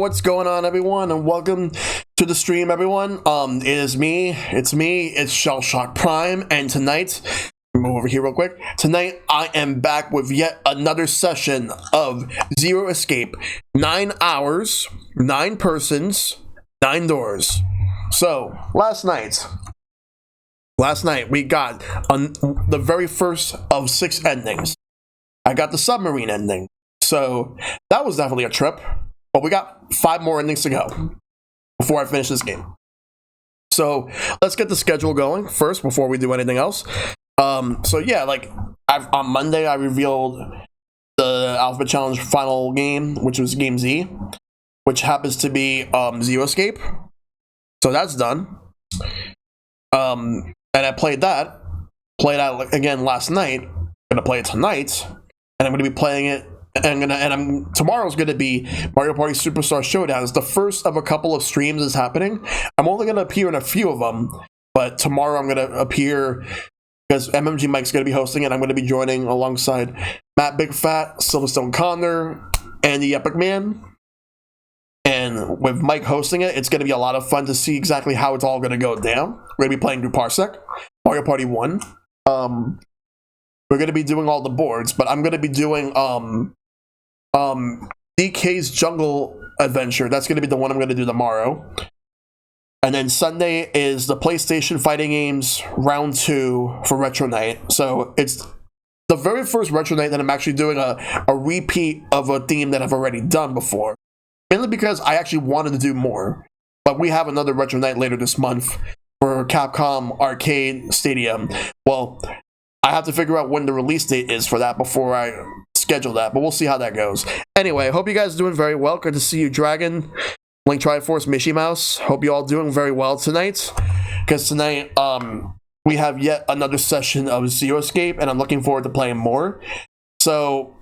what's going on, everyone, and welcome to the stream, everyone. It's ShellshockPrime, and tonight, move over here real quick. Tonight, I am back with yet another session of Zero Escape. 9 hours, 9 persons, 9 doors. So, last night we got the very first of 6 endings. I got the submarine ending. So, that was definitely a trip. But we got 5 more endings to go before I finish this game. So, let's get the schedule going first before we do anything else. So yeah, like, on Monday I revealed the Alphabet Challenge final game, which was Game Z, which happens to be Zero Escape. So that's done. And I played that again last night. I'm gonna play it tonight, and I'm gonna be playing it. Tomorrow's gonna be Mario Party Superstar Showdown. It's the first of a couple of streams that's happening. I'm only gonna appear in a few of them, but tomorrow I'm gonna appear because MMG Mike's gonna be hosting it. I'm gonna be joining alongside Matt Big Fat, Silverstone Connor, and the Epic Man. And with Mike hosting it, it's gonna be a lot of fun to see exactly how it's all gonna go down. We're gonna be playing through Parsec, Mario Party 1. We're gonna be doing all the boards, but I'm gonna be doing DK's Jungle Adventure. That's going to be the one I'm going to do tomorrow. And then Sunday is the PlayStation Fighting Games Round 2 for Retro Night. So it's the very first Retro Night that I'm actually doing a repeat of a theme that I've already done before. Mainly because I actually wanted to do more. But we have another Retro Night later this month for Capcom Arcade Stadium. Well, I have to figure out when the release date is for that before I schedule that, but we'll see how that goes. Anyway, hope you guys are doing very well. Good to see you, Dragon, Link Triforce, Mishy Mouse. Hope you all doing very well tonight, because tonight we have yet another session of Zero Escape, and I'm looking forward to playing more. So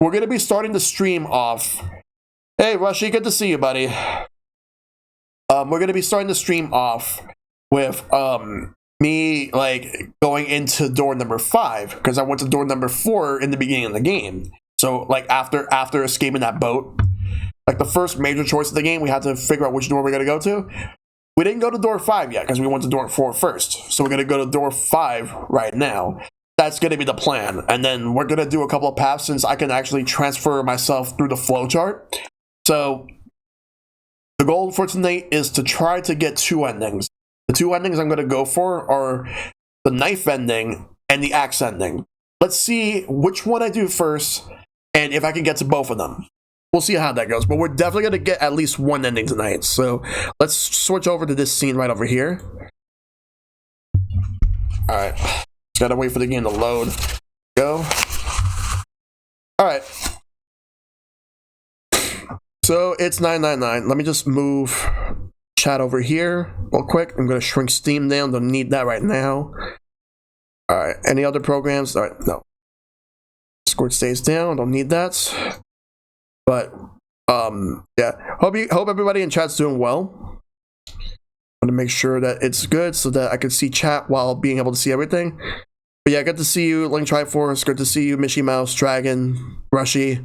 we're going to be starting the stream off. Hey, Rushy, good to see you, buddy. We're going to be starting the stream off with me like going into door number 5, because I went to door number 4 in the beginning of the game. So like after escaping that boat, like the first major choice of the game, we had to figure out which door we're gonna go to. We didn't go to door 5 yet because we went to door 4 first. So we're gonna go to door 5 right now. That's gonna be the plan, and then we're gonna do a couple of paths since I can actually transfer myself through the flowchart. So the goal for tonight is to try to get 2 endings. The 2 endings I'm going to go for are the knife ending and the axe ending. Let's see which one I do first and if I can get to both of them. We'll see how that goes, but we're definitely going to get at least 1 ending tonight. So let's switch over to this scene right over here. Alright, just got to wait for the game to load. Go. Alright. So it's 999. Let me just move chat over here real quick. I'm going to shrink Steam down. Don't need that right now. Alright, any other programs? Alright, no. Discord stays down. Don't need that. But yeah, hope everybody in chat's doing well. I want to make sure that it's good so that I can see chat while being able to see everything. But yeah, good to see you, Link Triforce. Good to see you, Mishy Mouse, Dragon, Rushy.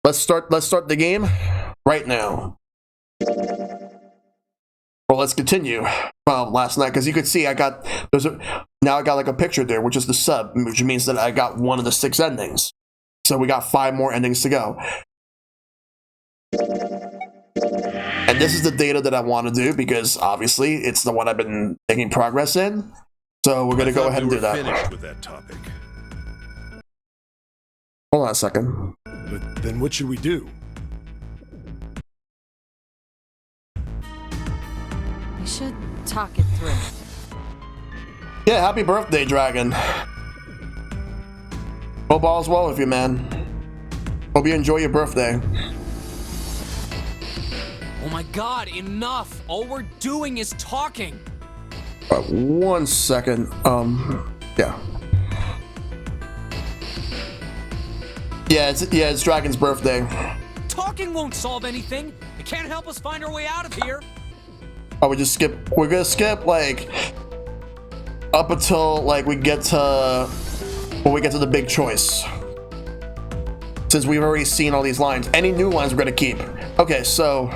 Let's start the game right now. Well, let's continue from last night, because you could see now I got like a picture there, which is the sub, which means that I got 1 of the 6 endings. So we got 5 more endings to go. And this is the data that I want to do, because obviously it's the one I've been making progress in. So we're going to go ahead and do that. Finished with that topic. Hold on a second. But then what should we do? We should talk it through. Yeah, happy birthday, Dragon. Hope all's well with you, man. Hope you enjoy your birthday. Oh my god, enough! All we're doing is talking! 1 second. Yeah. Yeah, it's Dragon's birthday. Talking won't solve anything! It can't help us find our way out of here! Oh, we're gonna skip like up until like we get to the big choice. Since we've already seen all these lines. Any new lines we're gonna keep. Okay, so...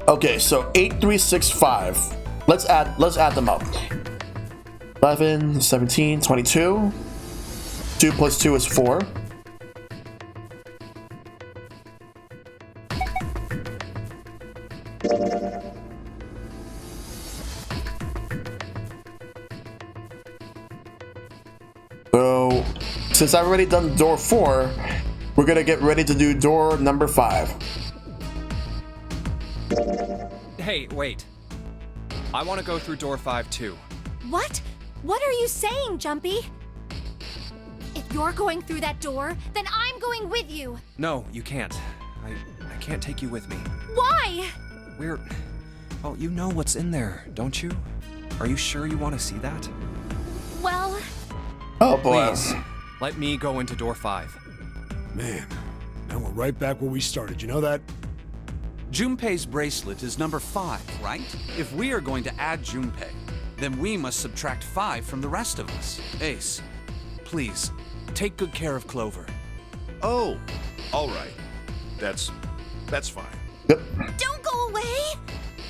Okay, so 8, 3, 6, 5. Let's add them up. 11, 17, 22. 2 plus 2 is 4. So, since I've already done door 4, we're gonna get ready to do door number 5. Hey, wait. I want to go through door 5 too. What? What are you saying, Jumpy? If you're going through that door, then I'm going with you. No, you can't. I can't take you with me. Why? Well, you know what's in there, don't you? Are you sure you want to see that? Well, Oh boy. Please, let me go into door 5. Man, now we're right back where we started. You know that? Junpei's bracelet is number 5, right? If we are going to add Junpei, then we must subtract 5 from the rest of us. Ace, please, take good care of Clover. Oh, all right. That's fine. Yep. don't go away.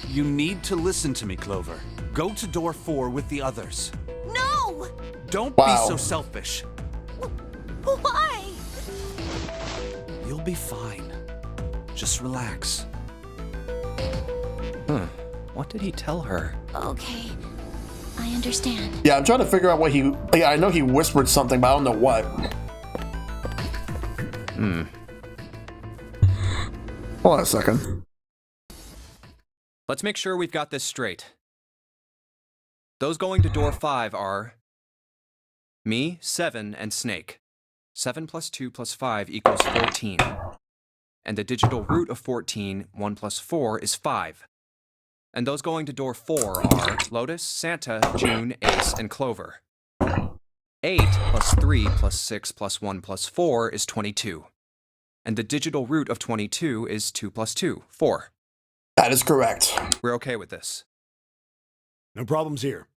You need to listen to me, Clover. Go to door 4 with the others. No! Don't Wow. be so selfish. Why? You'll be fine. Just relax. What did he tell her? Okay, I understand. Yeah, I'm trying to figure out what he... Yeah, I know he whispered something, but I don't know what. Hold on a second. Let's make sure we've got this straight. Those going to door 5 are me, 7, and Snake. 7 plus 2 plus 5 equals 14. And the digital root of 14, 1 plus 4, is 5. And those going to door 4 are Lotus, Santa, June, Ace, and Clover. 8 plus 3 plus 6 plus 1 plus 4 is 22. And the digital root of 22 is 2 plus 2, 4. That is correct. We're okay with this. No problems here.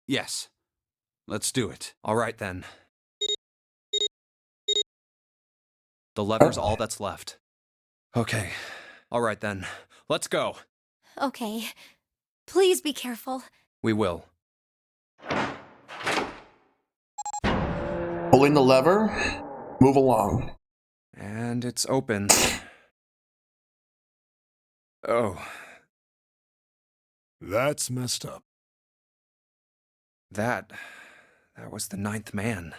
Yes. Let's do it. All right, then. The lever's all that's left. Okay. All right, then. Let's go. Okay, please be careful. We will. Pulling the lever. Move along. And it's open. Oh, That's messed up. that was the 9th man.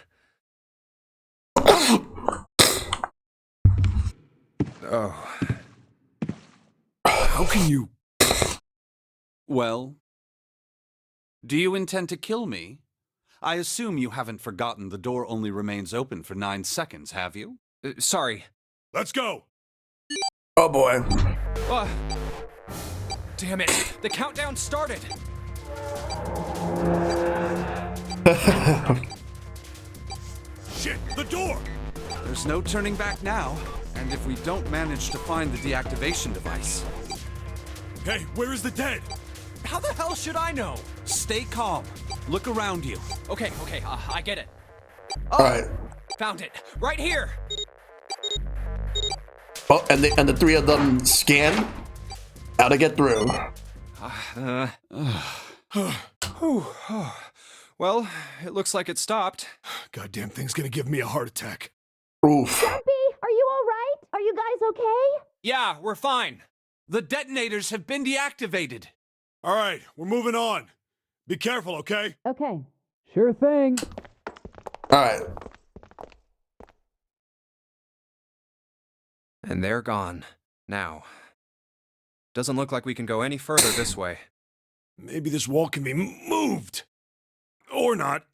Oh, How can you... Well, do you intend to kill me? I assume you haven't forgotten the door only remains open for 9 seconds, have you? sorry. Let's go! Oh boy. Uh, damn it, the countdown started. Shit, the door! There's no turning back now, and if we don't manage to find the deactivation device... Hey, where is the dead? How the hell should I know? Stay calm. Look around you. Okay, I get it. Alright. Found it. Right here. Oh, and the 3 of them scan. How to get through. Well, it looks like it stopped. Goddamn thing's gonna give me a heart attack. Oof. Are you all right? Are you guys okay? Yeah, we're fine. The detonators have been deactivated. All right, we're moving on. Be careful, okay? Okay. Sure thing. Alright. And they're gone. Now. Doesn't look like we can go any further this way. Maybe this wall can be moved. Or not.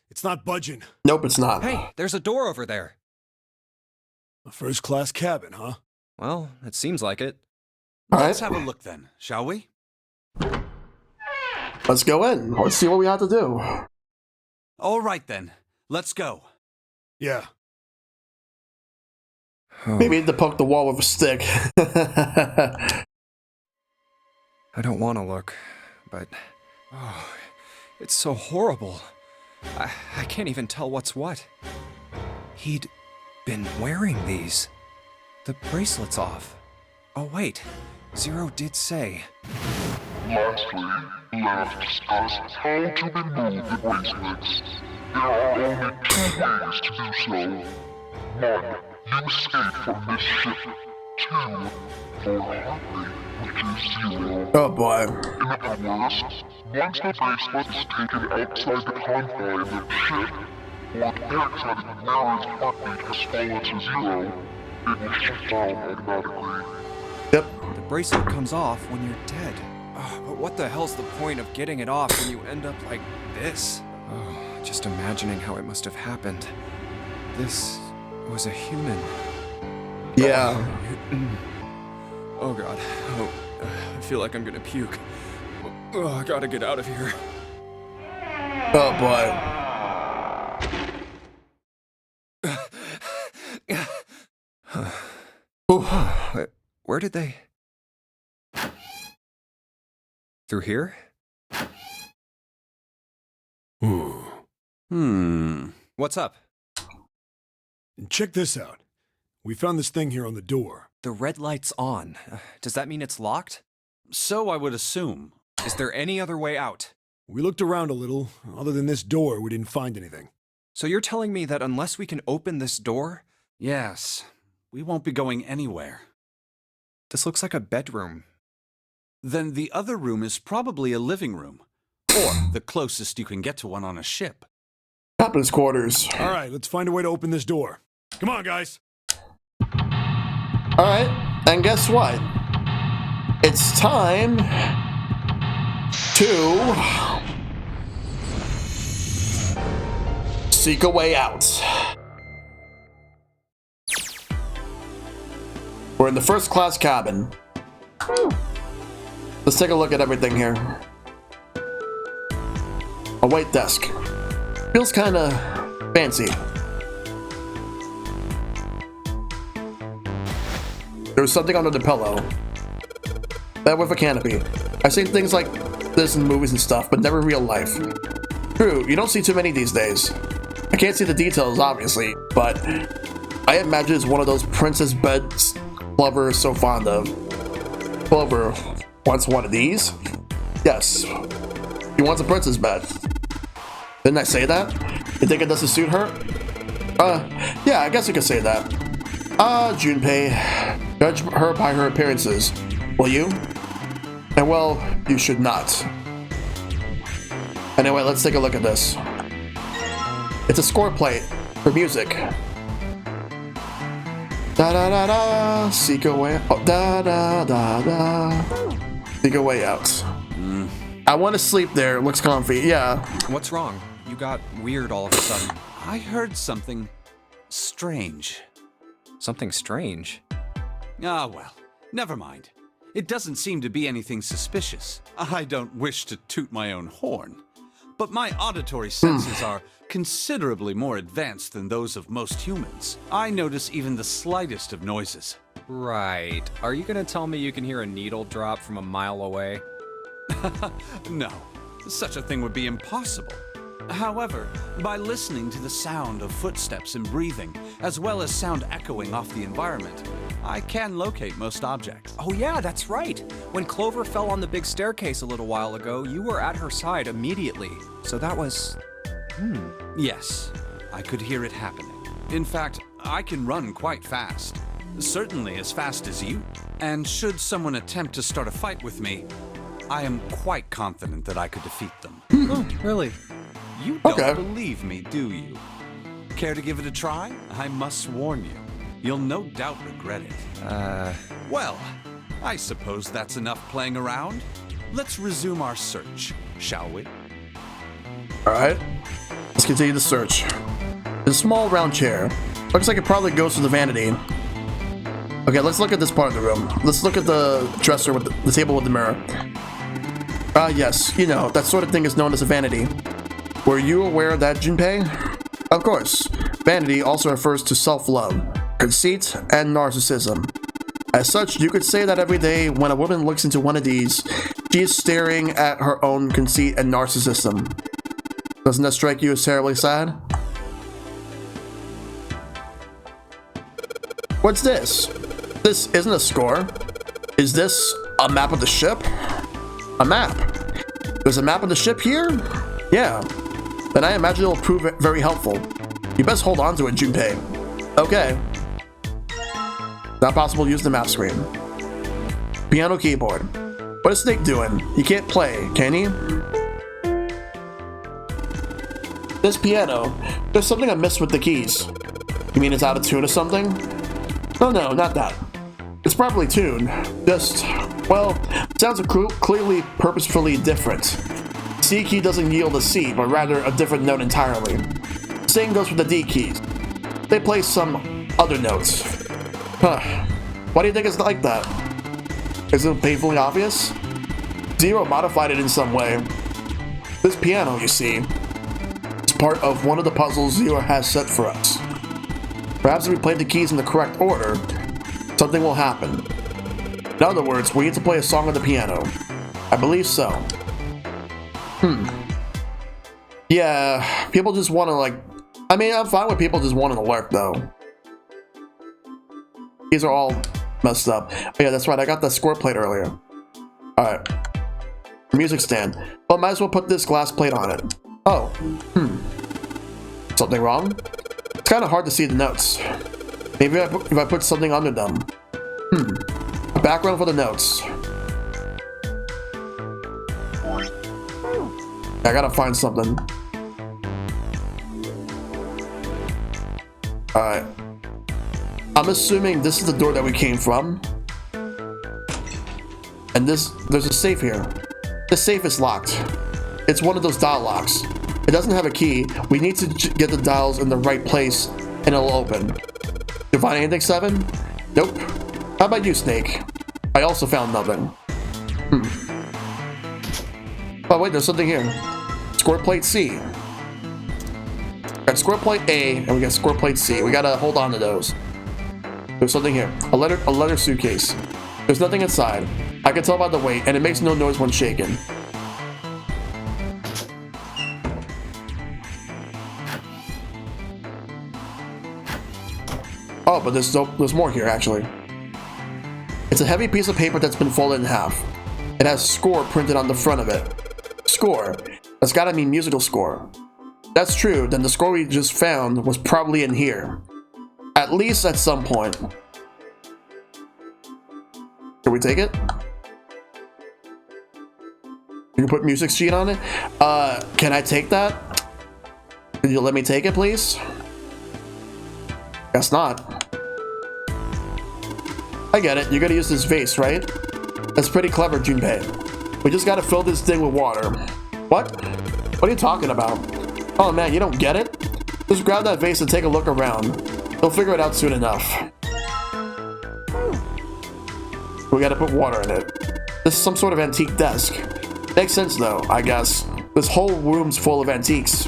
It's not budging. Nope, it's not. Hey, there's a door over there. A first-class cabin, huh? Well, it seems like it. Let's Alright. have a look then, shall we? Let's go in. Let's see what we have to do. All right then. Let's go. Yeah. Maybe need to poke the wall with a stick. I don't want to look, but it's so horrible. I can't even tell what's what. He'd been wearing these. The bracelet's off. Oh, wait. Zero did say. Lastly, let us discuss how to remove the bracelets. There are only 2 ways to do so. 1. You escape from this ship. 2. For heartbeat, which is 0. Oh boy. In other words, once the bracelet is taken outside the confine of the ship, or the backside of the wearer's heartbeat has fallen to 0, it will shut down automatically. Yep. The bracelet comes off when you're dead. Oh, but what the hell's the point of getting it off when you end up like this? Oh, just imagining how it must have happened. This was a human. Yeah. Oh god. Oh, I feel like I'm gonna puke. Oh, I gotta get out of here. Oh boy. Oof. Where did they... Through here? What's up? Check this out. We found this thing here on the door. The red light's on. Does that mean it's locked? So I would assume. Is there any other way out? We looked around a little. Other than this door, we didn't find anything. So you're telling me that unless we can open this door... Yes. We won't be going anywhere. This looks like a bedroom. Then the other room is probably a living room. Or the closest you can get to one on a ship. Captain's quarters. All right, let's find a way to open this door. Come on, guys. Alright, and guess what? It's time to seek a way out. We're in the first class cabin. Let's take a look at everything here. A white desk. Feels kinda fancy. There's something under the pillow. Bed with a canopy. I've seen things like this in movies and stuff, but never in real life. True, you don't see too many these days. I can't see the details, obviously, but I imagine it's one of those princess beds Clover is so fond of. Clover wants one of these? Yes. He wants a princess bed. Didn't I say that? You think it doesn't suit her? Yeah, I guess you could say that. Junpei, judge her by her appearances, will you? And well, you should not. Anyway, let's take a look at this. It's a score plate for music. Da da da da, seek a way. Oh, da da da da, seek a way out. I want to sleep there. It looks comfy. Yeah. What's wrong? You got weird all of a sudden. I heard something strange. Something strange? Ah, well, never mind. It doesn't seem to be anything suspicious. I don't wish to toot my own horn, but my auditory senses are considerably more advanced than those of most humans. I notice even the slightest of noises. Right. Are you gonna tell me you can hear a needle drop from a mile away? No, such a thing would be impossible. However, by listening to the sound of footsteps and breathing, as well as sound echoing off the environment, I can locate most objects. Oh yeah, that's right. When Clover fell on the big staircase a little while ago, you were at her side immediately. So that was... Yes, I could hear it happening. In fact, I can run quite fast. Certainly as fast as you. And should someone attempt to start a fight with me, I am quite confident that I could defeat them. Oh, really? You don't Okay. believe me, do you? Care to give it a try? I must warn you, you'll no doubt regret it. Well, I suppose that's enough playing around. Let's resume our search, shall we? Alright. Let's continue the search. It's a small round chair. Looks like it probably goes to the vanity. Okay, let's look at this part of the room. Let's look at the dresser with the table with the mirror. Yes, you know, that sort of thing is known as a vanity. Were you aware of that, Junpei? Of course. Vanity also refers to self-love, conceit, and narcissism. As such, you could say that every day when a woman looks into one of these, she is staring at her own conceit and narcissism. Doesn't that strike you as terribly sad? What's this? This isn't a score. Is this a map of the ship? A map? There's a map of the ship here? Yeah. Then I imagine it'll prove it very helpful. You best hold on to it, Junpei. Okay. Not possible to use the map screen. Piano keyboard. What is Snake doing? He can't play, can he? This piano. There's something I missed with the keys. You mean it's out of tune or something? No, not that. It's properly tuned. Just, well, sounds are clearly purposefully different. C key doesn't yield a C, but rather a different note entirely. Same goes for the D keys. They play some other notes. Huh. Why do you think it's like that? Is it painfully obvious? Zero modified it in some way. This piano, you see, is part of one of the puzzles Zero has set for us. Perhaps if we play the keys in the correct order, something will happen. In other words, we need to play a song on the piano. I believe so. Yeah, people just want to I mean, I'm fine with people just wanting to lurk though. These are all messed up. Oh yeah, that's right, I got that score plate earlier. Alright. Music stand. Well, might as well put this glass plate on it. Oh, something wrong? It's kind of hard to see the notes. Maybe if I put something under them. A background for the notes. I gotta find something. Alright. I'm assuming this is the door that we came from. And there's a safe here. This safe is locked. It's one of those dial locks. It doesn't have a key. We need to get the dials in the right place and it'll open. You find anything, Seven? Nope. How about you, Snake? I also found nothing. Oh wait, there's something here. Score plate C. We got score plate A and we got score plate C. We gotta hold on to those. There's something here. A leather suitcase. There's nothing inside. I can tell by the weight, and it makes no noise when shaken. Oh, but there's more here, actually. It's a heavy piece of paper that's been folded in half. It has score printed on the front of it. Score. That's gotta mean musical score. If that's true, then the score we just found was probably in here. At least at some point. Can we take it? You can put music sheet on it? Can I take that? Can you let me take it, please? Guess not. I get it. You gotta use this vase, right? That's pretty clever, Junpei. We just gotta fill this thing with water. What? What are you talking about? Oh man, you don't get it? Just grab that vase and take a look around. You'll figure it out soon enough. We gotta put water in it. This is some sort of antique desk. Makes sense though, I guess. This whole room's full of antiques.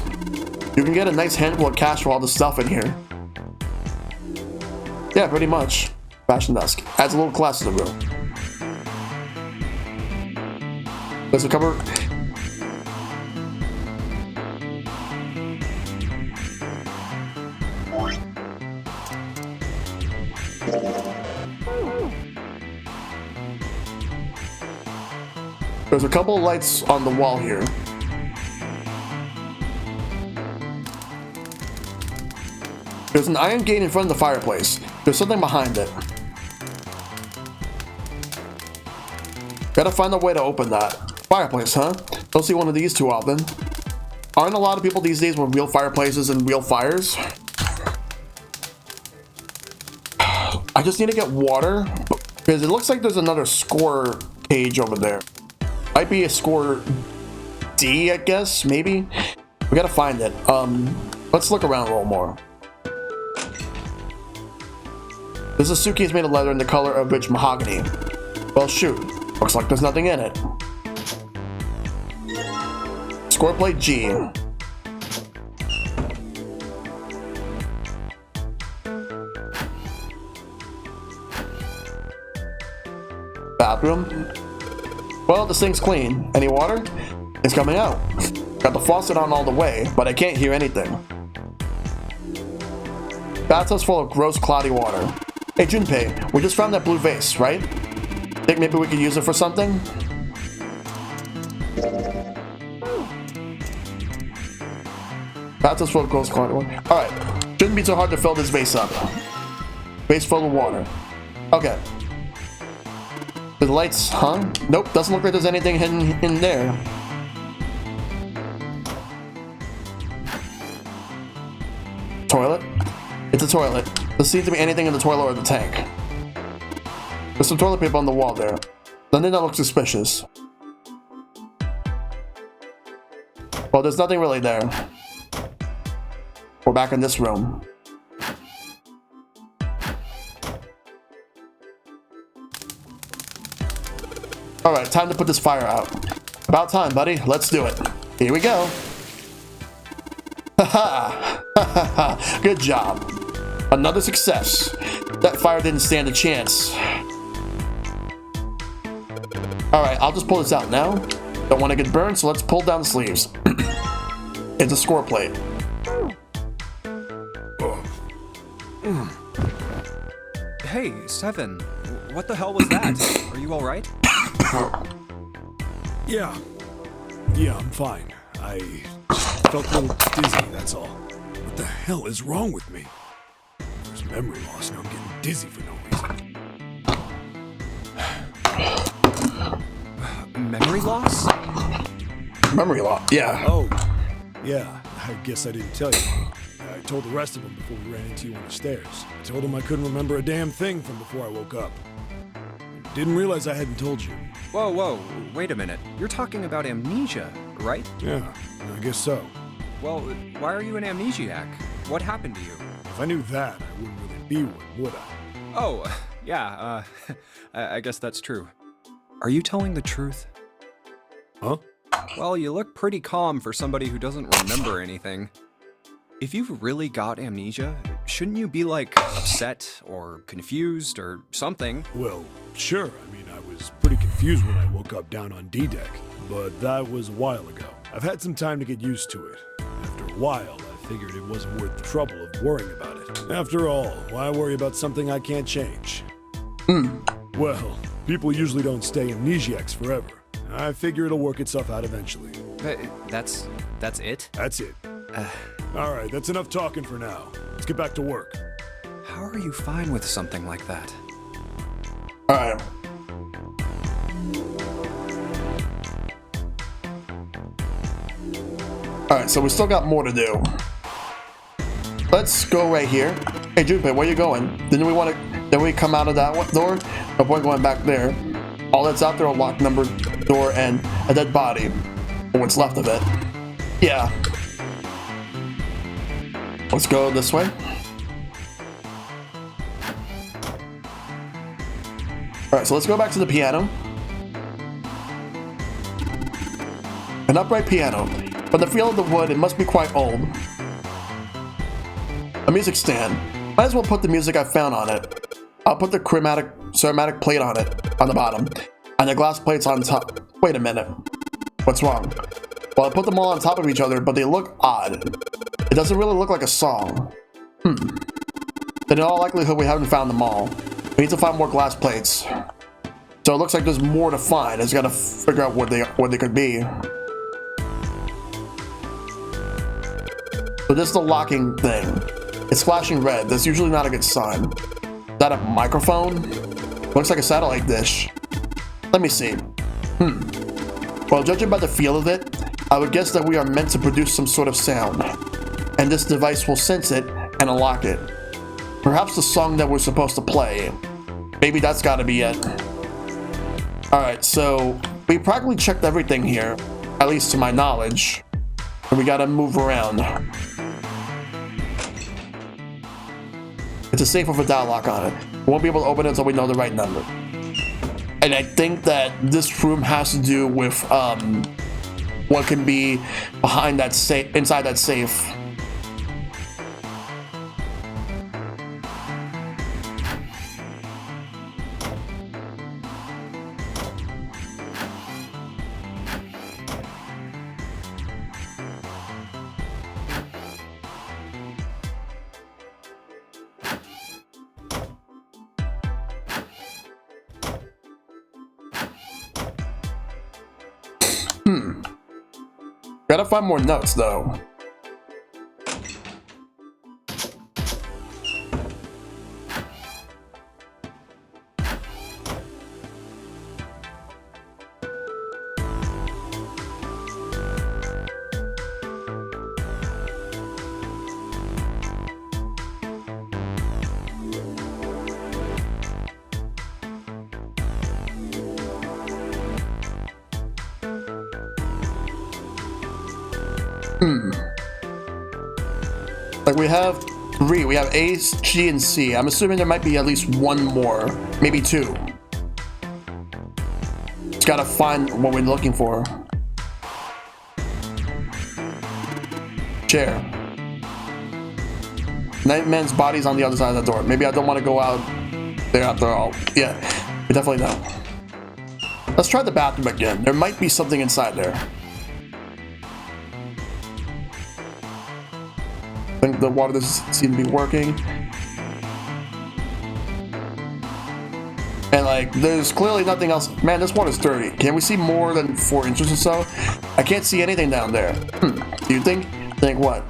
You can get a nice handful of cash for all the stuff in here. Yeah, pretty much. Fashion desk. Adds a little class to the room. There's a cupboard. There's a couple of lights on the wall here. There's an iron gate in front of the fireplace. There's something behind it. Gotta find a way to open that. Fireplace, huh? Don't see one of these too often. Aren't a lot of people these days with real fireplaces and real fires? I just need to get water because it looks like there's another score page over there. Might be a score D, I guess, maybe. We gotta find it. Let's look around a little more. There's a suitcase made of leather in the color of rich mahogany. Well, shoot. Looks like there's nothing in it. Score plate G. Bathroom. Well, this thing's clean. Any water? It's coming out. Got the faucet on all the way, but I can't hear anything. Bathtub's full of gross, cloudy water. Hey, Junpei, we just found that blue vase, right? Think maybe we could use it for something? Baptist Road goes corner. Alright. Shouldn't be too hard to fill this vase up. Vase full of water. Okay. The lights, huh? Nope, doesn't look like there's anything hidden in there. Toilet? It's a toilet. There seems to be anything in the toilet or the tank. There's some toilet paper on the wall there. Nothing that looks suspicious. Well, there's nothing really there. We're back in this room. Alright, time to put this fire out. About time, buddy. Let's do it. Here we go. Haha! Ha. Good job. Another success. That fire didn't stand a chance. Alright, I'll just pull this out now. Don't want to get burned, so let's pull down the sleeves. It's a score plate. Hey, Seven. What the hell was that? Are you alright? Yeah. Yeah, I'm fine. I just felt a little dizzy, that's all. What the hell is wrong with me? There's memory loss, now I'm getting dizzy for no reason. Memory loss? Memory loss, yeah. Oh, yeah, I guess I didn't tell you. I told the rest of them before we ran into you on the stairs. I told them I couldn't remember a damn thing from before I woke up. Didn't realize I hadn't told you. Whoa, wait a minute. You're talking about amnesia, right? Yeah, I guess so. Well, why are you an amnesiac? What happened to you? If I knew that, I wouldn't really be one, would I? Oh, yeah, I guess that's true. Are you telling the truth? Huh? Well, you look pretty calm for somebody who doesn't remember anything. If you've really got amnesia, shouldn't you be, like, upset or confused or something? Well, sure. I mean, I was pretty confused when I woke up down on D-Deck, but that was a while ago. I've had some time to get used to it. After a while, I figured it wasn't worth the trouble of worrying about it. After all, why worry about something I can't change? Well, people usually don't stay amnesiacs forever. I figure it'll work itself out eventually. That's it? That's it. All right, that's enough talking for now. Let's get back to work. How are you fine with something like that? Alright. Alright, so we still got more to do. Let's go right here. Hey, Junpei, where you going? Didn't we come out of that door? No point going back there. All that's out there are a locked number door and a dead body. Or what's left of it. Yeah. Let's go this way. Alright, so let's go back to the piano. An upright piano. From the feel of the wood, it must be quite old. A music stand. Might as well put the music I found on it. I'll put the ceramic plate on it, on the bottom, and the glass plates on top. Wait a minute. What's wrong? Well, I put them all on top of each other, but they look odd. It doesn't really look like a song. Then in all likelihood, we haven't found them all. We need to find more glass plates. So it looks like there's more to find. I just gotta figure out what they could be. So this is the locking thing. It's flashing red. That's usually not a good sign. Is that a microphone? Looks like a satellite dish. Let me see. Well, judging by the feel of it, I would guess that we are meant to produce some sort of sound. And this device will sense it and unlock it. Perhaps the song that we're supposed to play. Maybe that's gotta be it. Alright, so we practically checked everything here, at least to my knowledge. And we gotta move around. It's a safe with a dial lock on it. We won't be able to open it until we know the right number. And I think that this room has to do with what can be behind that safe, inside that safe. Gotta find more notes, though. Like we have 3. We have A, G, and C. I'm assuming there might be at least one more, maybe 2. Just gotta find what we're looking for. Chair. Nightman's body's on the other side of the door. Maybe I don't want to go out there after all. Yeah, we definitely don't. Let's try the bathroom again. There might be something inside there. I think the water doesn't seem to be working. And like, there's clearly nothing else. Man, this water's dirty. Can we see more than 4 inches or so? I can't see anything down there. Do you think? Think what?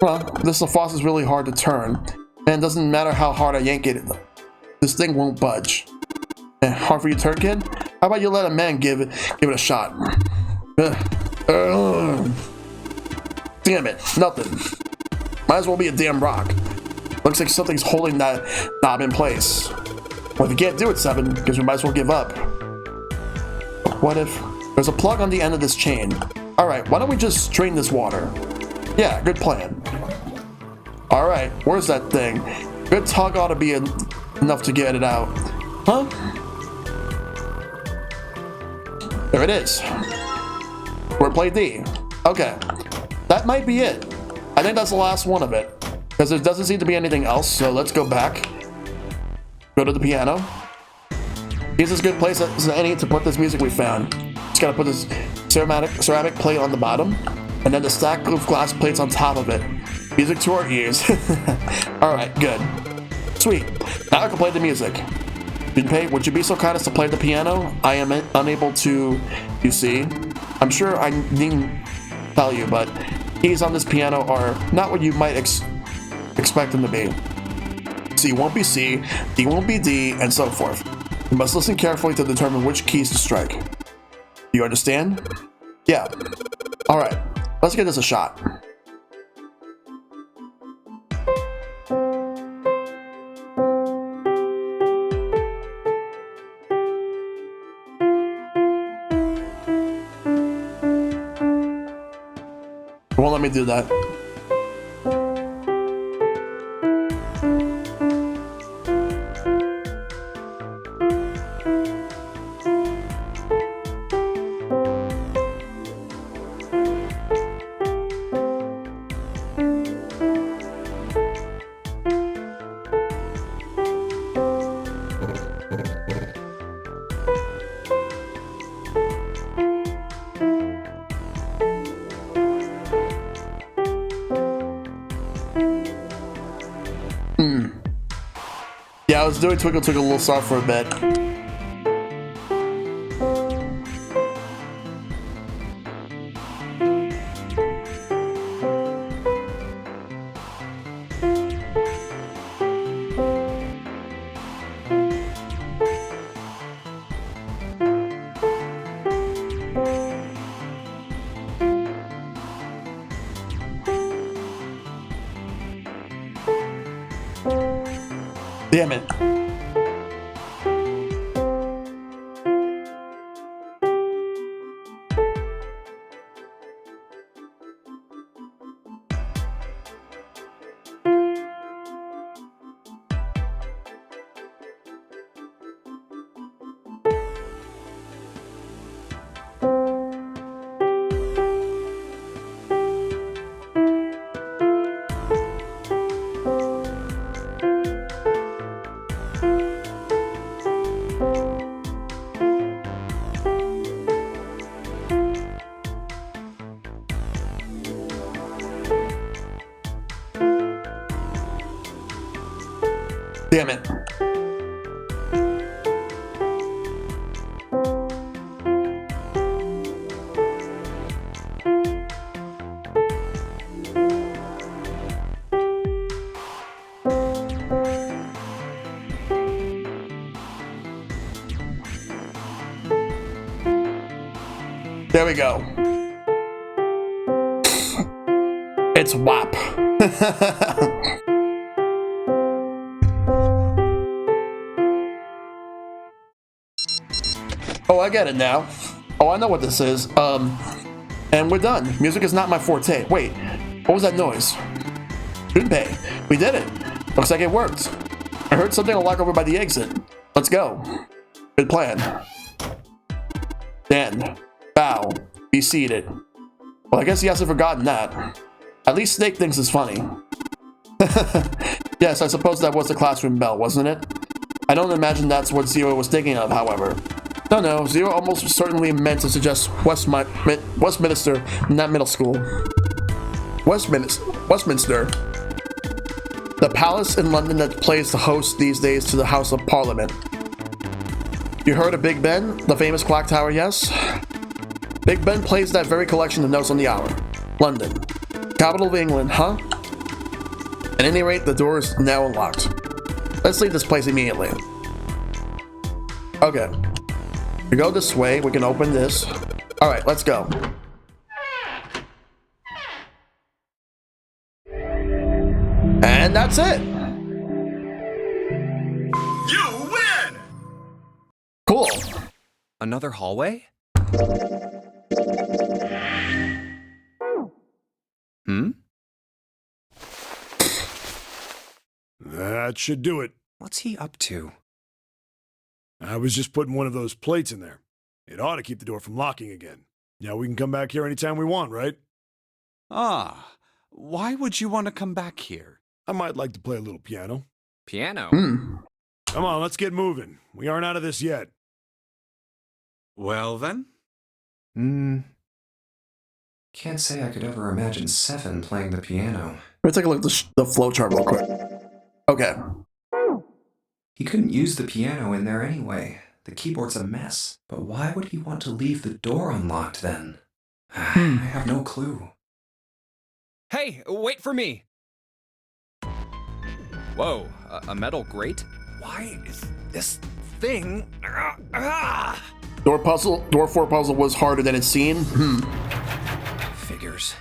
Well, this faucet is really hard to turn. And it doesn't matter how hard I yank it. This thing won't budge. Hard for you to turn, kid? How about you let a man give it a shot? Damn it, nothing. Might as well be a damn rock. Looks like something's holding that knob in place. Well, if you can't do it, 7, because we might as well give up. What if there's a plug on the end of this chain? Alright, why don't we just drain this water? Yeah, good plan. Alright, where's that thing? Good tug ought to be enough to get it out. Huh? There it is. Wordplay D. Okay, that might be it. I think that's the last one of it, because there doesn't seem to be anything else, so let's go back. Go to the piano. Here's this good place as any to put this music we found. Just gotta put this ceramic plate on the bottom, and then the stack of glass plates on top of it. Music to our ears. Alright, good. Sweet. Now I can play the music. Junpei, would you be so kind as to play the piano? I am unable to, you see. I'm sure I needn't tell you, but keys on this piano are not what you might expect them to be. C won't be C, D won't be D, and so forth. You must listen carefully to determine which keys to strike. Do you understand? Yeah. Alright, let's give this a shot. It won't let me do that. Yeah, I was doing Twinkle Twinkle Little Star for a bit. Damn it. Damn it. There we go. It's WAP. Oh, I get it now. Oh, I know what this is. And we're done. Music is not my forte. Wait, what was that noise? Junpei, we did it. Looks like it worked. I heard something lock over by the exit. Let's go. Good plan. Dan, bow, be seated. Well, I guess he hasn't forgotten that. At least Snake thinks it's funny. Yes, I suppose that was the classroom bell, wasn't it? I don't imagine that's what Zero was thinking of, however. No, Zero almost certainly meant to suggest Westminster, not middle school. Westminster. The palace in London that plays the host these days to the House of Parliament. You heard of Big Ben, the famous clock tower, yes? Big Ben plays that very collection of notes on the hour. London. Capital of England, huh? At any rate, the door is now unlocked. Let's leave this place immediately. Okay. We go this way, we can open this. Alright, let's go. And that's it! You win! Cool. Another hallway? Hmm? That should do it. What's he up to? I was just putting one of those plates in there. It ought to keep the door from locking again. Now we can come back here anytime we want, right? Ah, why would you want to come back here? I might like to play a little piano. Piano? Come on, let's get moving. We aren't out of this yet. Well then? Can't say I could ever imagine Seven playing the piano. Let's take a look at the flowchart real quick. Okay. He couldn't use the piano in there anyway. The keyboard's a mess. But why would he want to leave the door unlocked then? I have no clue. Hey, wait for me! Whoa, a metal grate? Why is this thing... Door 4 puzzle was harder than it seemed. Figures.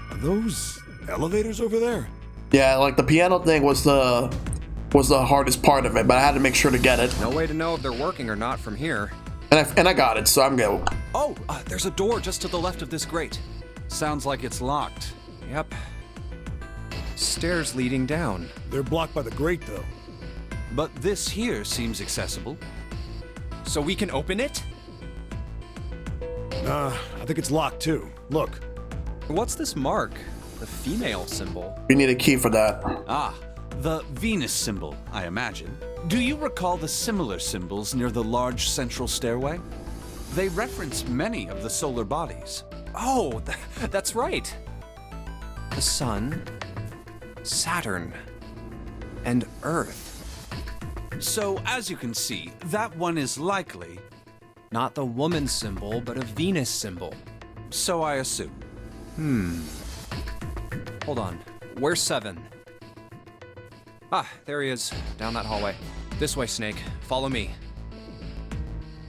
Are those elevators over there? Yeah, like the piano thing was the hardest part of it, but I had to make sure to get it. No way to know if they're working or not from here. And I got it, so I'm good. Oh, there's a door just to the left of this grate. Sounds like it's locked. Yep. Stairs leading down. They're blocked by the grate, though. But this here seems accessible. So we can open it? I think it's locked, too. Look. What's this mark? The female symbol. You need a key for that. Ah, the Venus symbol, I imagine. Do you recall the similar symbols near the large central stairway? They reference many of the solar bodies. Oh, that's right. The Sun, Saturn, and Earth. So, as you can see, that one is likely... Not the woman symbol, but a Venus symbol. So I assume. Hold on. Where's Seven? Ah, there he is. Down that hallway. This way, Snake. Follow me.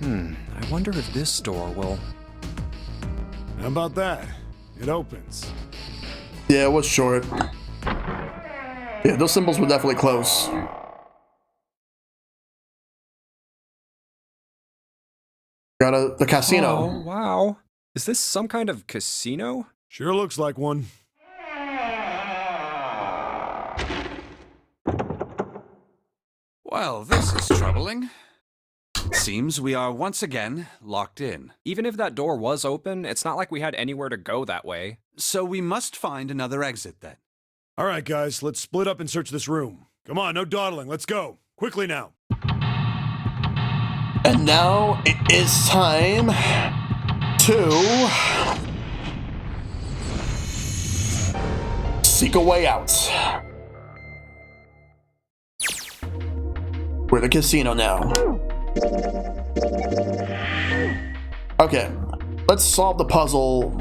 I wonder if this door will... How about that? It opens. Yeah, it was short. Yeah, those symbols were definitely close. Got the casino. Oh, wow. Is this some kind of casino? Sure looks like one. Well, this is troubling. Seems we are once again locked in. Even if that door was open, it's not like we had anywhere to go that way. So we must find another exit then. All right, guys, let's split up and search this room. Come on, no dawdling. Let's go. Quickly now. And now it is time to seek a way out. We're the casino now. Okay, let's solve the puzzle,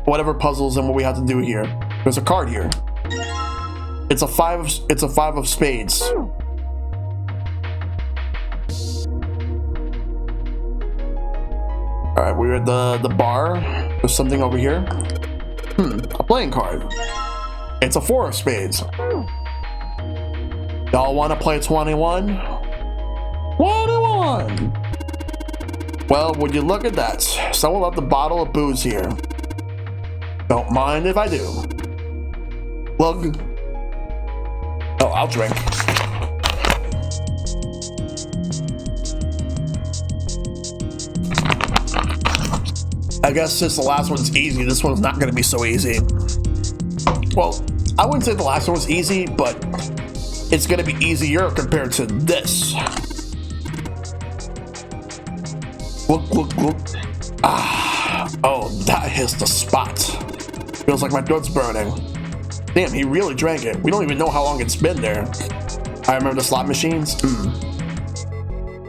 whatever puzzles and what we have to do here. There's a card here. It's a five of spades. Alright, we're at the bar. There's something over here. A playing card. It's a 4 of spades. Y'all want to play 21? 21! Well, would you look at that? Someone left a bottle of booze here. Don't mind if I do. Plug. Oh, I'll drink. I guess since the last one's easy, this one's not going to be so easy. Well, I wouldn't say the last one was easy, but it's going to be easier compared to this. Look. Ah, oh, that hits the spot. Feels like my throat's burning. Damn, he really drank it. We don't even know how long it's been there. I remember the slot machines.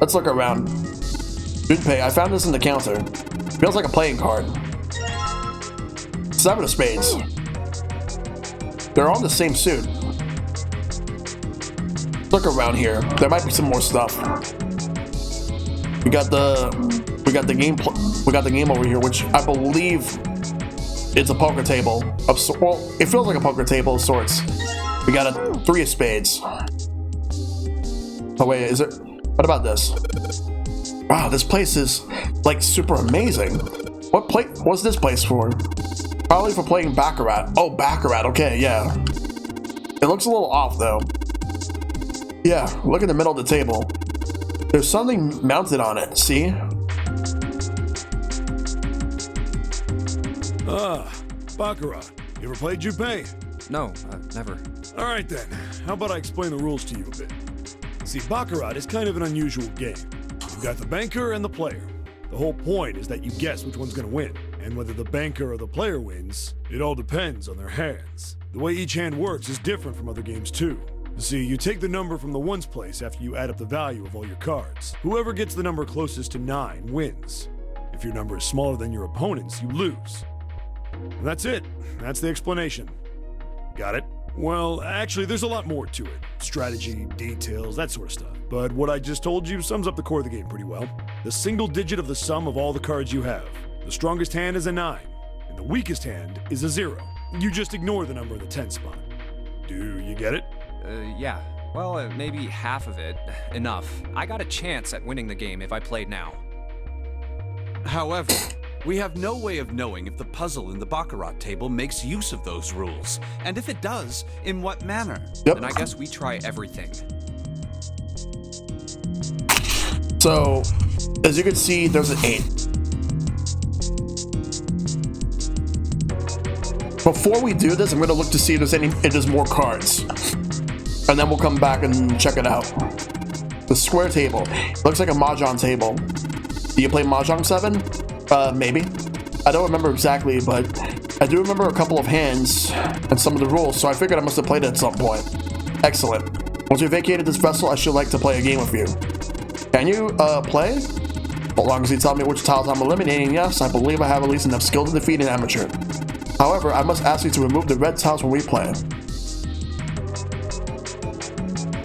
Let's look around. Junpei, I found this in the counter. Feels like a playing card. 7 of spades. They're all in the same suit. Look around here. There might be some more stuff. We got the game over here, which I believe is a poker table. Well, it feels like a poker table of sorts. We got a 3 of spades. Oh wait, is it? What about this? Wow, this place is like super amazing. What's this place for? Probably for playing Baccarat. Oh, Baccarat. Okay, yeah. It looks a little off though. Yeah, look in the middle of the table. There's something mounted on it. See? Ah, Baccarat. You ever played Junpei? No, never. Alright then, how about I explain the rules to you a bit? See, Baccarat is kind of an unusual game. You've got the banker and the player. The whole point is that you guess which one's gonna win, and whether the banker or the player wins, it all depends on their hands. The way each hand works is different from other games too. You see, you take the number from the ones place after you add up the value of all your cards. Whoever gets the number closest to 9 wins. If your number is smaller than your opponent's, you lose. And that's it. That's the explanation. Got it? Well, actually, there's a lot more to it. Strategy, details, that sort of stuff. But what I just told you sums up the core of the game pretty well. The single digit of the sum of all the cards you have. The strongest hand is a 9, and the weakest hand is a 0. You just ignore the number in the 10 spot. Do you get it? Yeah. Well, maybe half of it. Enough. I got a chance at winning the game if I played now. However, we have no way of knowing if the puzzle in the Baccarat table makes use of those rules, and if it does, in what manner. Yep. Then I guess we try everything. So, as you can see, there's an 8. Before we do this, I'm going to look to see if there's more cards. And then we'll come back and check it out. The square table. Looks like a Mahjong table. Do you play Mahjong 7? Maybe. I don't remember exactly, but I do remember a couple of hands and some of the rules, so I figured I must have played it at some point. Excellent. Once you vacated this vessel, I should like to play a game with you. Can you, play? As long as you tell me which tiles I'm eliminating, yes, I believe I have at least enough skill to defeat an amateur. However, I must ask you to remove the red tiles when we play.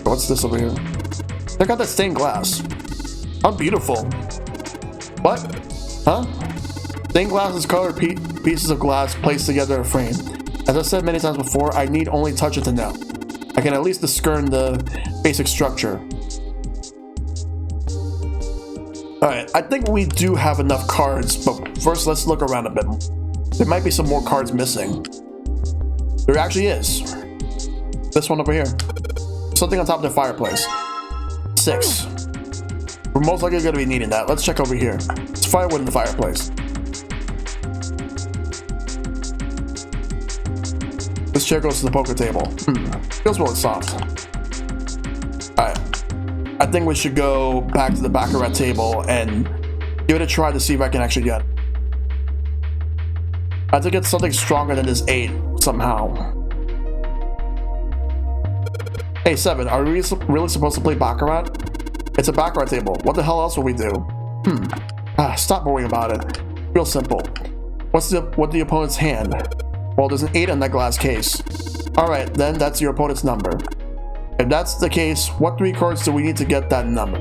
What's this over here? Check out that stained glass. How beautiful. What? Huh? Stained glass is colored pieces of glass placed together in a frame. As I said many times before, I need only touch it to know. I can at least discern the basic structure. Alright, I think we do have enough cards, but first let's look around a bit. There might be some more cards missing. There actually is. This one over here. Something on top of the fireplace. 6. We're most likely going to be needing that. Let's check over here. It's firewood in the fireplace. This chair goes to the poker table. Feels really soft. Alright. I think we should go back to the Baccarat table and give it a try to see if I can actually get it. I have to get something stronger than this 8 somehow. Hey 7, are we really supposed to play Baccarat? It's a Baccarat table. What the hell else will we do? Stop worrying about it. Real simple. What's the opponent's hand? Well, there's an 8 in that glass case. Alright, then that's your opponent's number. If that's the case, what 3 cards do we need to get that number?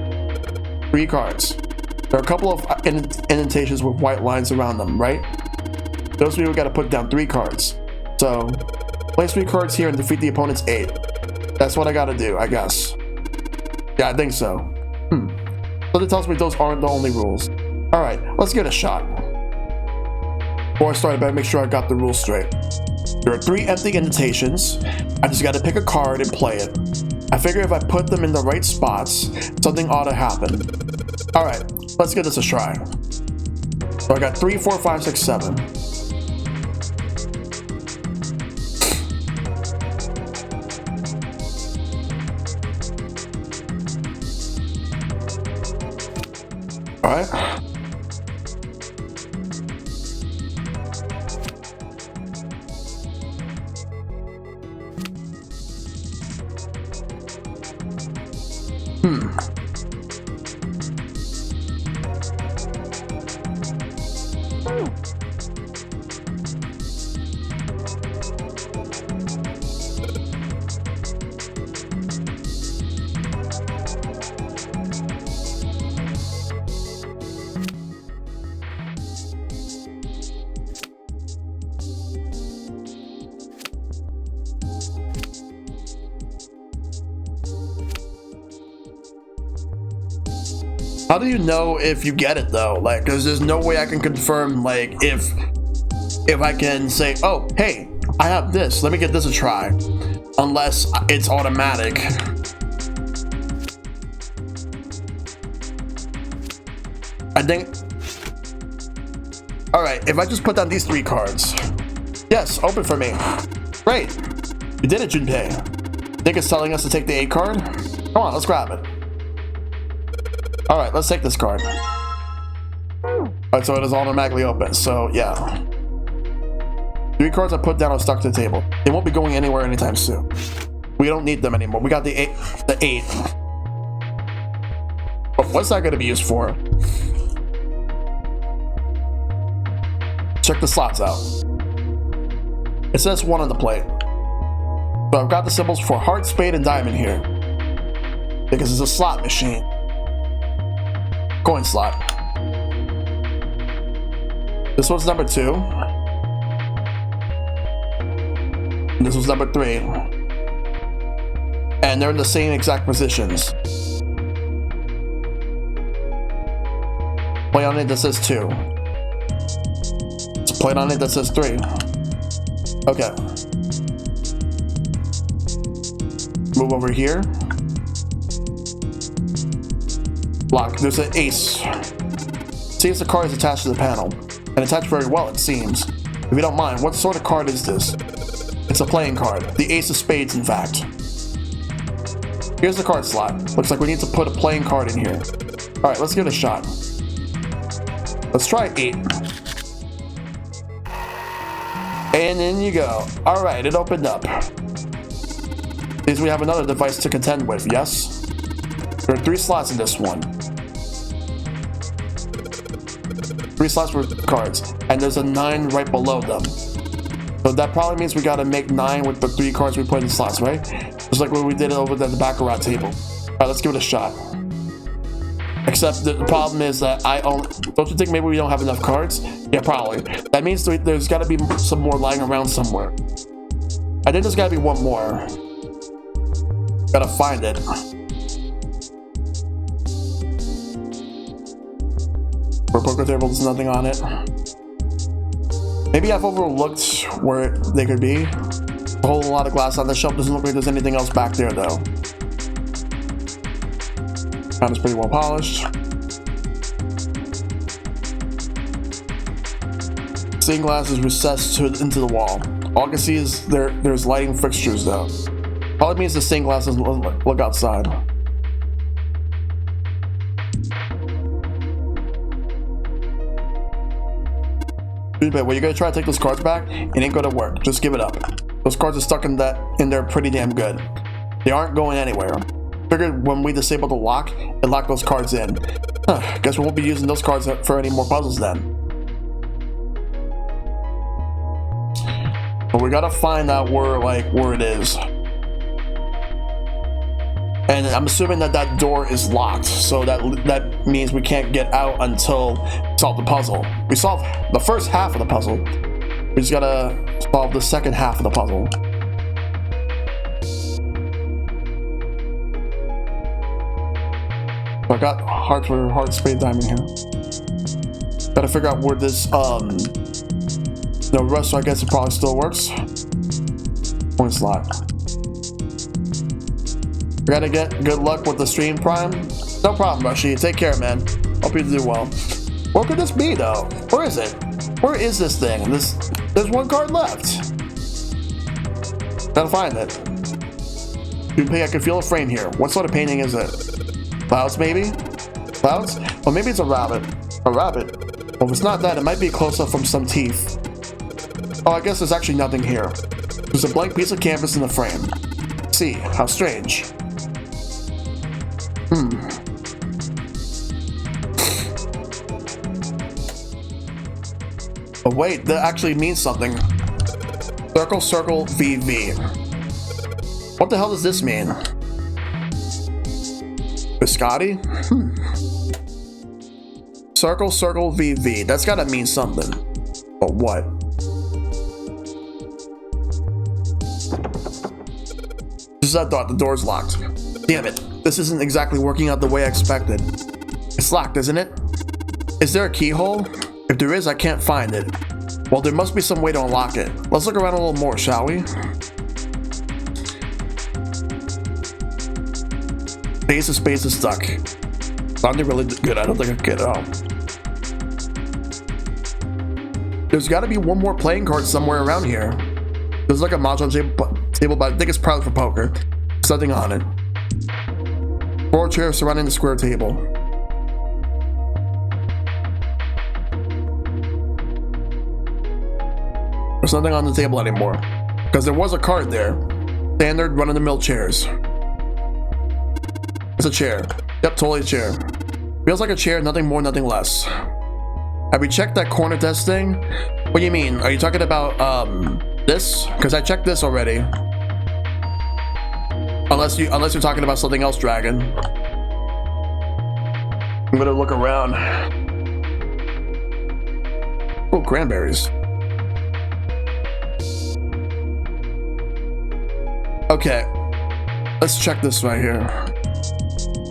3 cards. There are a couple of indentations with white lines around them, right? Those people got to put down 3 cards. So, place 3 cards here and defeat the opponent's 8. That's what I got to do, I guess. Yeah, I think so. So that tells me those aren't the only rules. Alright, let's give it a shot. Before I start, I better make sure I got the rules straight. There are 3 empty indentations. I just got to pick a card and play it. I figure if I put them in the right spots, something ought to happen. Alright, let's give this a try. So I got 3, 4, 5, 6, 7. Alright. How do you know if you get it though? Like, cause there's no way I can confirm like if I can say, oh, hey, I have this, let me get this a try. Unless it's automatic. I think, all right, if I just put down these 3 cards. Yes, open for me. Great, you did it, Junpei. Think it's telling us to take the 8 card? Come on, let's grab it. Alright, let's take this card. Alright, so it is automatically open, so yeah. 3 cards I put down are stuck to the table. They won't be going anywhere anytime soon. We don't need them anymore. We got the 8. But what's that going to be used for? Check the slots out. It says 1 on the plate. So I've got the symbols for heart, spade, and diamond here. Because it's a slot machine. Coin slot. This one's number 2. And this was number 3. And they're in the same exact positions. Play on it that says 2. Let's play on it that says 3. Okay. Move over here. Lock. There's an ace. See if the card is attached to the panel. And attached very well, it seems. If you don't mind, what sort of card is this? It's a playing card. The ace of spades, in fact. Here's the card slot. Looks like we need to put a playing card in here. Alright, let's give it a shot. Let's try 8. And in you go. Alright, it opened up. Means we have another device to contend with, yes? There are 3 slots in this one. 3 slots for cards, and there's a 9 right below them. So that probably means we gotta make 9 with the 3 cards we put in the slots, right? Just like when we did it over at the Baccarat table. Alright, let's give it a shot. Except the problem is that I only... Don't you think maybe we don't have enough cards? Yeah, probably. That means there's gotta be some more lying around somewhere. I think there's gotta be 1 more. Gotta find it. For poker table, there's nothing on it. Maybe I've overlooked where they could be. A whole lot of glass on the shelf. Doesn't look like there's anything else back there, though. Is pretty well polished. Stained glass is recessed into the wall. All I can see is there's lighting fixtures, though. Probably means the stained glass doesn't look outside. Well, you're gonna try to take those cards back, it ain't gonna work. Just give it up. Those cards are stuck in there pretty damn good. They aren't going anywhere. Figured when we disable the lock, it locked those cards in. Guess we won't be using those cards for any more puzzles then. But we gotta find out where it is. And I'm assuming that that door is locked, so that means we can't get out until we solve the puzzle. We solved the first half of the puzzle. We just gotta solve the second half of the puzzle. I got hearts for heart spade diamond here. Gotta figure out where this no rush, so I guess it probably still works. Point slot. We gotta get good luck with the stream, Prime. No problem, Rushy. Take care, man. Hope you do well. Where could this be, though? Where is it? Where is this thing? There's one card left. Gotta find it. I can feel a frame here. What sort of painting is it? Clouds, maybe? Clouds? Well, maybe it's a rabbit. A rabbit? Well, if it's not that, it might be a close-up from some teeth. Oh, I guess there's actually nothing here. There's a blank piece of canvas in the frame. See, how strange. But wait, that actually means something. Circle, circle, VV. What the hell does this mean? Biscotti? Circle, circle, VV. That's gotta mean something. But what? Just I thought the door's locked. Damn it. This isn't exactly working out the way I expected. It's locked, isn't it? Is there a keyhole? If there is, I can't find it. Well, there must be some way to unlock it. Let's look around a little more, shall we? Space is stuck. Sounded really good. I don't think I can get it out. There's got to be one more playing card somewhere around here. There's like a mahjong table, but I think it's probably for poker. There's nothing on it. 4 chairs surrounding the square table. There's nothing on the table anymore. Because there was a card there. Standard run-of-the-mill chairs. It's a chair. Yep, totally a chair. Feels like a chair, nothing more, nothing less. Have we checked that corner desk thing? What do you mean? Are you talking about, this? Because I checked this already. Unless you're talking about something else, Dragon. I'm gonna look around. Oh, cranberries. Okay. Let's check this right here.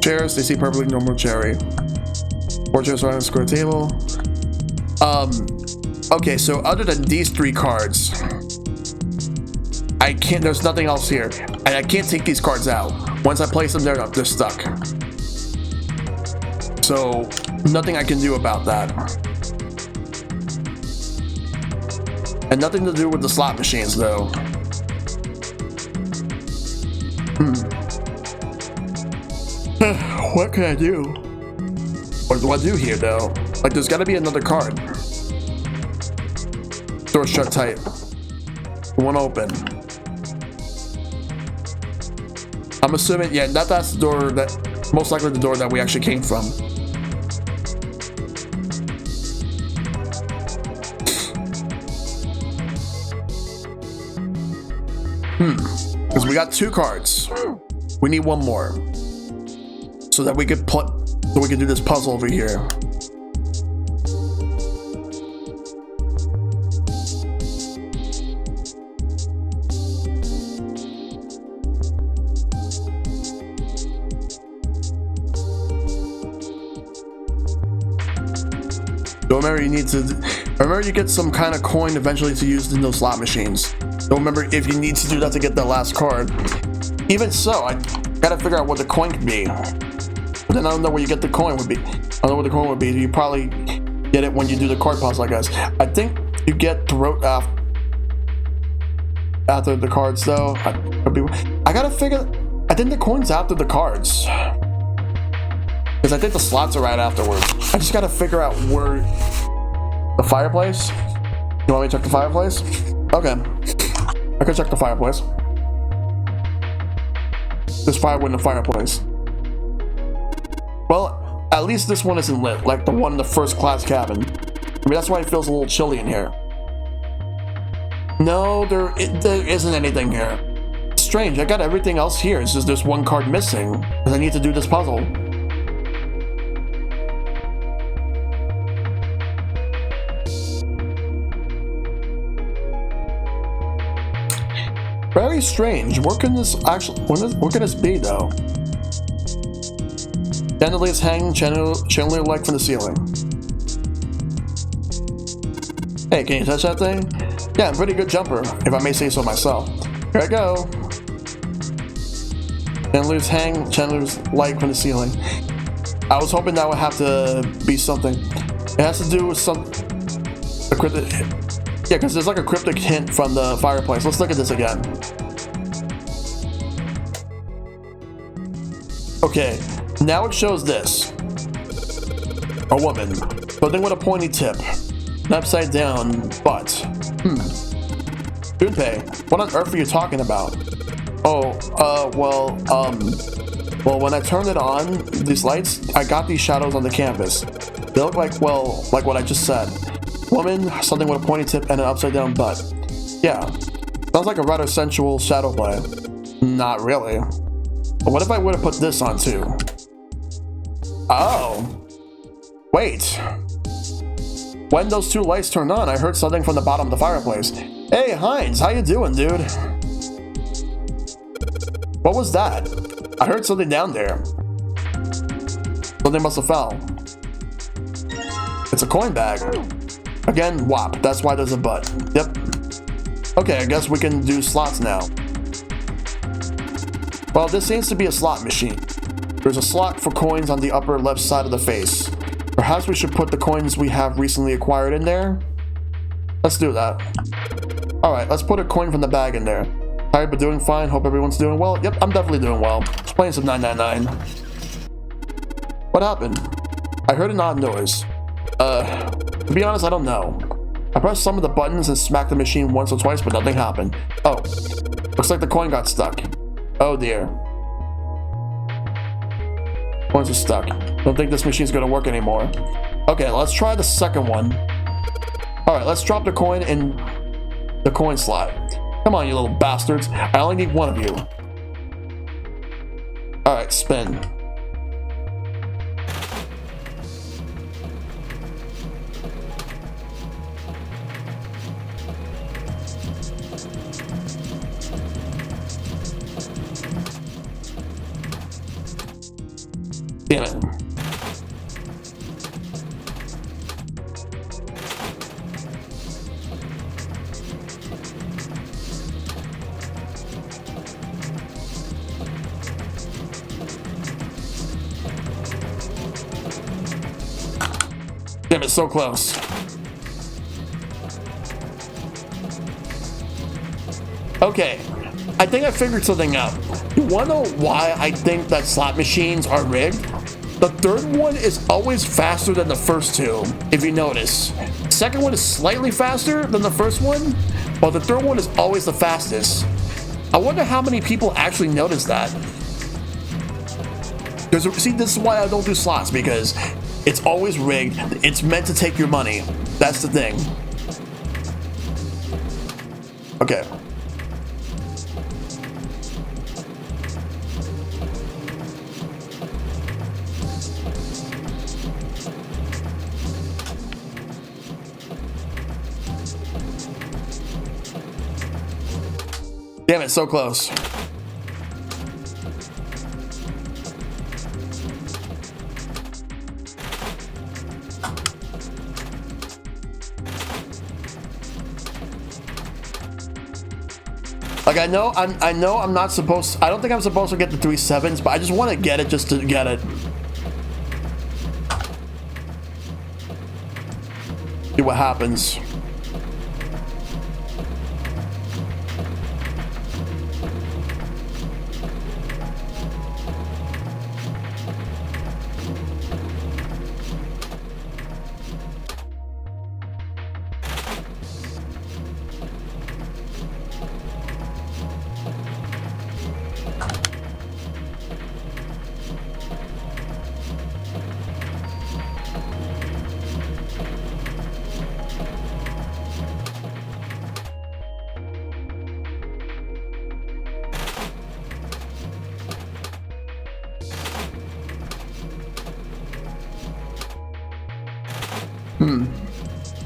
Chairs, they see perfectly normal cherry. 4 chairs around a square table. Okay, so other than these 3 cards, there's nothing else here. And I can't take these cards out. Once I place them, they're stuck. So, nothing I can do about that. And nothing to do with the slot machines, though. What can I do? What do I do here, though? Like, there's gotta be another card. Door shut tight. One open. I'm assuming, yeah, that's the door that, most likely the door that we actually came from. Because we got 2 cards. We need one more. So that we could do this puzzle over here. So remember you get some kind of coin eventually to use in those slot machines. So remember, if you need to do that to get the last card. Even so, I gotta figure out what the coin could be. But then I don't know where you get the coin would be. I don't know what the coin would be. You probably get it when you do the card puzzle, I guess. I think you get throat after the cards, though. I gotta figure. I think the coin's after the cards. Because I think the slots are right afterwards. I just gotta figure out where the fireplace. You want me to check the fireplace? Okay. I can check the fireplace. There's firewood in the fireplace. Well, at least this one isn't lit, like the one in the first class cabin. I mean, that's why it feels a little chilly in here. No, there isn't anything here. It's strange. I got everything else here. It's just there's one card missing. And I need to do this puzzle. Very strange. Where can this actually... Where can this be, though? Chandeliers hang, chandelier leg from the ceiling. Hey, can you touch that thing? Yeah, I'm a pretty good jumper, if I may say so myself. Here I go. Chandeliers hang, chandeliers leg from the ceiling. I was hoping that would have to be something. It has to do with some... A cryptic... Yeah, because there's like a cryptic hint from the fireplace. Let's look at this again. Okay, now it shows this. A woman. Something with a pointy tip. An upside down butt. Junpei, what on earth are you talking about? Oh, well, when I turned it on, these lights, I got these shadows on the canvas. They look like, well, like what I just said. Woman, something with a pointy tip and an upside down butt. Yeah, sounds like a rather sensual shadow play. Not really. But what if I would have put this on too? Oh. Wait. When those two lights turned on, I heard something from the bottom of the fireplace. Hey, Heinz, how you doing, dude? What was that? I heard something down there. Something must have fell. It's a coin bag. Again, WAP. That's why there's a butt. Yep. Okay, I guess we can do slots now. Well, this seems to be a slot machine. There's a slot for coins on the upper left side of the face. Perhaps we should put the coins we have recently acquired in there? Let's do that. Alright, let's put a coin from the bag in there. Tired but doing fine. Hope everyone's doing well. Yep, I'm definitely doing well. Just playing some 999. What happened? I heard an odd noise. To be honest, I don't know. I pressed some of the buttons and smacked the machine once or twice, but nothing happened. Oh, looks like the coin got stuck. Oh dear. Coins are stuck. Don't think this machine's gonna work anymore. Okay, let's try the second one. Alright, let's drop the coin in the coin slot. Come on, you little bastards. I only need one of you. Alright, spin. Damn it. Damn it, so close. Okay, I think I figured something out. You wanna know why I think that slot machines are rigged? The third one is always faster than the first two, if you notice. The second one is slightly faster than the first one, while the third one is always the fastest. I wonder how many people actually notice that. See, this is why I don't do slots, because it's always rigged. It's meant to take your money. That's the thing. Okay. Damn it, so close. Like I know I'm not supposed, I don't think I'm supposed to get the 3 7s, but I just want to get it just to get it. See what happens.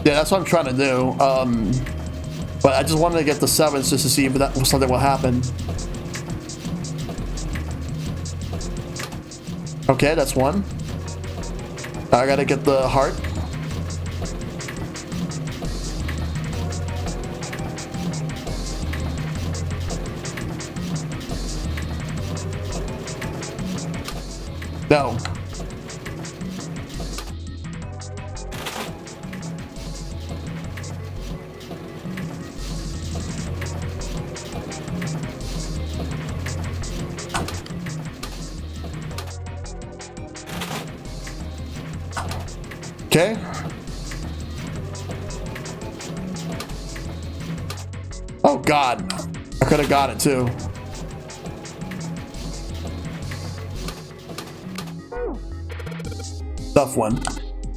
Yeah, that's what I'm trying to do. But I just wanted to get the 7s just to see if that something will happen. Okay, that's one. I gotta get the heart. No. Okay. Oh God, I could have got it too. Tough one.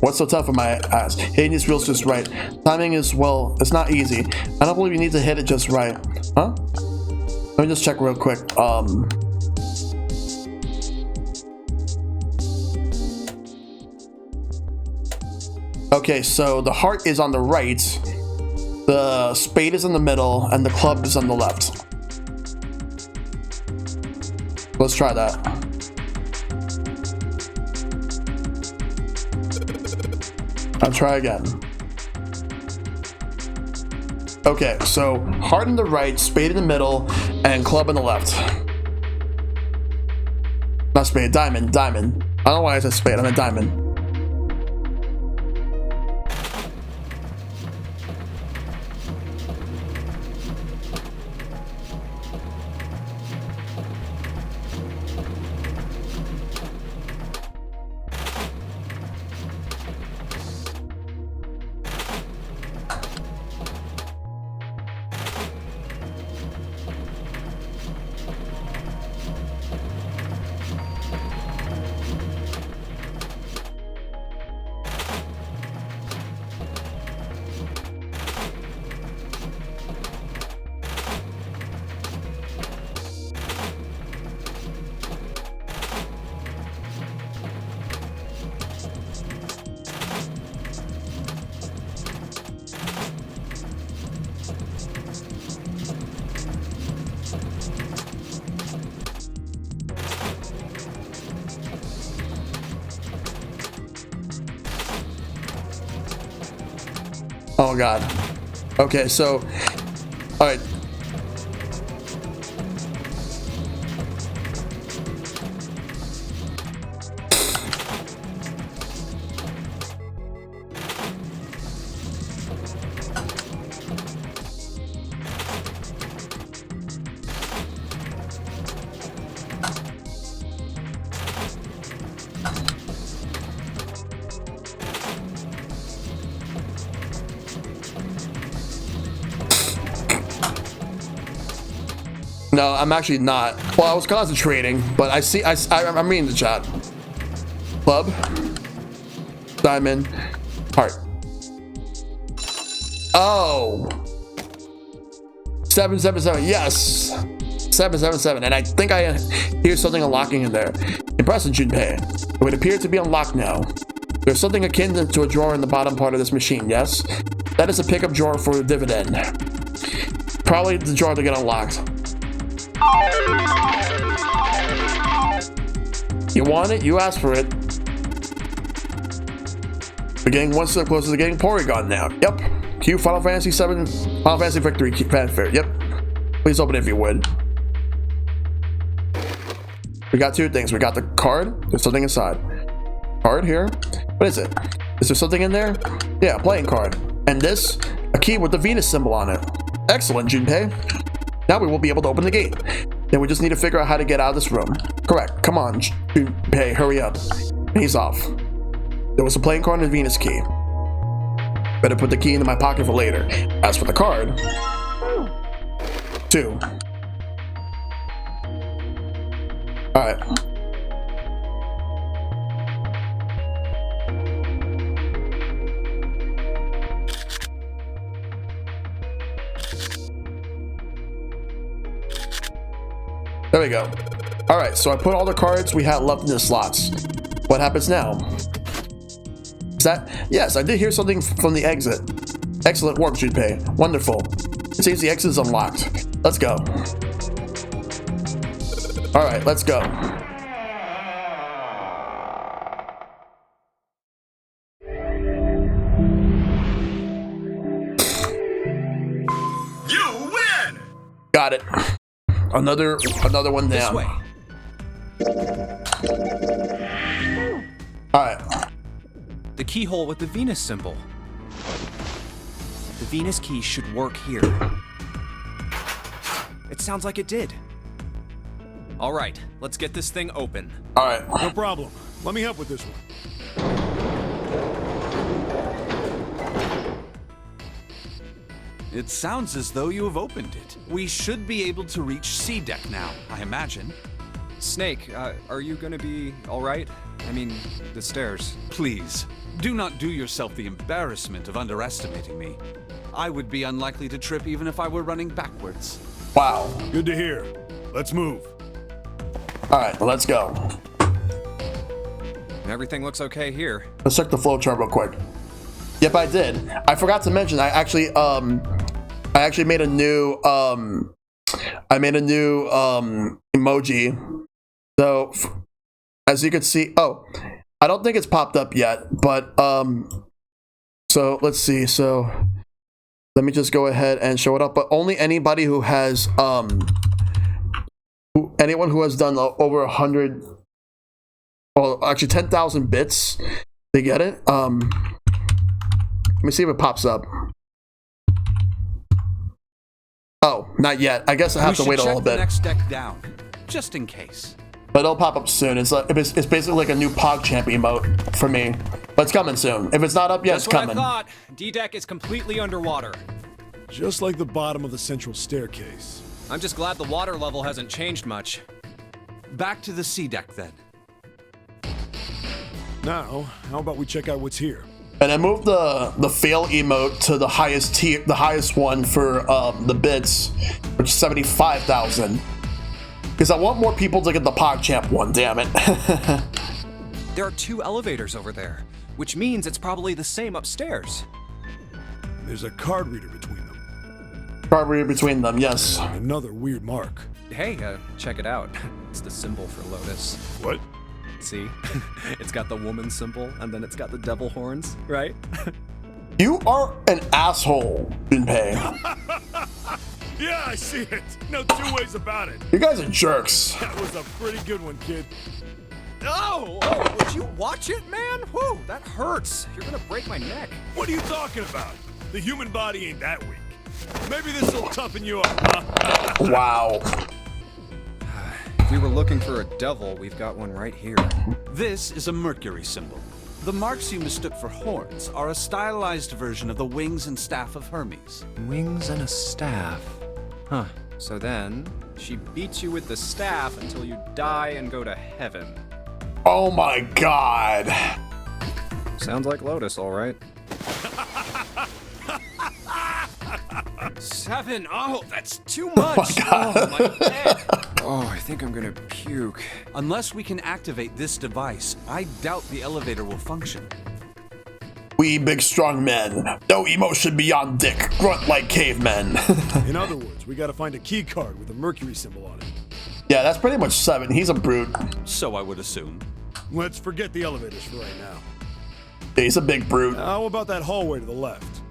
What's so tough in my ass? Hitting these reels just right. Timing is, well, it's not easy. I don't believe you need to hit it just right. Huh? Let me just check real quick. Okay, so the heart is on the right, the spade is in the middle, and the club is on the left. Let's try that. I'll try again. Okay, so heart in the right, spade in the middle, and club in the left. Not spade, diamond, diamond. I don't know why I said spade, I meant diamond. Oh God. Okay, so, all right. No, I'm actually not. Well, I was concentrating, but I'm reading the chat. Club, diamond, heart. Oh, 777. Yes, 777. And I think I hear something unlocking in there. Impressive, Junpei. It would appear to be unlocked now. There's something akin to a drawer in the bottom part of this machine. Yes, that is a pickup drawer for the dividend. Probably the drawer to get unlocked. You want it? You asked for it. We're getting one step closer to getting Porygon now. Yep. Cue Final Fantasy 7, Final Fantasy Victory fanfare. Yep. Please open it if you would. We got two things. We got the card. There's something inside. Card here. What is it? Is there something in there? Yeah, playing card. And this, a key with the Venus symbol on it. Excellent, Junpei. Now we will be able to open the gate. Then we just need to figure out how to get out of this room. Correct. Come on, Junpei, hurry up. And he's off. There was a playing card and a Venus key. Better put the key into my pocket for later. As for the card, 2. All right. There we go. All right, so I put all the cards we had left in the slots. What happens now? Is that? Yes, I did hear something from the exit. Excellent work, Junpei. Wonderful. It seems the exit is unlocked. Let's go. Alright, let's go. You win! Got it. Another one This down. way. Alright. The keyhole with the Venus symbol. The Venus key should work here. It sounds like it did. All right, let's get this thing open. Alright. No problem. Let me help with this one. It sounds as though you have opened it. We should be able to reach C deck now, I imagine. Snake, are you gonna be all right? I mean, the stairs. Please, do not do yourself the embarrassment of underestimating me. I would be unlikely to trip even if I were running backwards. Wow. Good to hear. Let's move. Alright, well, let's go. Everything looks okay here. Let's check the flowchart real quick. Yep, I did. I forgot to mention, I actually made a new, emoji. So, as you can see, oh, I don't think it's popped up yet, but, so let's see. So, let me just go ahead and show it up. But only anybody who has, anyone who has done over 100, well, actually 10,000 bits, they get it. Let me see if it pops up. Oh, not yet. I guess I have to wait a little the bit. next deck down, just in case. But it'll pop up soon. It's basically like a new PogChamp emote for me. But it's coming soon. If it's not up yet, That's it's what coming. I thought. D-Deck is completely underwater. Just like the bottom of the central staircase. I'm just glad the water level hasn't changed much. Back to the C deck then. Now, how about we check out what's here? And I moved the fail emote to the highest tier, the highest one for the bits, which is 75,000. Because I want more people to get the PogChamp one. Damn it. There are 2 elevators over there, which means it's probably the same upstairs. There's a card reader between them. Probably between them, yes. And another weird mark. Hey, check it out. It's the symbol for Lotus. What? See? It's got the woman symbol, and then it's got the devil horns, right? You are an asshole, Junpei. Yeah, I see it. No two ways about it. You guys are jerks. That was a pretty good one, kid. Oh, would you watch it, man? Whew, that hurts. You're gonna break my neck. What are you talking about? The human body ain't that weak. Maybe this will toughen you up, huh? Wow. If we were looking for a devil, we've got one right here. This is a Mercury symbol. The marks you mistook for horns are a stylized version of the wings and staff of Hermes. Wings and a staff. Huh. So then, she beats you with the staff until you die and go to heaven. Oh my god. Sounds like Lotus, all right. 7. Oh, that's too much. Oh, my head. Oh, I think I'm gonna puke. Unless we can activate this device, I doubt the elevator will function. We big strong men. No emotion beyond dick. Grunt like cavemen. In other words, we gotta find a key card with a Mercury symbol on it. Yeah, that's pretty much 7. He's a brute. So I would assume. Let's forget the elevators for right now. Yeah, he's a big brute. How about that hallway to the left?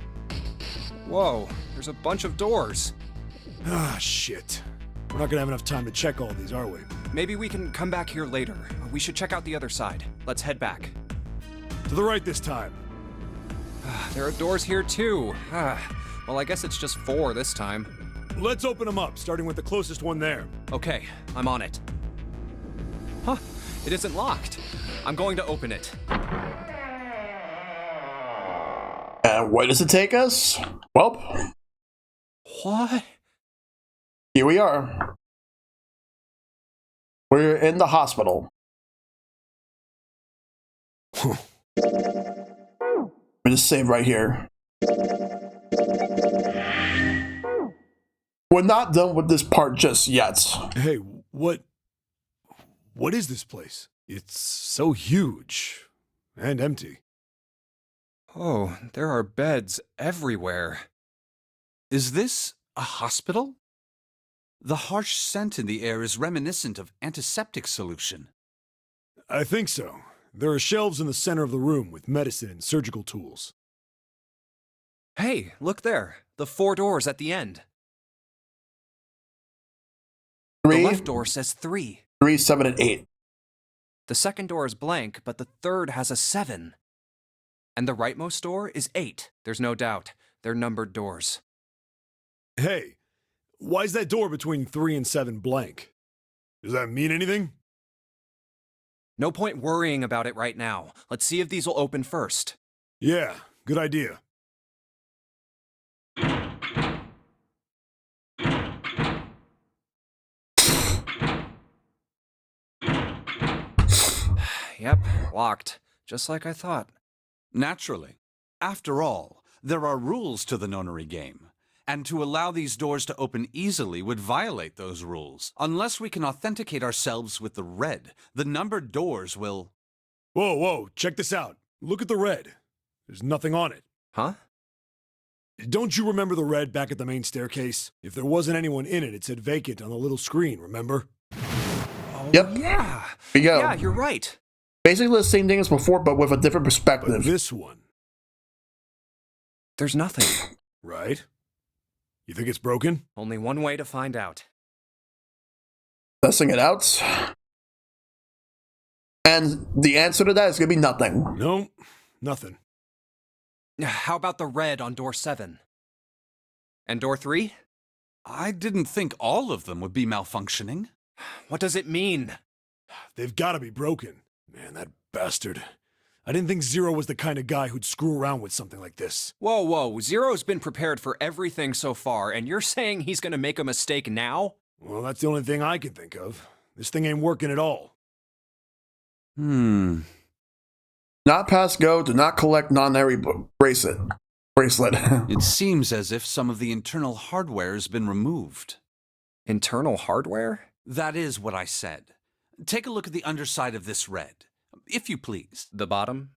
Whoa, there's a bunch of doors. Ah, shit. We're not gonna have enough time to check all these, are we? Maybe we can come back here later. We should check out the other side. Let's head back. To the right this time. There are doors here too. Well, I guess it's just 4 this time. Let's open them up, starting with the closest one there. Okay, I'm on it. Huh, it isn't locked. I'm going to open it. And where does it take us? Well, What? here we are. We're in the hospital. We just save right here. We're not done with this part just yet. Hey, what is this place? It's so huge and empty. Oh, there are beds everywhere. Is this a hospital? The harsh scent in the air is reminiscent of antiseptic solution. I think so. There are shelves in the center of the room with medicine and surgical tools. Hey, look there. The 4 doors at the end. The 3, left door says 3. 3, 7, and 8. The second door is blank, but the third has a 7. And the rightmost door is 8. There's no doubt. They're numbered doors. Hey, why is that door between 3 and 7 blank? Does that mean anything? No point worrying about it right now. Let's see if these will open first. Yeah, good idea. Yep, locked. Just like I thought. Naturally. After all, there are rules to the nonary game, and to allow these doors to open easily would violate those rules. Unless we can authenticate ourselves with the red, the numbered doors will... Whoa, check this out. Look at the red. There's nothing on it. Huh? Don't you remember the red back at the main staircase? If there wasn't anyone in it, it said vacant on the little screen, remember? Oh, Yep. Yeah. Here you go. Yeah, you're right. Basically the same thing as before, but with a different But perspective. this one, There's nothing. right? You think it's broken? Only one way to find out. Testing it out. And the answer to that is going to be nothing. No, nothing. How about the red on door 7? And door 3? I didn't think all of them would be malfunctioning. What does it mean? They've got to be broken. Man, that bastard. I didn't think Zero was the kind of guy who'd screw around with something like this. Whoa. Zero's been prepared for everything so far, and you're saying he's gonna make a mistake now? Well, that's the only thing I can think of. This thing ain't working at all. Not pass go, do not collect non-airy bracelet. It seems as if some of the internal hardware has been removed. Internal hardware? That is what I said. Take a look at the underside of this red, if you please. The bottom?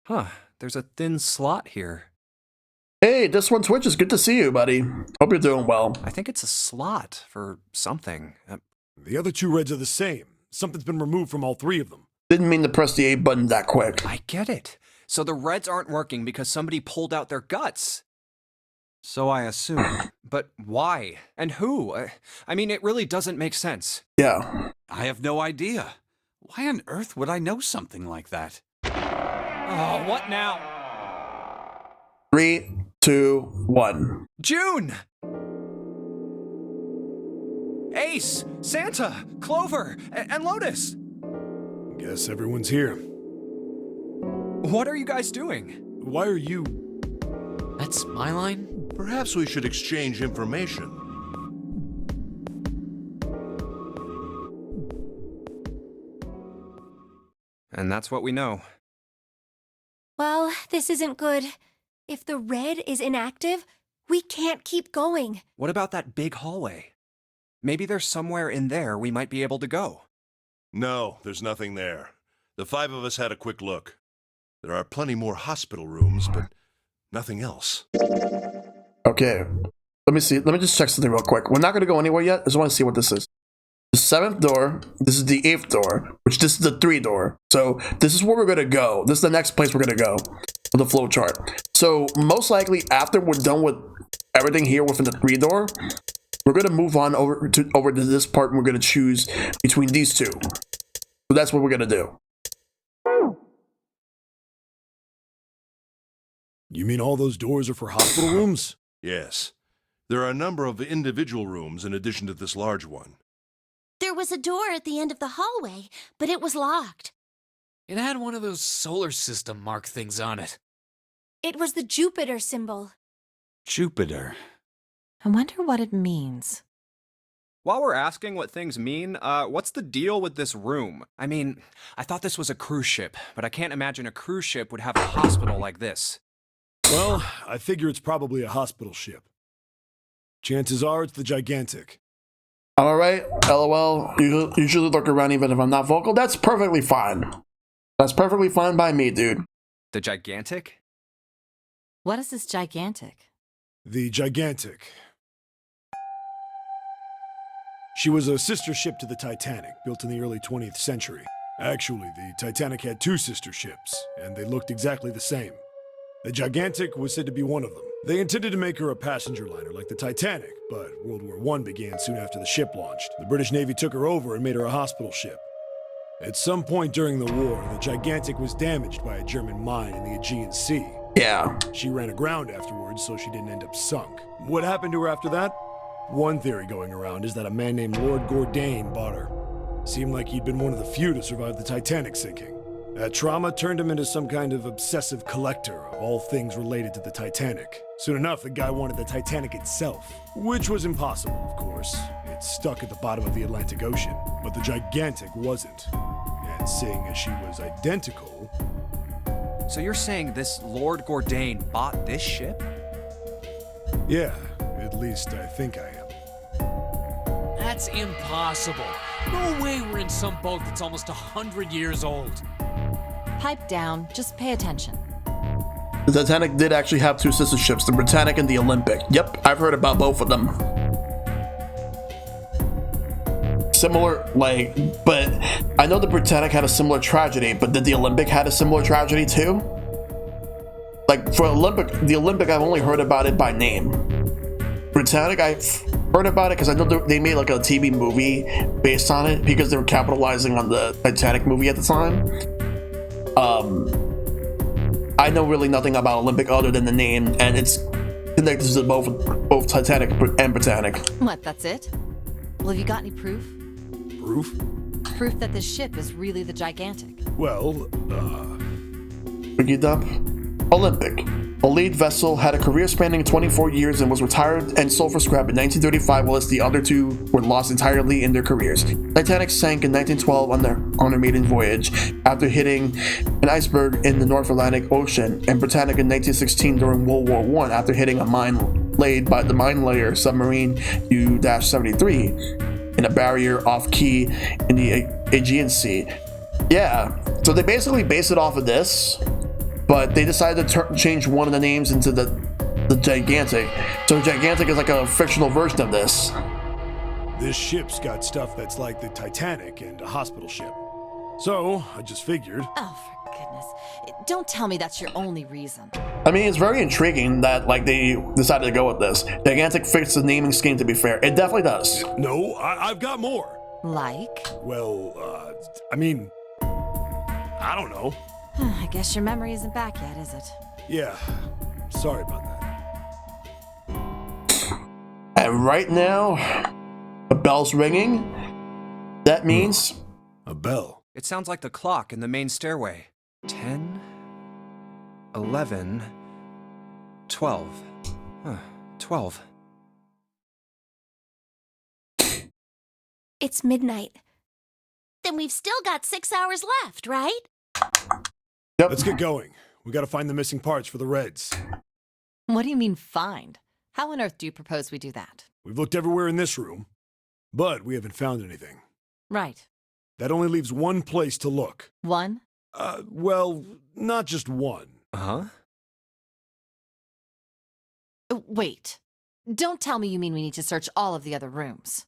Huh, there's a thin slot here. Hey, this one Twitch, good to see you, buddy. Hope you're doing well. I think it's a slot for something. The other 2 reds are the same. Something's been removed from all 3 of them. Didn't mean to press the A button that quick. I get it. So the reds aren't working because somebody pulled out their guts. So I assume. But why? And who? I mean, it really doesn't make sense. Yeah. I have no idea. Why on earth would I know something like that? Oh, what now? 3, 2, 1. June! Ace, Santa, Clover, and Lotus! Guess everyone's here. What are you guys doing? Why are you... That's my line? Perhaps we should exchange information. And that's what we know. Well, this isn't good. If the red is inactive, we can't keep going. What about that big hallway? Maybe there's somewhere in there we might be able to go. No, there's nothing there. The 5 of us had a quick look. There are plenty more hospital rooms, but nothing else. Okay. Let me see. Let me just check something real quick. We're not going to go anywhere yet. I just want to see what this is. The 7th door. This is the 8th door, which this is the 3 door. So this is where we're going to go. This is the next place we're going to go with the flow chart. So most likely after we're done with everything here within the 3 door, we're going to move on over to this part and we're going to choose between these 2. So that's what we're going to do. You mean all those doors are for hospital rooms? Yes. There are a number of individual rooms in addition to this large one. There was a door at the end of the hallway, but it was locked. It had one of those solar system mark things on it. It was the Jupiter symbol. Jupiter. I wonder what it means. While we're asking what things mean, what's the deal with this room? I mean, I thought this was a cruise ship, but I can't imagine a cruise ship would have a hospital like this. Well, I figure it's probably a hospital ship. Chances are it's the Gigantic. Alright, LOL. You usually look around even if I'm not vocal. That's perfectly fine. That's perfectly fine by me, dude. The Gigantic? What is this gigantic? The Gigantic. She was a sister ship to the Titanic, built in the early 20th century. Actually, the Titanic had two sister ships, and they looked exactly the same. The Gigantic was said to be one of them. They intended to make her a passenger liner like the Titanic, but World War I began soon after the ship launched. The British Navy took her over and made her a hospital ship. At some point during the war, the Gigantic was damaged by a German mine in the Aegean Sea. Yeah. She ran aground afterwards, so she didn't end up sunk. What happened to her after that? One theory going around is that a man named Lord Gourdane bought her. Seemed like he'd been one of the few to survive the Titanic sinking. That trauma turned him into some kind of obsessive collector of all things related to the Titanic. Soon enough, the guy wanted the Titanic itself, which was impossible, of course. It's stuck at the bottom of the Atlantic Ocean, but the Gigantic wasn't. And seeing as she was identical... So you're saying this Lord Gourdane bought this ship? Yeah, at least I think I am. That's impossible. No way we're in some boat that's almost 100 years old. Pipe down, just pay attention. The Titanic did actually have two sister ships, the Britannic and the Olympic. Yep, I've heard about both of them. Similar, but I know the Britannic had a similar tragedy, but did the Olympic had a similar tragedy too? Like, for the Olympic, I've only heard about it by name. Britannic, I've heard about it because I know they made like a TV movie based on it because they were capitalizing on the Titanic movie at the time. I know really nothing about Olympic other than the name, and it's connected to both Titanic and Britannic. What, that's it? Well, have you got any proof? Proof? Proof that this ship is really the Gigantic. Well, Wikidub. Olympic. The lead vessel had a career spanning 24 years and was retired and sold for scrap in 1935, whilst the other two were lost entirely in their careers. Titanic sank in 1912 on their maiden voyage after hitting an iceberg in the North Atlantic Ocean, and Britannic in 1916 during World War I after hitting a mine laid by the mine layer submarine U-73 in a barrier off key in the Aegean Sea. Yeah, so they basically based it off of this, but they decided to change one of the names into the Gigantic. So Gigantic is like a fictional version of this. This ship's got stuff that's like the Titanic and a hospital ship. So, I just figured... Oh, for goodness. Don't tell me that's your only reason. I mean, it's very intriguing that they decided to go with this. Gigantic fits the naming scheme, to be fair. It definitely does. No, I've got more. Like? Well, I mean... I don't know. I guess your memory isn't back yet, is it? Yeah, sorry about that. And right now, a bell's ringing. That means... A bell. It sounds like the clock in the main stairway. 10, 11, 12. 12. It's midnight. Then we've still got 6 hours left, right? Yep. Let's get going. We gotta find the missing parts for the Reds. What do you mean, find? How on earth do you propose we do that? We've looked everywhere in this room, but we haven't found anything. Right. That only leaves one place to look. One? Well, not just one. Uh-huh. Wait. Don't tell me you mean we need to search all of the other rooms.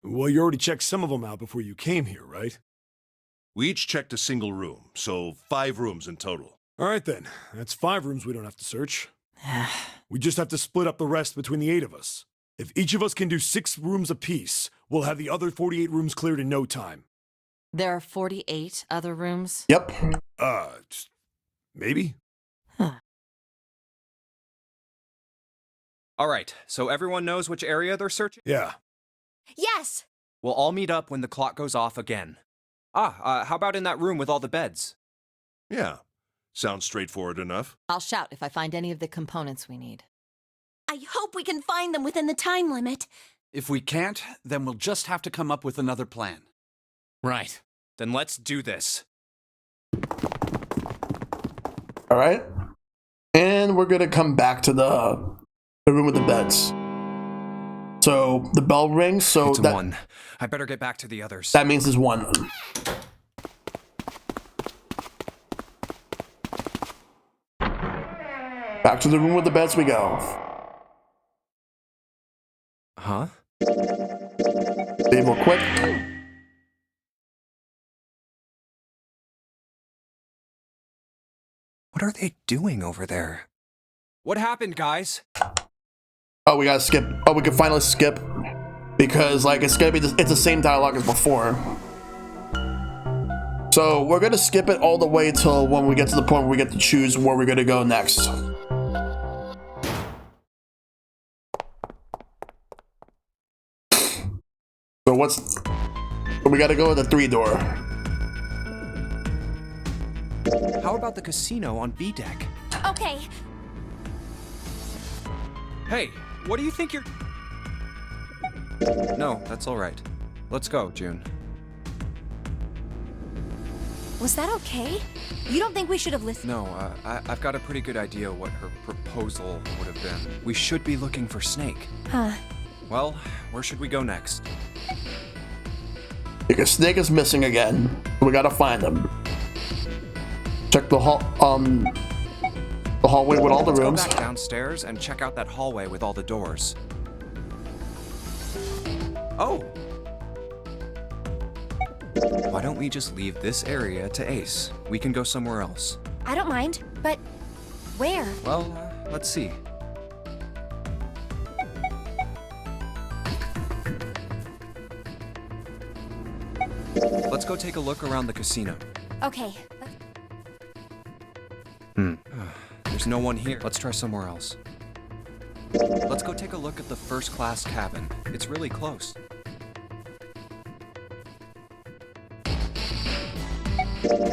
Well, you already checked some of them out before you came here, right? We each checked a single room, so 5 rooms in total. All right, then. That's 5 rooms we don't have to search. We just have to split up the rest between the 8 of us. If each of us can do 6 rooms apiece, we'll have the other 48 rooms cleared in no time. There are 48 other rooms? Yep. Maybe? Huh. All right, so everyone knows which area they're searching? Yeah. Yes! We'll all meet up when the clock goes off again. How about in that room with all the beds? Yeah, sounds straightforward enough. I'll shout if I find any of the components we need. I hope we can find them within the time limit. If we can't, then we'll just have to come up with another plan. Right. Then let's do this. All right. And we're going to come back to the room with the beds. So the bell rings, so it's 1. I better get back to the others. That means there's 1. Back to the room with the beds we go. Huh? Save real quick. What are they doing over there? What happened, guys? Oh, we gotta skip. Oh, we can finally skip. Because, like, it's gonna be it's the same dialogue as before. So, we're gonna skip it all the way till when we get to the point where we get to choose where we're gonna go next. So we gotta go with the 3 door. How about the casino on B deck? Okay, Hey, what do you think you're... No, that's all right. Let's go, June. was that okay? You don't think we should have listened? No, I've got a pretty good idea what her proposal would have been. We should be looking for Snake. Huh. Well, where should we go next? Because Snake is missing again. We gotta find him. Check the hallway with all the Let's rooms. go back downstairs and check out that hallway with all the doors. Oh! Why don't we just leave this area to Ace? We can go somewhere else. I don't mind, but where? Well, let's see. Let's go take a look around the casino. Okay. There's no one here. Let's try somewhere else. Let's go take a look at the first class cabin. It's really close.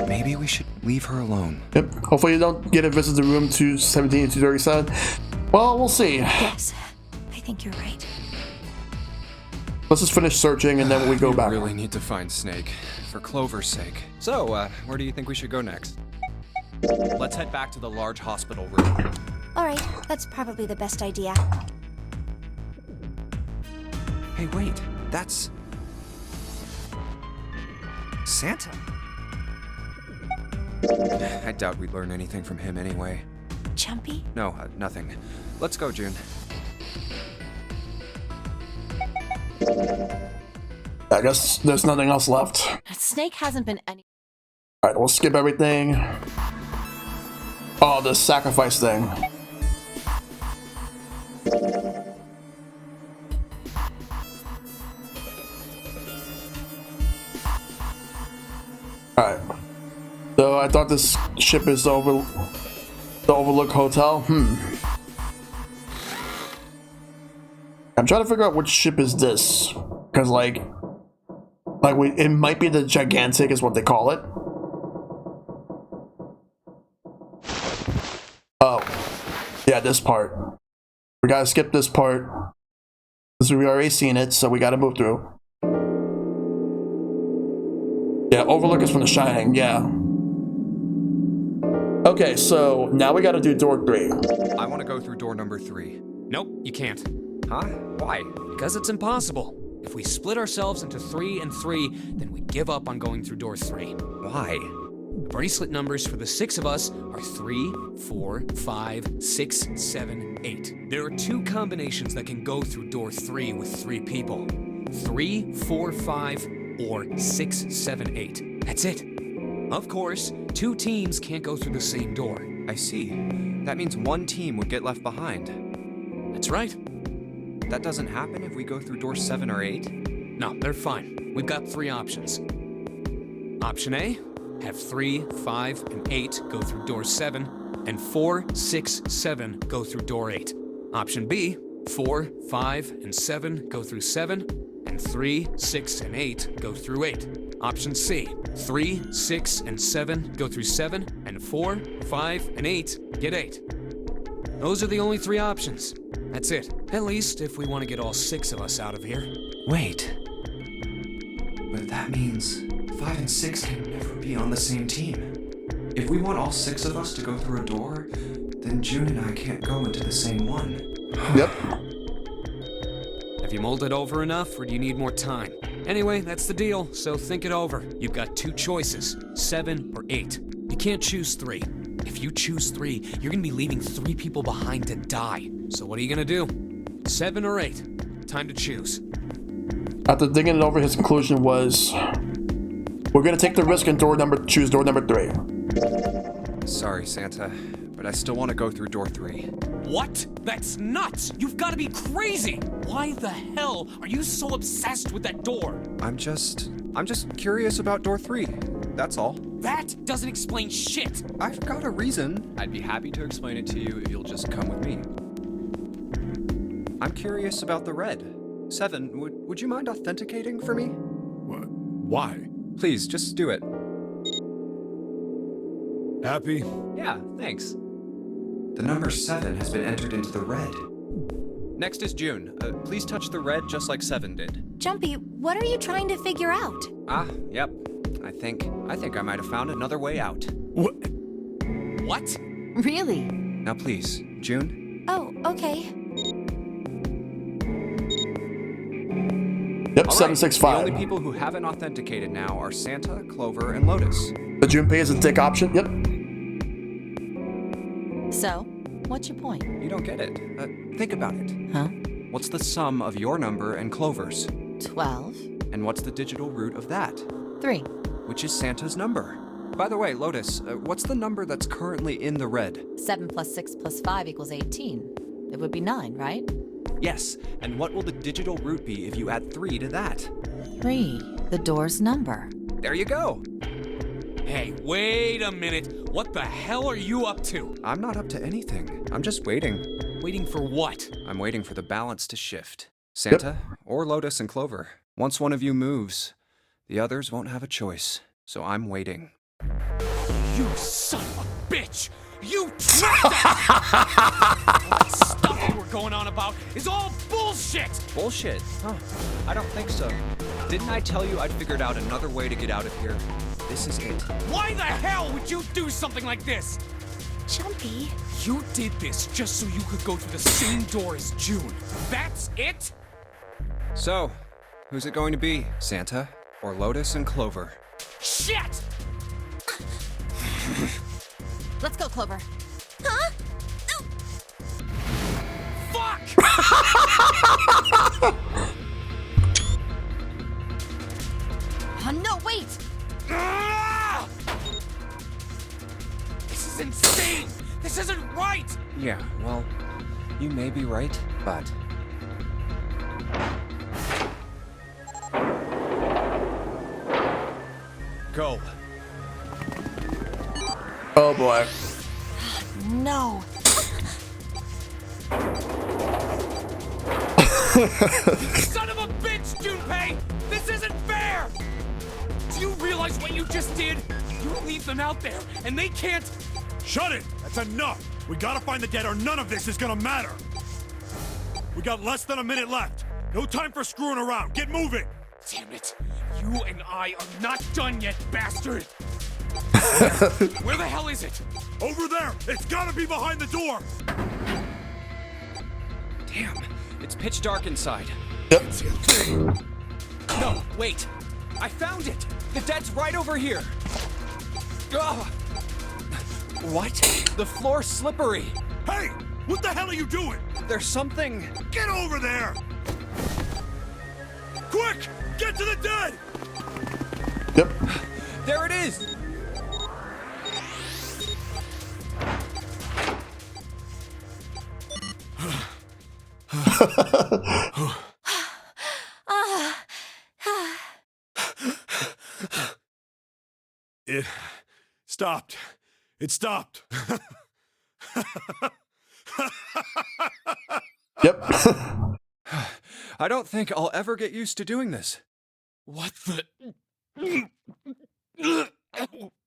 Maybe we should leave her alone. Yep. Hopefully you don't get a visit to room 217 and 237. Well, we'll see. Yes, I think you're right. Let's just finish searching and then we go back. We really need to find Snake, for Clover's sake. So, where do you think we should go next? Let's head back to the large hospital room. All right, that's probably the best idea. Hey, wait, that's... Santa. I doubt we'd learn anything from him anyway. Jumpy? No, nothing. Let's go, June. I guess there's nothing else left. Snake hasn't been any. Alright, we'll skip everything. Oh, the sacrifice thing. Alright. So I thought this ship is the Overlook Hotel. I'm trying to figure out which ship is this. Because it might be the Gigantic is what they call it. Oh. Yeah, this part. We gotta skip this part. Because we already seen it, so we gotta move through. Yeah, Overlook is from The Shining, yeah. Okay, so now we gotta do door 3. I want to go through door number 3. Nope, you can't. Huh? Why? Because it's impossible. If we split ourselves into 3 and 3, then we give up on going through door 3. Why? The bracelet numbers for the 6 of us are 3, 4, 5, 6, 7, 8. There are 2 combinations that can go through door 3 with 3 people. 3, 4, 5, or 6, 7, 8. That's it. Of course, 2 teams can't go through the same door. I see. That means one team would get left behind. That's right. That doesn't happen if we go through door 7 or 8? No, they're fine. We've got 3 options. Option A, have 3, 5, and 8 go through door 7, and 4, 6, 7 go through door 8. Option B, 4, 5, and 7 go through 7, and 3, 6, and 8 go through 8. Option C, 3, 6, and 7 go through 7, and 4, 5, and 8 get 8. Those are the only 3 options. That's it. At least if we want to get all 6 of us out of here. Wait. But that means 5 and 6 can never be on the same team. If we want all 6 of us to go through a door, then June and I can't go into the same one. Yep. Have you mulled it over enough, or do you need more time? Anyway, that's the deal, so think it over. You've got 2 choices, 7 or 8. You can't choose 3. If you choose 3, you're gonna be leaving 3 people behind to die. So what are you gonna do? 7 or 8? Time to choose. After thinking it over, his conclusion was, we're gonna take the risk and choose door number 3. Sorry, Santa, but I still want to go through door 3. What? That's nuts! You've got to be crazy! Why the hell are you so obsessed with that door? I'm just curious about door 3. That's all. That doesn't explain shit! I've got a reason. I'd be happy to explain it to you if you'll just come with me. I'm curious about the red. 7, would you mind authenticating for me? Why? Please, just do it. Happy? Yeah, thanks. The number 7 has been entered into the red. Next is June. Please touch the red just like 7 did. Jumpy, what are you trying to figure out? Yep. I think I might have found another way out. What? What? Really? Now please, June. Oh, okay. Yep, All right, 765. The only people who haven't authenticated now are Santa, Clover, and Lotus. The Junpei is a dick option. Yep. So, what's your point? You don't get it. Think about it. Huh? What's the sum of your number and Clover's? 12. And what's the digital root of that? 3. Which is Santa's number. By the way, Lotus, what's the number that's currently in the red? 7 plus 6 plus 5 equals 18. It would be 9, right? Yes, and what will the digital root be if you add 3 to that? 3. The door's number. There you go. Hey, wait a minute. What the hell are you up to? I'm not up to anything. I'm just waiting. Waiting for what? I'm waiting for the balance to shift. Santa, or Lotus and Clover. Once one of you moves, the others won't have a choice. So I'm waiting. You son of a bitch! You tricked us! All that stuff you were going on about is all bullshit! Bullshit? Huh. I don't think so. Didn't I tell you I'd figured out another way to get out of here? This is it. Why the hell would you do something like this? Jumpy. You did this just so you could go through the same door as June. That's it? So, who's it going to be? Santa or Lotus and Clover? Shit! Let's go, Clover. Huh? Fuck! Oh, no, wait! Ah! This is insane! This isn't right! Yeah, well, you may be right, but... Go. Oh boy. No. Son of a bitch, Junpei! This isn't fair! Do you realize what you just did? You leave them out there, and they can't... Shut it! That's enough! We gotta find the dead or none of this is gonna matter! We got less than a minute left. No time for screwing around. Get moving! Damn it. You and I are not done yet, bastard! Where the hell is it? Over there! It's gotta be behind the door! Damn, it's pitch dark inside. Yep. No, wait. I found it. The dead's right over here. Ugh. What? The floor's slippery. Hey! What the hell are you doing? There's something... Get over there! Quick! Get to the dead! Yep. There it is! It stopped. It stopped. Yep. I don't think I'll ever get used to doing this. What the...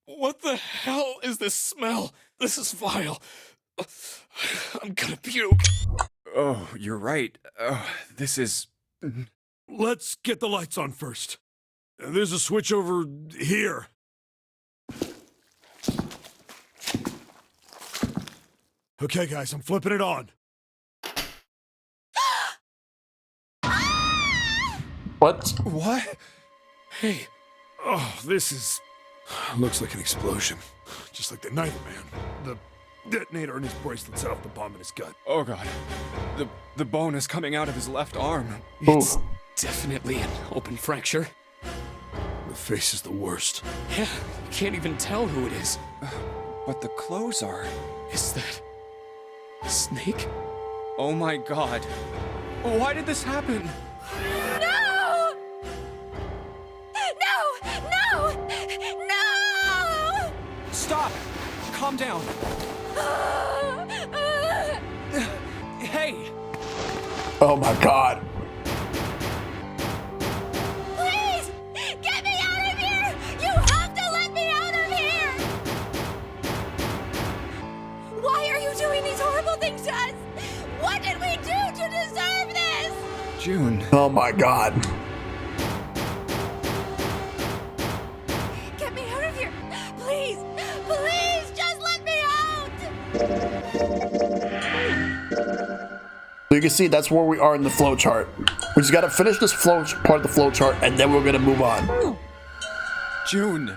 What the hell is this smell? This is vile. I'm gonna puke. Oh, you're right. Oh, this is... Let's get the lights on first. There's a switch over here. Okay, guys, I'm flipping it on. What? What? Hey, Oh, this is Looks like an explosion. Just like the Nightmare Man. The detonator in his bracelet set off the bomb in his gut. Oh god. The bone is coming out of his left arm. It's definitely an open fracture. The face is the worst. Yeah, you can't even tell who it is. But the clothes are. Is that Snake? Oh my god. Why did this happen? No! No! No! No! Stop! Calm down. Hey! Oh my god. Please! Get me out of here! You have to let me out of here! Why are you doing these horrible things to us? What did we do to deserve this? June. Oh my god. Get me out of here! Please! Please! Just let me out! So you can see that's where we are in the flow chart. We just gotta finish this part of the flow chart and then we're gonna move on. June.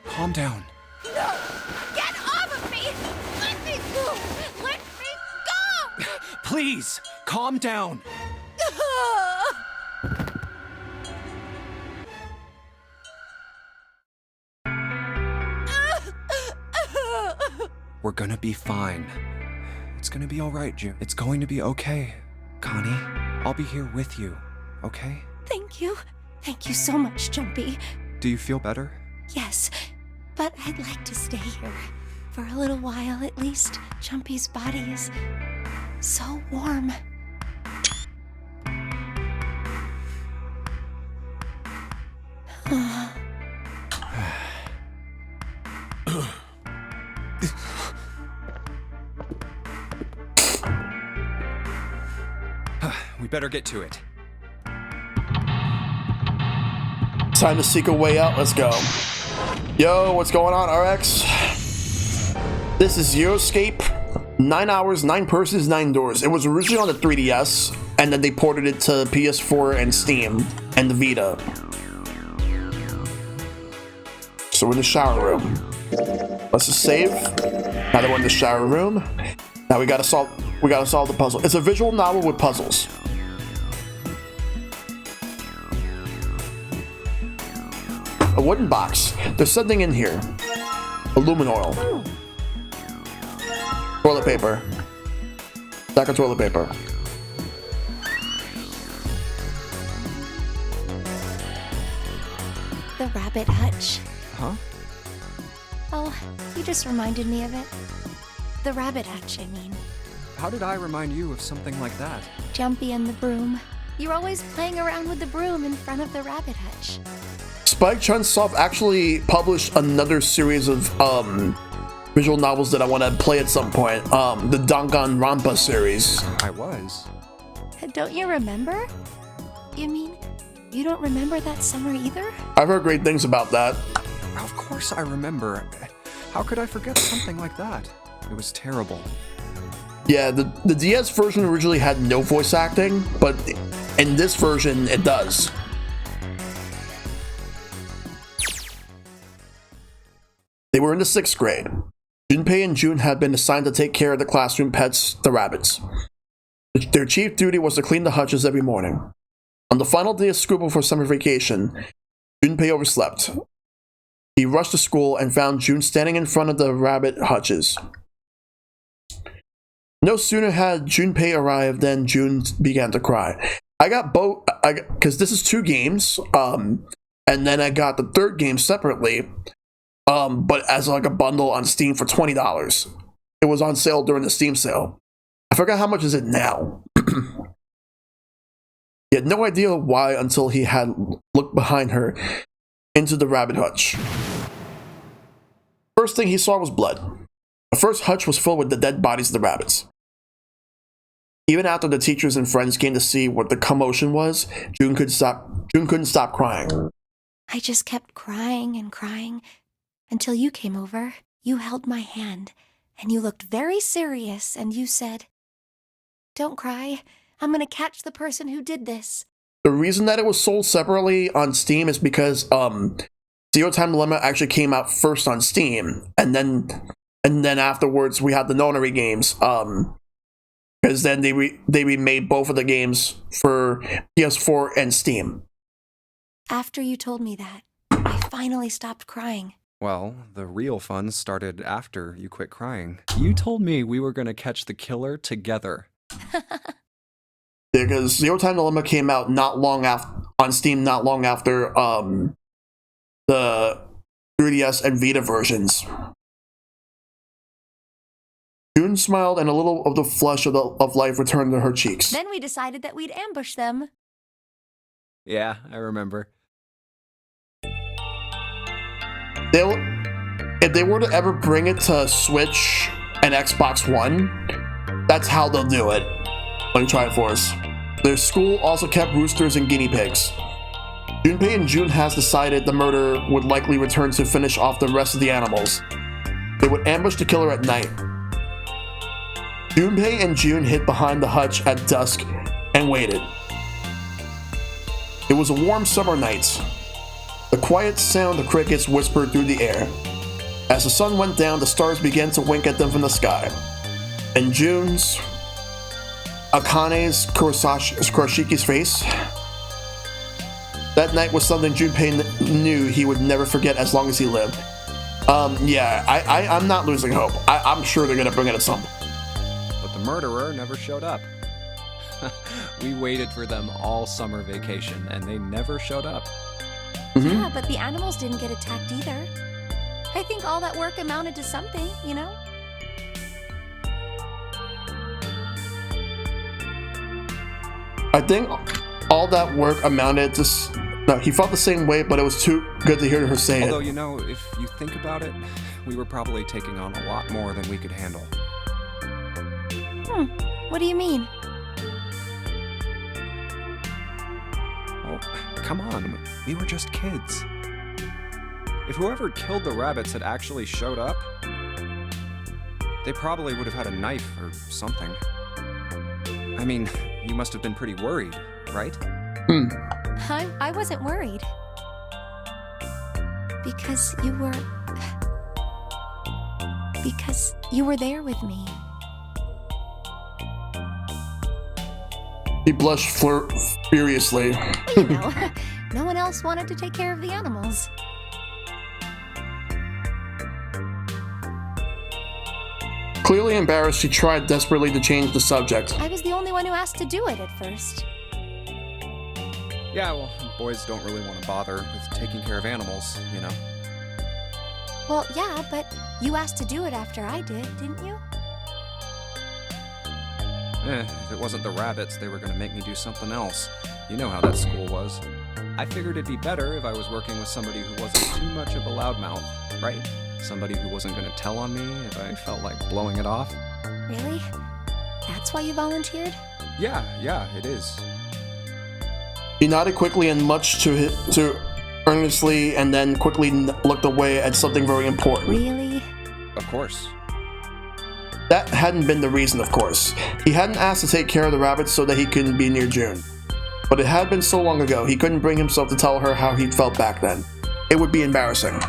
Calm down. No! Get off of me! Let me go! Let me go! Please, calm down. We're gonna be fine. It's gonna be alright, June. It's going to be okay. Connie, I'll be here with you, okay? Thank you. Thank you so much, Jumpy. Do you feel better? Yes, but I'd like to stay here. For a little while, at least. Jumpy's body is so warm. We better get to it. Time to seek a way out. Let's go. Yo, what's going on, RX? This is Zero Escape. 9 hours, 9 persons, 9 doors. It was originally on the 3DS, and then they ported it to PS4 and Steam and the Vita. So we're in the shower room. Let's just save. Now that we're in the shower room. Now we gotta solve the puzzle. It's a visual novel with puzzles. A wooden box. There's something in here. Aluminum oil. Toilet paper. Stack of toilet paper. The rabbit hutch. Huh? Oh, you just reminded me of it. The rabbit hutch, I mean. How did I remind you of something like that? Jumpy and the broom. You're always playing around with the broom in front of the rabbit hutch. Spike Chunsoft actually published another series of visual novels that I want to play at some point. The Danganronpa series. I was. Don't you remember? You mean, you don't remember that summer either? I've heard great things about that. Of course I remember. How could I forget something like that? It was terrible. Yeah, the DS version originally had no voice acting, but in this version, it does. They were in the 6th grade. Junpei and June had been assigned to take care of the classroom pets, the rabbits. Their chief duty was to clean the hutches every morning. On the final day of school before summer vacation, Junpei overslept. He rushed to school and found June standing in front of the rabbit hutches. No sooner had Junpei arrived than June began to cry. I got both, because this is 2 games, and then I got the 3rd game separately, but as like a bundle on Steam for $20. It was on sale during the Steam sale. I forgot how much is it now. He had no idea why until he had looked behind her into the rabbit hutch. First thing he saw was blood. The first hutch was filled with the dead bodies of the rabbits. Even after the teachers and friends came to see what the commotion was, June couldn't stop crying. I just kept crying and crying until you came over. You held my hand, and you looked very serious, and you said, "Don't cry. I'm gonna catch the person who did this." The reason that it was sold separately on Steam is because Zero Time Dilemma actually came out first on Steam, and then afterwards we had the Nonary games. Because then they remade both of the games for PS4 and Steam. After you told me that, I finally stopped crying. Well, the real fun started after you quit crying. You told me we were gonna catch the killer together. Because Zero Time Dilemma came out on Steam not long after the 3DS and Vita versions. June smiled, and a little of the flush of life returned to her cheeks. Then we decided that we'd ambush them. Yeah, I remember. If they were to ever bring it to Switch and Xbox One, that's how they'll do it. Let me try it for us. Their school also kept roosters and guinea pigs. Junpei and June has decided the murderer would likely return to finish off the rest of the animals. They would ambush the killer at night. Junpei and June hid behind the hutch at dusk and waited. It was a warm summer night. The quiet sound of crickets whispered through the air. As the sun went down, the stars began to wink at them from the sky. And June's, Akane's, Kuroshiki's face. That night was something Junpei knew he would never forget as long as he lived. Yeah, I'm not losing hope. I'm sure they're gonna bring it at some point. But the murderer never showed up. We waited for them all summer vacation, and they never showed up. Mm-hmm. Yeah, but the animals didn't get attacked either. I think all that work amounted to something, you know? I think all that work amounted to... No, he felt the same way, but it was too good to hear her say Although, it. you know, if you think about it, we were probably taking on a lot more than we could handle. What do you mean? Oh, come on, we were just kids. If whoever killed the rabbits had actually showed up, they probably would have had a knife or something. I mean, you must have been pretty worried, right? I wasn't worried. Because you were there with me. He blushed furiously. You know, no one else wanted to take care of the animals. Clearly embarrassed, she tried desperately to change the subject. I was the only one who asked to do it at first. Yeah, well, boys don't really want to bother with taking care of animals, you know? Well, yeah, but you asked to do it after I did, didn't you? If it wasn't the rabbits, they were going to make me do something else. You know how that school was. I figured it'd be better if I was working with somebody who wasn't too much of a loudmouth, right? Somebody who wasn't going to tell on me if I felt like blowing it off. Really? That's why you volunteered? Yeah, it is. He nodded quickly and much to earnestly, and then quickly looked away at something very important. Really? Of course. That hadn't been the reason, of course. He hadn't asked to take care of the rabbits so that he couldn't be near June. But it had been so long ago, he couldn't bring himself to tell her how he felt back then. It would be embarrassing.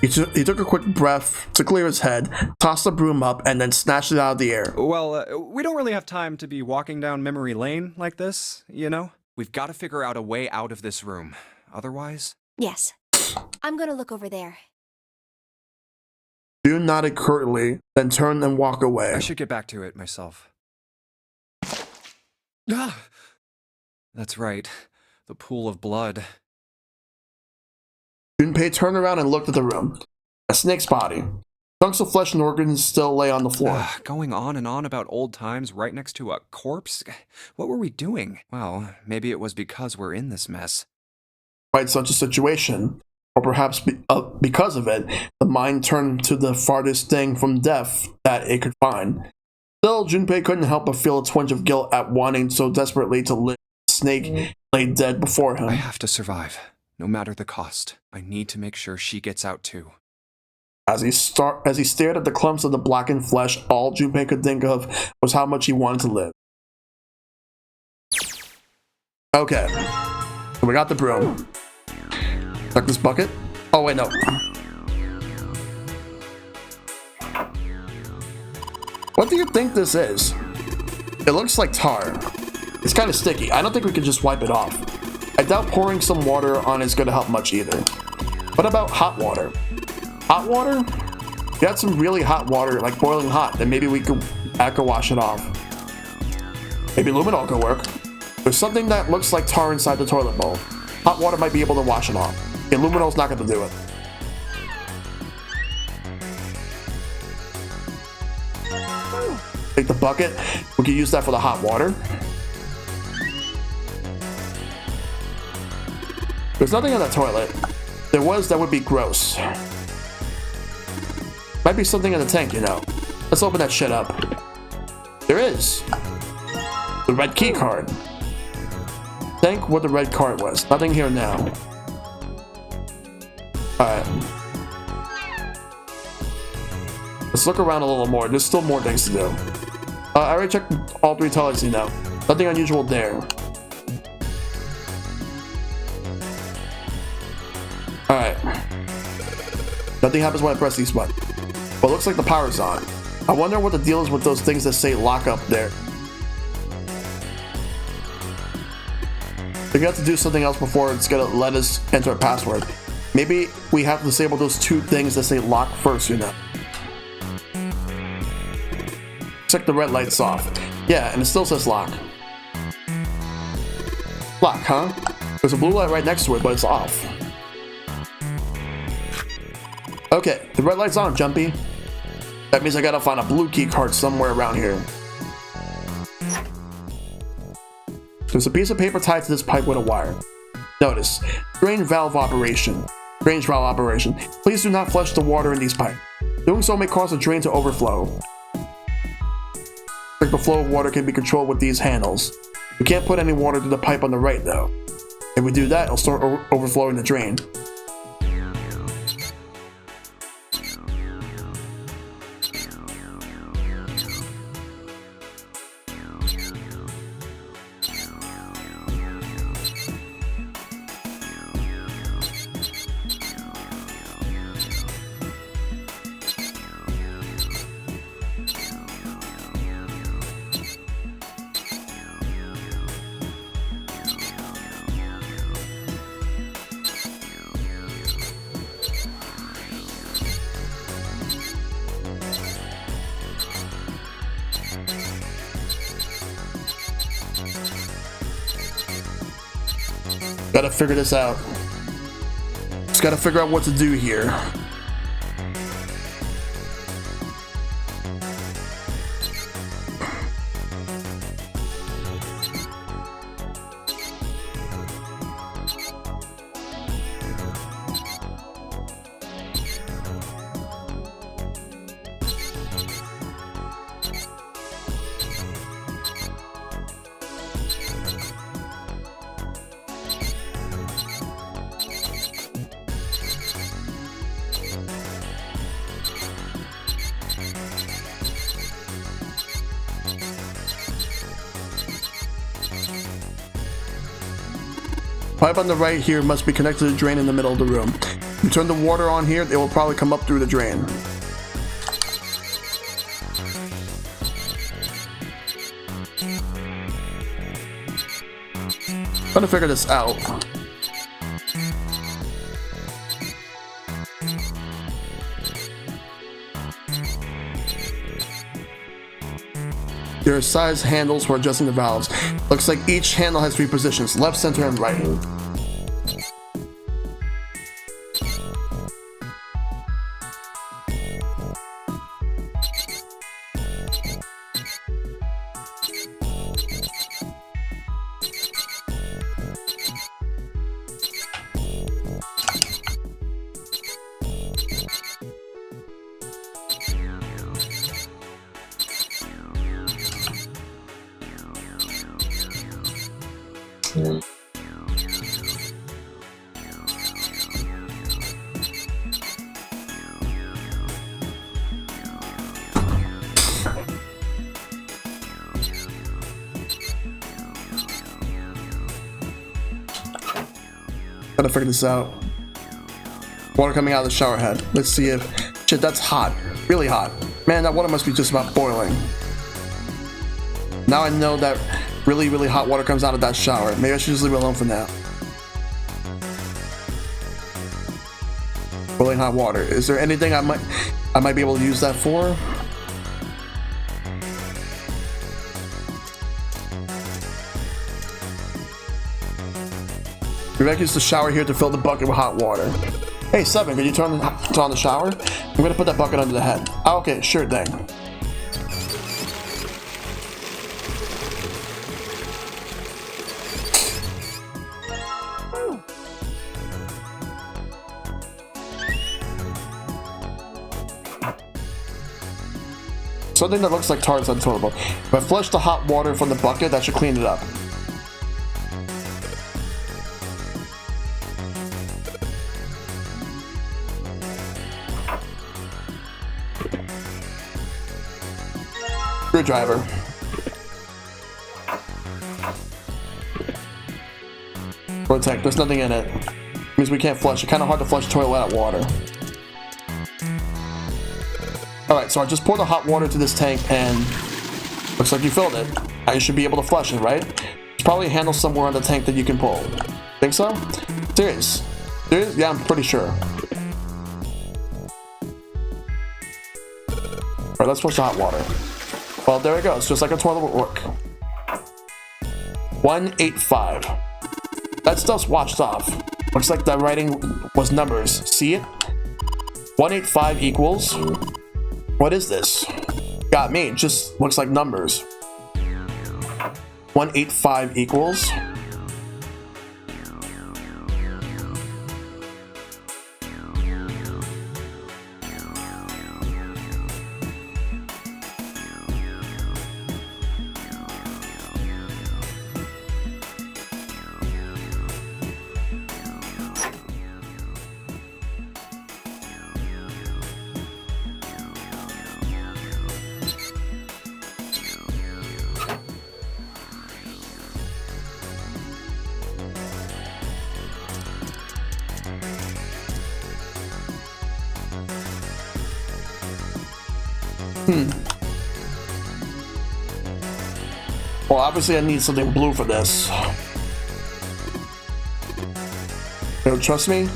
He took a quick breath to clear his head, tossed the broom up, and then snatched it out of the air. Well, we don't really have time to be walking down memory lane like this, you know? We've got to figure out a way out of this room. Otherwise... Yes. I'm gonna look over there. June nodded curtly, then turned and walked away. I should get back to it myself. Ah! That's right. The pool of blood. Junpei turned around and looked at the room. A snake's body. Chunks of flesh and organs still lay on the floor. Going on and on about old times right next to a corpse? What were we doing? Well, maybe it was because we're in this mess. Despite such a situation, or perhaps because of it, the mind turned to the farthest thing from death that it could find. Still, Junpei couldn't help but feel a twinge of guilt at wanting so desperately to live. The snake lay dead before him. I have to survive, no matter the cost. I need to make sure she gets out too. As he stared at the clumps of the blackened flesh, all Junpei could think of was how much he wanted to live. Okay, so we got the broom. Check this bucket. Oh, wait, no. What do you think this is? It looks like tar. It's kind of sticky. I don't think we can just wipe it off. I doubt pouring some water on is going to help much either. What about hot water? Hot water? If you had some really hot water, like boiling hot, then maybe we could wash it off. Maybe luminol could work. There's something that looks like tar inside the toilet bowl. Hot water might be able to wash it off. Okay, luminol's not going to do it. Take the bucket. We can use that for the hot water. There's nothing in that toilet. If there was, that would be gross. Might be something in the tank, you know. Let's open that shit up. There is. The red key card. Think what the red card was. Nothing here now. Alright. Let's look around a little more. There's still more things to do. I already checked all 3 toilets, you know. Nothing unusual there. Alright. Nothing happens when I press these buttons. Well, it looks like the power's on. I wonder what the deal is with those things that say lock up there. We have to do something else before it's gonna let us enter a password. Maybe we have to disable those 2 things that say lock first, you know. Check the red lights off. Yeah, and it still says lock. Lock, huh? There's a blue light right next to it, but it's off. Okay, the red light's on, Jumpy. That means I gotta find a blue key card somewhere around here. There's a piece of paper tied to this pipe with a wire. Notice, drain valve operation. Drain valve operation. Please do not flush the water in these pipes. Doing so may cause the drain to overflow. The flow of water can be controlled with these handles. We can't put any water to the pipe on the right though. If we do that, it'll start overflowing the drain. Gotta figure this out. Just gotta figure out what to do here. Pipe on the right here must be connected to the drain in the middle of the room. If you turn the water on here, it will probably come up through the drain. Trying to figure this out. There are size handles for adjusting the valves. Looks like each handle has 3 positions, left, center, and right. Gotta figure this out. Water coming out of the shower head. Let's see if... Shit, that's hot. Really hot. Man, that water must be just about boiling. Now I know that really, really hot water comes out of that shower. Maybe I should just leave it alone for now. Boiling hot water. Is there anything I might be able to use that for? Maybe I can use the shower here to fill the bucket with hot water. Hey, 7, can you turn on the shower? I'm gonna put that bucket under the head. Oh, okay, sure thing. Something that looks like tar's on the toilet bowl. If I flush the hot water from the bucket, that should clean it up. Screwdriver. Protect, there's nothing in it. Means we can't flush. It's kind of hard to flush the toilet without water. Alright, so I just poured the hot water to this tank and looks like you filled it. I should be able to flush it, right? There's probably a handle somewhere on the tank that you can pull. Think so? Serious? Serious? Yeah, I'm pretty sure. Alright, let's flush the hot water. Well, there it goes, just like a toilet would work. 185. That stuff's washed off. Looks like the writing was numbers. See it? 185 equals... What is this? Got me, it just looks like numbers. 185 equals... Well, obviously I need something blue for this. You don't trust me?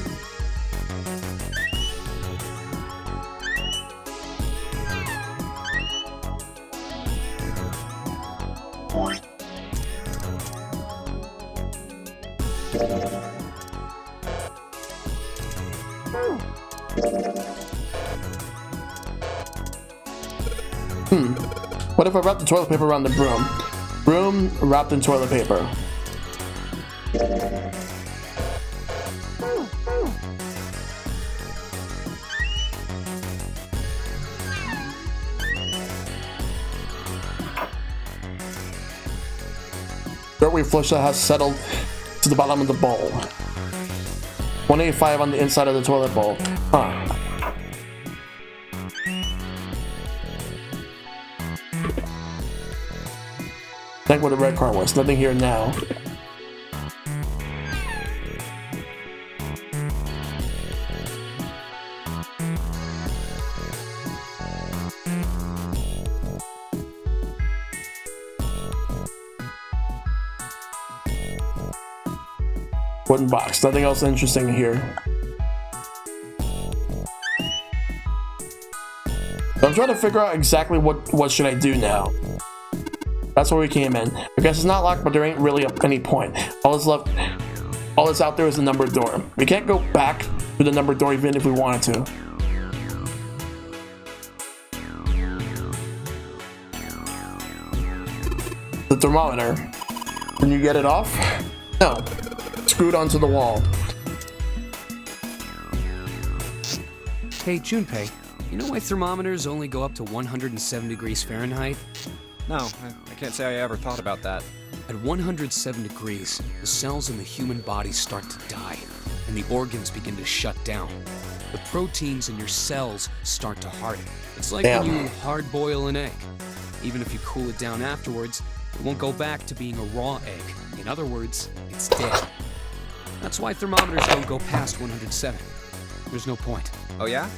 What if I wrap the toilet paper around the broom? Broom wrapped in toilet paper. Dirt we flush that has settled to the bottom of the bowl. 185 on the inside of the toilet bowl. Huh. Think what the red car was. Nothing here now. Wooden box. Nothing else interesting here. I'm trying to figure out exactly what should I do now. That's where we came in. I guess it's not locked, but there ain't really any point. All that's out there is the numbered door. We can't go back to the numbered door even if we wanted to. The thermometer. Can you get it off? No. Screwed onto the wall. Hey, Junpei, you know why thermometers only go up to 107 degrees Fahrenheit? No, I can't say I ever thought about that. At 107 degrees, the cells in the human body start to die, and the organs begin to shut down. The proteins in your cells start to harden. It's like when you hard-boil an egg. Even if you cool it down afterwards, it won't go back to being a raw egg. In other words, it's dead. That's why thermometers don't go past 107. There's no point. Oh yeah?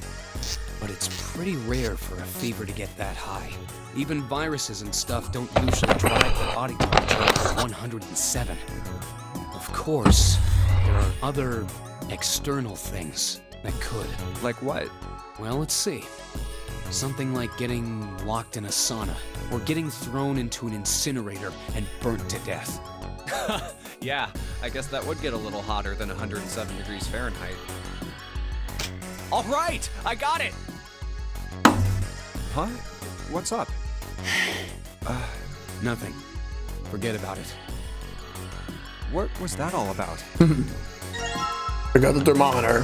But it's pretty rare for a fever to get that high. Even viruses and stuff don't usually drive the body temperature up to 107. Of course, there are other external things that could. Like what? Well, let's see. Something like getting locked in a sauna, or getting thrown into an incinerator and burnt to death. Yeah, I guess that would get a little hotter than 107 degrees Fahrenheit. All right, I got it! Huh? What's up? Nothing. Forget about it. What was that all about? I got the thermometer.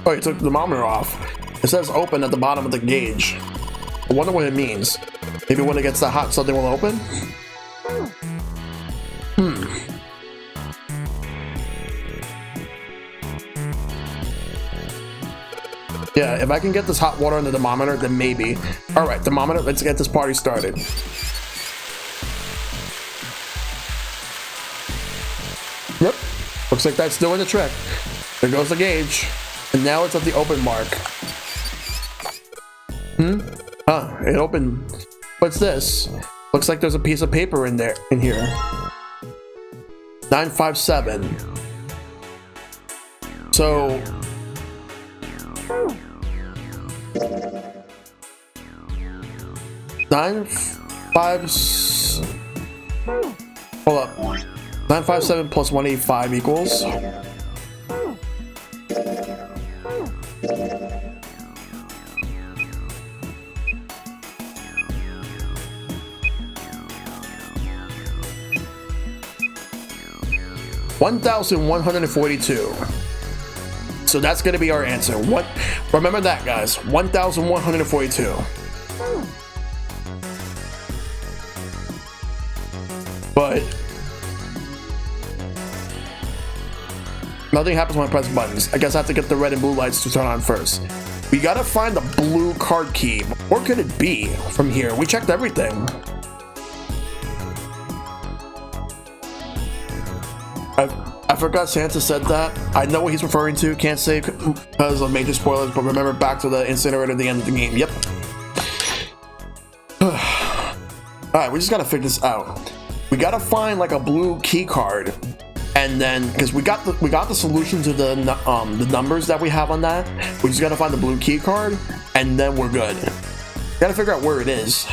Oh, you took the thermometer off. It says open at the bottom of the gauge. I wonder what it means. Maybe when it gets that hot, something will open? Yeah, if I can get this hot water in the thermometer, then maybe. Alright, thermometer, let's get this party started. Yep, looks like that's doing the trick. There goes the gauge. And now it's at the open mark. Huh, it opened. What's this? Looks like there's a piece of paper in here. 957. So... Hold up. 957 plus 185 equals... $1,142. So that's gonna be our answer. What? Remember that, guys. 1,142. But nothing happens when I press buttons. I guess I have to get the red and blue lights to turn on first. We gotta find the blue card key. Where could it be from here? We checked everything. I forgot Santa said that. I know what he's referring to. Can't say because of major spoilers, but remember back to the incinerator at the end of the game. Yep. Alright, we just gotta figure this out. We gotta find like a blue key card, and then because we got the solution to the numbers that we have on that. We just gotta find the blue key card, and then we're good. Gotta figure out where it is.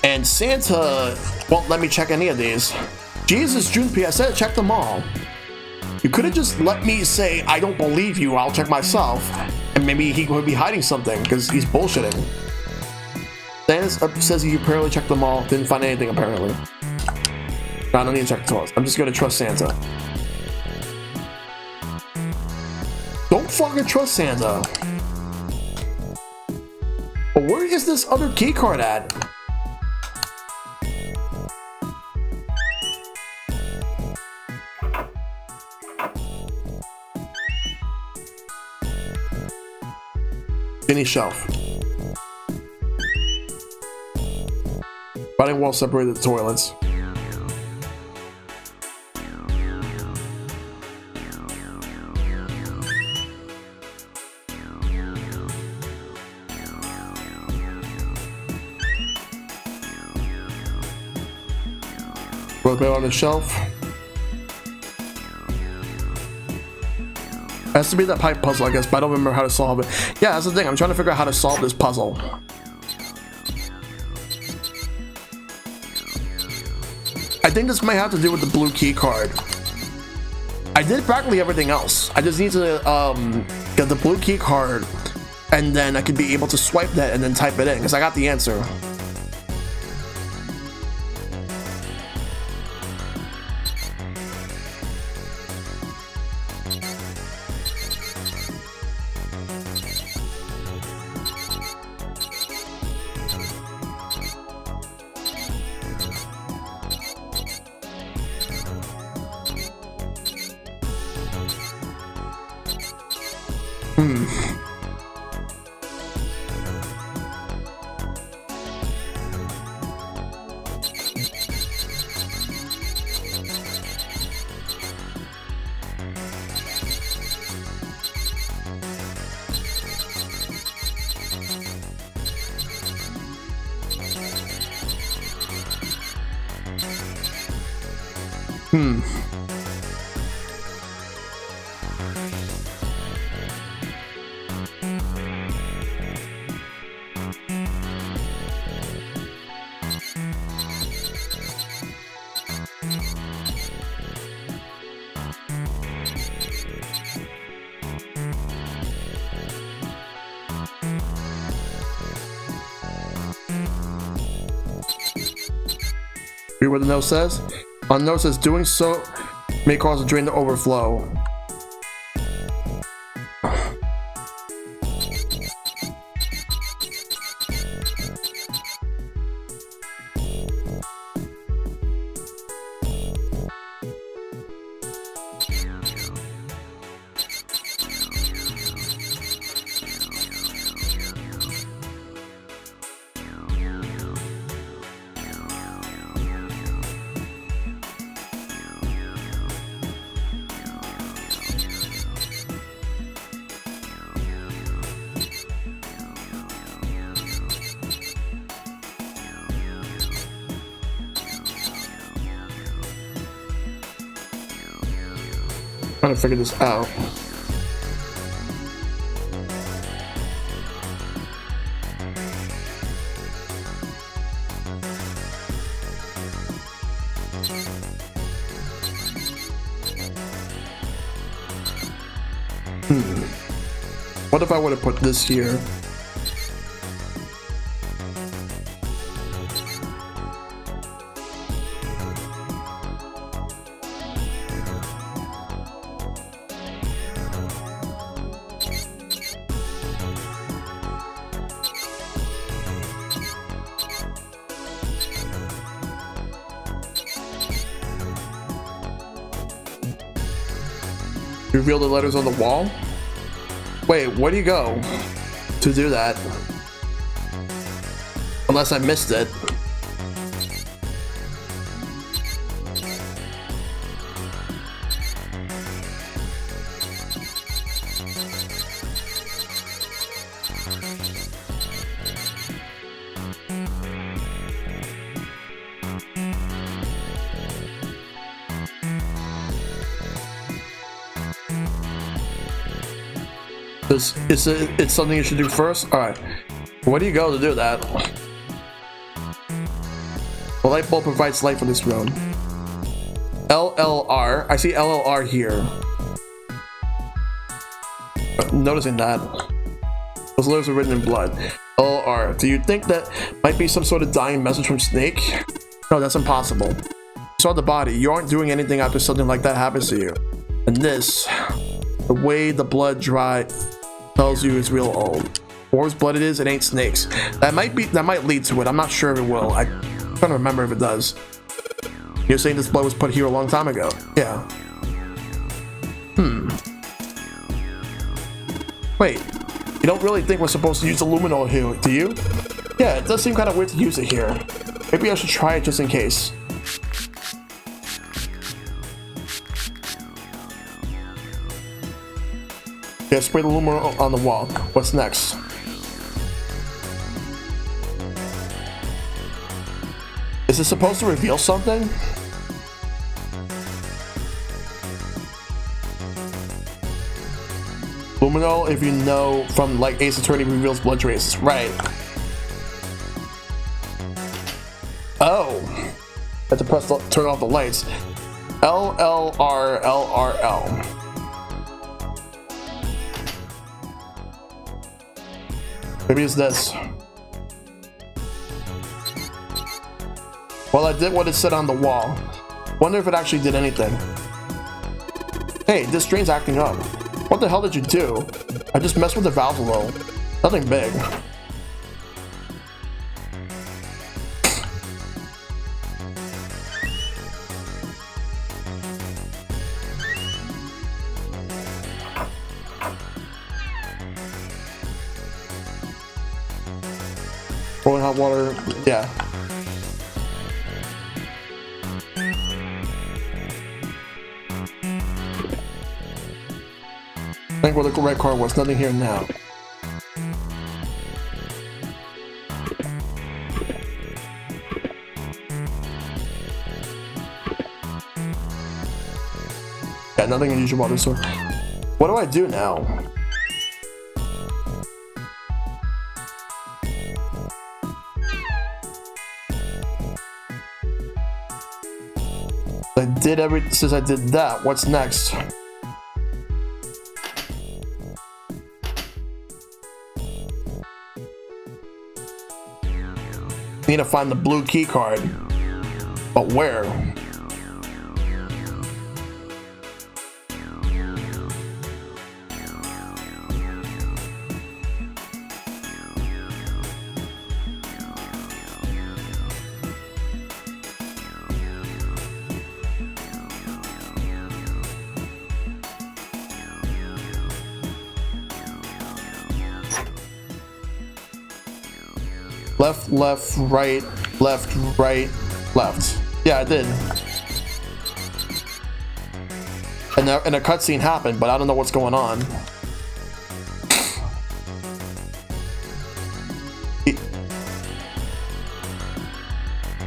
And Santa won't let me check any of these. Jesus, Junpei, I said check them all. You could have just let me say, I don't believe you, I'll check myself. And maybe he would be hiding something, because he's bullshitting. Santa says he apparently checked them all, didn't find anything apparently. No, I don't need to check the toys. I'm just gonna trust Santa. Don't fucking trust Santa. But where is this other key card at? Any shelf. Running wall separated the toilets. Put it on the shelf. It has to be that pipe puzzle, I guess, but I don't remember how to solve it. Yeah, that's the thing. I'm trying to figure out how to solve this puzzle. I think this might have to do with the blue key card. I did practically everything else. I just need to get the blue key card, and then I could be able to swipe that and then type it in, because I got the answer. Read what the note says? On the note says, doing so may cause the drain to overflow. Trying to figure this out. What if I would have put this here? Reveal the letters on the wall? Wait, where do you go to do that? Unless I missed it. It's something you should do first? Alright. Where do you go to do that? The light bulb provides light for this room. LLR. I see LLR here. Noticing that. Those letters are written in blood. LLR. Do you think that might be some sort of dying message from Snake? No, that's impossible. You saw the body. You aren't doing anything after something like that happens to you. And this, the way the blood dry tells you it's real old. Whose blood it is, it ain't Snake's. That might lead to it. I'm not sure if it will. I'm trying to remember if it does. You're saying this blood was put here a long time ago? Yeah. Wait. You don't really think we're supposed to use the luminol here, do you? Yeah, it does seem kind of weird to use it here. Maybe I should try it just in case. Yeah, spray the luminol on the wall. What's next? Is this supposed to reveal something? Luminol, if you know from like Ace Attorney, reveals blood traces. Right. Oh. I have to press turn off the lights. LLRLRL. Maybe it's this. Well, I did what it said on the wall. Wonder if it actually did anything. Hey, this drain's acting up. What the hell did you do? I just messed with the valves a little. Nothing big. Boiling hot water, yeah. I think where the red car was, nothing here now. Yeah, nothing unusual about this one. What do I do now? Since I did that, what's next? Need to find the blue key card. But where? Left, left, right, left, right, left. Yeah, I did. And a cutscene happened, but I don't know what's going on.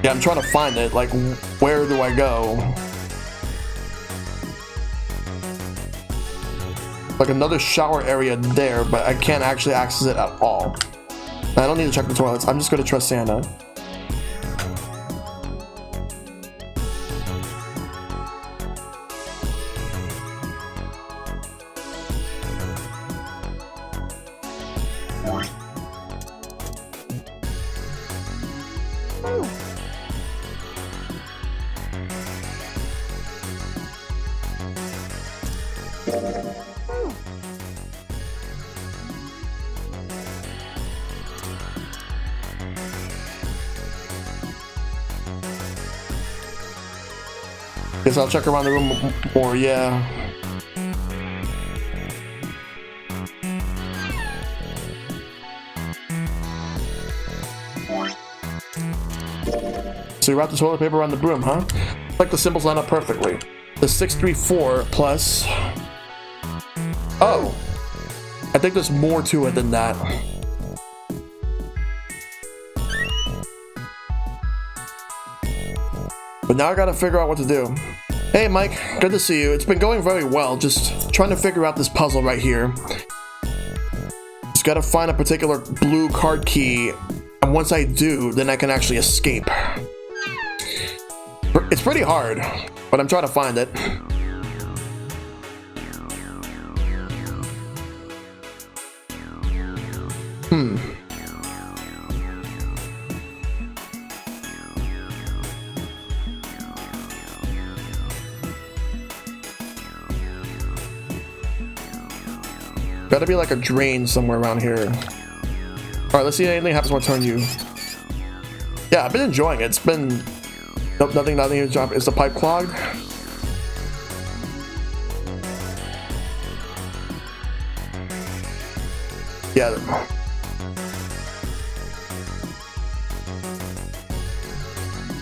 Yeah, I'm trying to find it. Like, where do I go? Like another shower area there, but I can't actually access it at all. I don't need to check the toilets. I'm just going to trust Santa. Guess I'll check around the room more, yeah. So you wrap the toilet paper around the broom, huh? Like the symbols line up perfectly. The 634 plus... Oh! I think there's more to it than that. But now I gotta figure out what to do. Hey Mike, good to see you. It's been going very well, just trying to figure out this puzzle right here. Just gotta find a particular blue card key, and once I do, then I can actually escape. It's pretty hard, but I'm trying to find it. Gotta be like a drain somewhere around here. Alright, let's see if anything happens when I turn you. Yeah, I've been enjoying it. It's been... Nope, nothing is dropping. Is the pipe clogged? Yeah.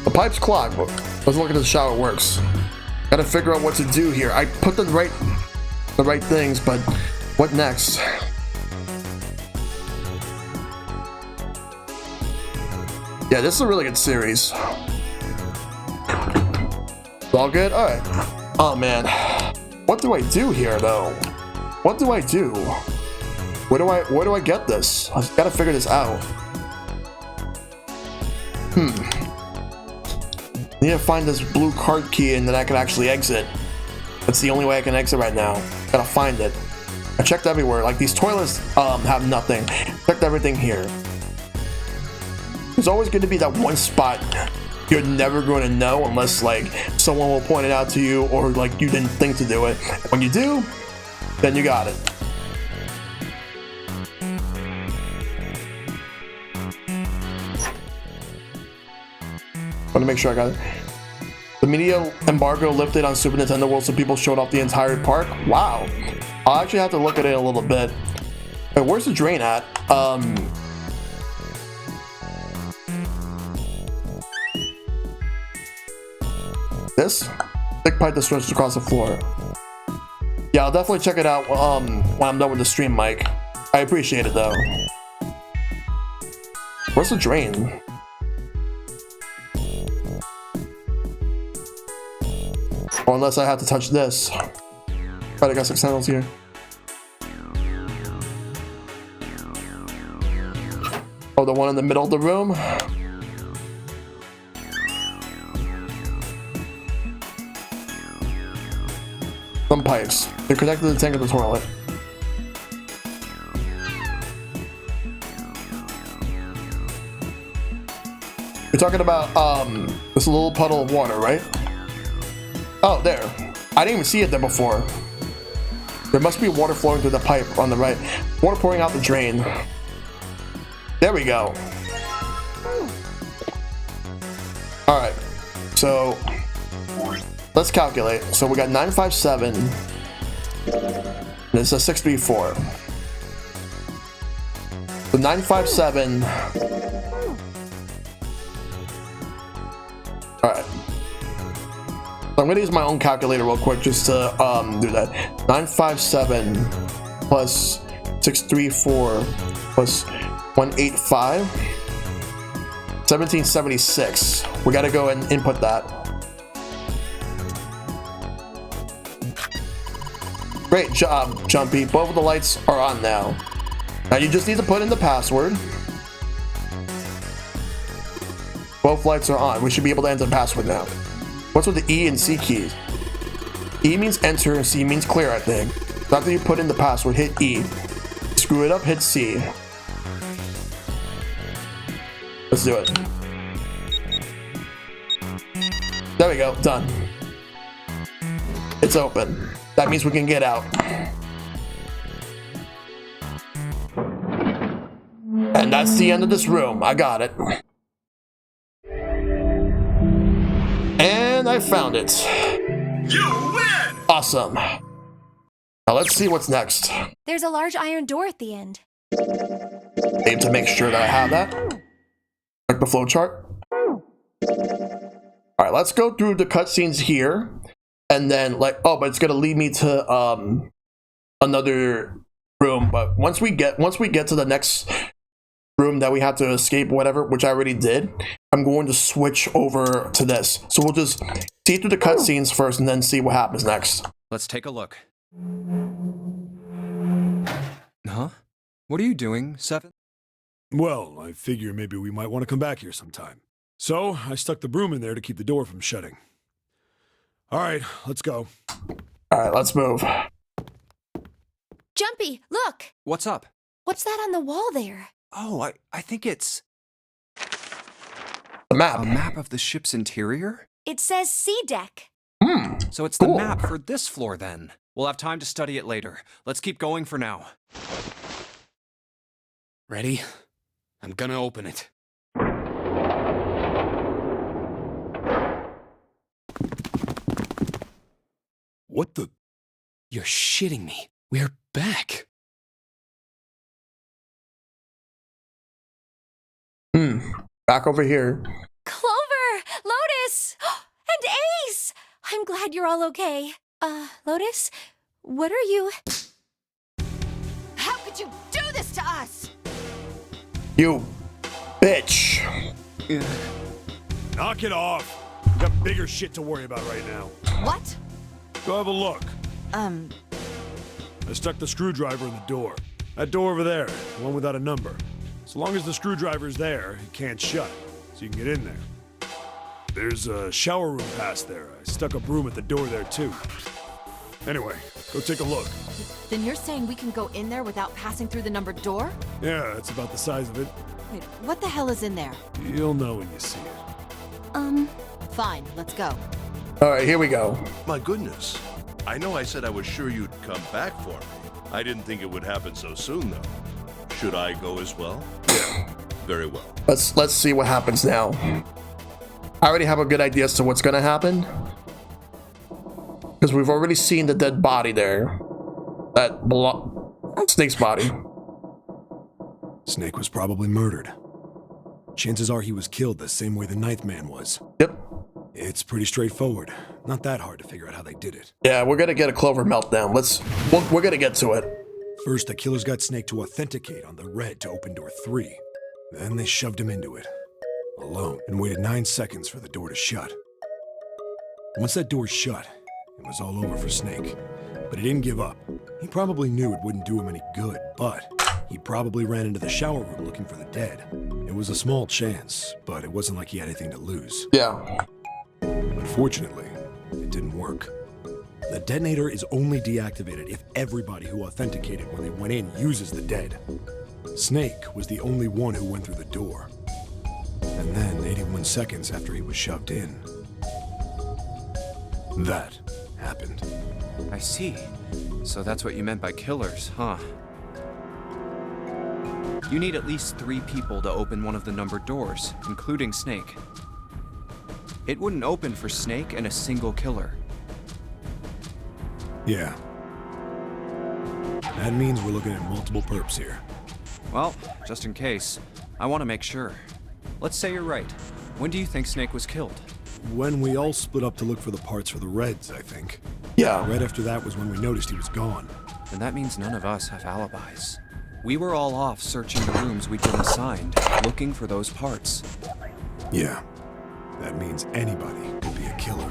The pipe's clogged. Let's look at the shower. It works. Gotta figure out what to do here. I put the right things, but what next? Yeah, this is a really good series. It's all good? Alright. Oh man. What do I do here though? What do I do? Where do I get this? I've gotta figure this out. I need to find this blue card key and then I can actually exit. That's the only way I can exit right now. Gotta find it. I checked everywhere. Like these toilets have nothing. Checked everything here. There's always going to be that one spot you're never going to know unless like someone will point it out to you or like you didn't think to do it. When you do, then you got it. Want to make sure I got it. The media embargo lifted on Super Nintendo World, so people showed off the entire park. Wow. I'll actually have to look at it a little bit. Wait, where's the drain at? This? Thick pipe that stretches across the floor. Yeah, I'll definitely check it out when I'm done with the stream, Mike. I appreciate it though. Where's the drain? Or unless I have to touch this. Right, I got 6 tunnels here. Oh, the one in the middle of the room. Some pipes. They're connected to the tank of the toilet. You're talking about this little puddle of water, right? Oh, there. I didn't even see it there before. There must be water flowing through the pipe on the right. Water pouring out the drain. There we go. Alright. So let's calculate. So we got 957. And it's a 634. So 957. Alright. So I'm gonna use my own calculator real quick just to do that. 957 plus 634 plus 185. 1776. We gotta go and input that. Great job, Jumpy. Both of the lights are on now. Now you just need to put in the password. Both lights are on. We should be able to enter the password now. What's with the E and C keys? E means enter and C means clear, I think. So after you put in the password, hit E. Screw it up, hit C. Let's do it. There we go, done. It's open. That means we can get out. And that's the end of this room. I got it. And I found it. You win! Awesome. Now let's see what's next. There's a large iron door at the end. Aim to make sure that I have that. Like the flowchart. Alright, let's go through the cutscenes here. And then but it's gonna lead me to another room. But once we get to the next room that we have to escape, whatever, which I already did, I'm going to switch over to this. So we'll just see through the cutscenes first and then see what happens next. Let's take a look. Huh? What are you doing, Seven? Well, I figure maybe we might want to come back here sometime. So I stuck the broom in there to keep the door from shutting. All right, let's go. All right, let's move. Jumpy, look! What's up? What's that on the wall there? Oh, I think it's The map. a map of the ship's interior? It says C deck. So it's Cool. the map for this floor then. We'll have time to study it later. Let's keep going for now. Ready? I'm gonna open it. What the? You're shitting me. We're back. Back over here. Clover! Lotus! And Ace! I'm glad you're all okay. Lotus? What are you... How could you do this to us? You bitch. Knock it off. We got bigger shit to worry about right now. What? Go have a look. I stuck the screwdriver in the door. That door over there, the one without a number. So long as the screwdriver's there, it can't shut, so you can get in there. There's a shower room past there. I stuck a broom at the door there too. Anyway, go take a look. Then you're saying we can go in there without passing through the numbered door? Yeah, that's about the size of it. Wait, what the hell is in there? You'll know when you see it. Fine, let's go. All right, here we go. My goodness. I know I said I was sure you'd come back for me. I didn't think it would happen so soon, though. Should I go as well? Yeah. Very well. Let's see what happens now. I already have a good idea as to what's gonna happen. Because we've already seen the dead body there. That Snake's body. Snake was probably murdered. Chances are he was killed the same way the Ninth Man was. Yep. It's pretty straightforward. Not that hard to figure out how they did it. Yeah, we're gonna get a Clover meltdown. We're gonna get to it. First, the killers got Snake to authenticate on the red to open door 3. Then they shoved him into it, alone, and waited 9 seconds for the door to shut. Once that door shut, it was all over for Snake. But he didn't give up. He probably knew it wouldn't do him any good, but he probably ran into the shower room looking for the dead. It was a small chance, but it wasn't like he had anything to lose. Yeah. Unfortunately, it didn't work. The detonator is only deactivated if everybody who authenticated when they went in uses the dead. Snake was the only one who went through the door. And then, 81 seconds after he was shoved in, that happened. I see. So that's what you meant by killers, huh? You need at least 3 people to open one of the numbered doors, including Snake. It wouldn't open for Snake and a single killer. Yeah. That means we're looking at multiple perps here. Well, just in case, I want to make sure. Let's say you're right. When do you think Snake was killed? When we all split up to look for the parts for the Reds, I think. Yeah. Right after that was when we noticed he was gone. Then that means none of us have alibis. We were all off searching the rooms we'd been assigned, looking for those parts. Yeah. That means anybody could be a killer.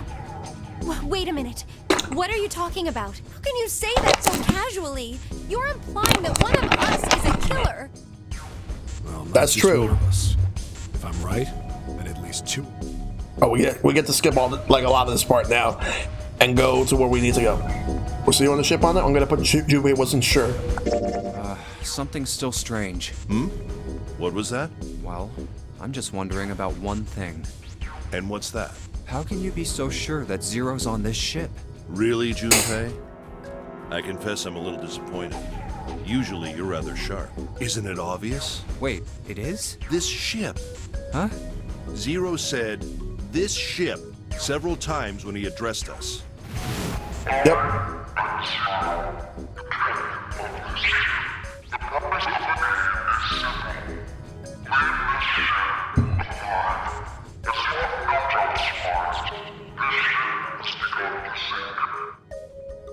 Wait a minute. What are you talking about? How can you say that so casually? You're implying that one of us is a killer. Well, not That's just true. one of us. If I'm right, then at least 2. Oh, we get to skip all a lot of this part now, and go to where we need to go. We'll see you on the ship on it. I'm gonna put Juby wasn't sure. Something's still strange. What was that? Well, I'm just wondering about one thing. And what's that? How can you be so sure that Zero's on this ship? Really, Junpei? I confess I'm a little disappointed. Usually you're rather sharp. Isn't it obvious? Wait, it is? This ship. Huh? Zero said, "this ship," several times when he addressed us. Yep.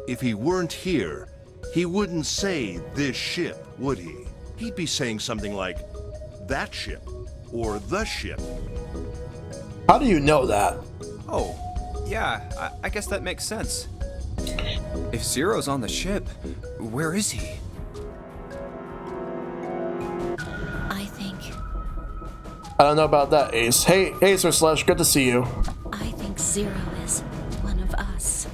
If he weren't here, he wouldn't say this ship, would he? He'd be saying something like, that ship, or the ship. How do you know that? Oh, yeah, I guess that makes sense. If Zero's on the ship, where is he? I think. I don't know about that, Ace. Hey, Acer Slash, good to see you. I think Zero is one of us.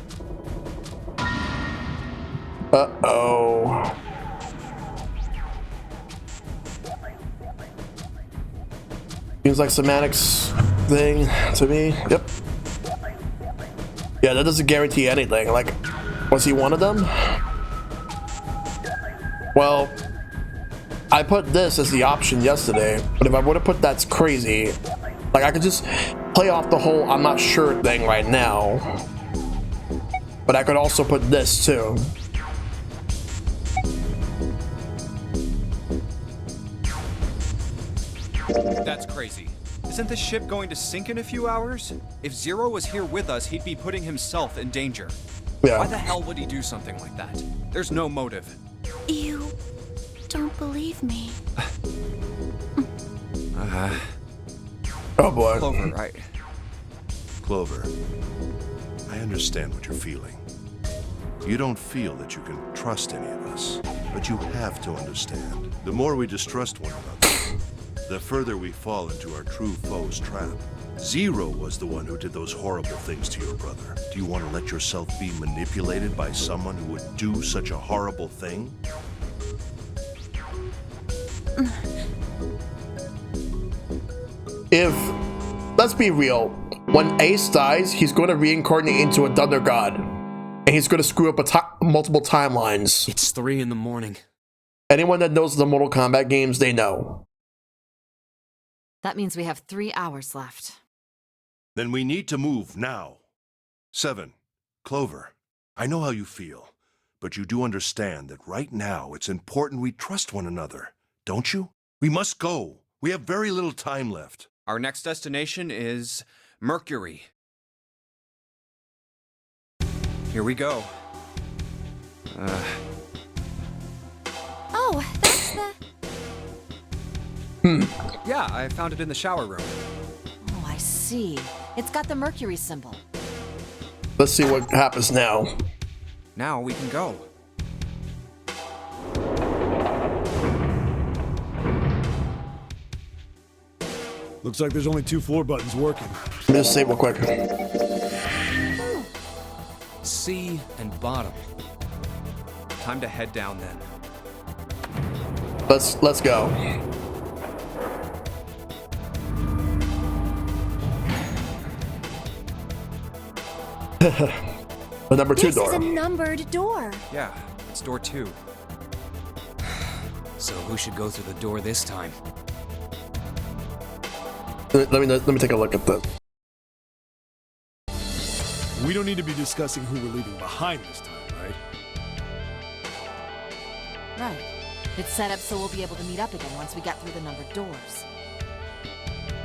Uh-oh. Seems like semantics thing to me. Yep. Yeah, that doesn't guarantee anything. Like, was he one of them? Well, I put this as the option yesterday, but if I would have put that's crazy, like I could just play off the whole I'm not sure thing right now. But I could also put this too. That's crazy. Isn't the ship going to sink in a few hours? If Zero was here with us, he'd be putting himself in danger. Yeah. Why the hell would he do something like that? There's no motive. You don't believe me. Oh boy. Clover, right? Clover, I understand what you're feeling. You don't feel that you can trust any of us, but you have to understand. The more we distrust one another, the further we fall into our true foe's trap. Zero was the one who did those horrible things to your brother. Do you want to let yourself be manipulated by someone who would do such a horrible thing? If, let's be real, when Ace dies, he's going to reincarnate into a Thunder God. And he's going to screw up multiple timelines. It's 3 in the morning. Anyone that knows the Mortal Kombat games, they know. That means we have 3 hours left. Then we need to move now. 7. Clover, I know how you feel, but you do understand that right now it's important we trust one another, don't you? We must go. We have very little time left. Our next destination is Mercury. Here we go. Oh, that's the... Yeah, I found it in the shower room. Oh, I see. It's got the Mercury symbol. Let's see what happens now. Now we can go. Looks like there's only 2 floor buttons working. Let me just save real quick. C and bottom. Time to head down then. Let's go. The number 2 This door. is a numbered door. Yeah, it's door 2. So who should go through the door this time? Let me take a look at that. We don't need to be discussing who we're leaving behind this time, right? Right. It's set up so we'll be able to meet up again once we get through the numbered doors.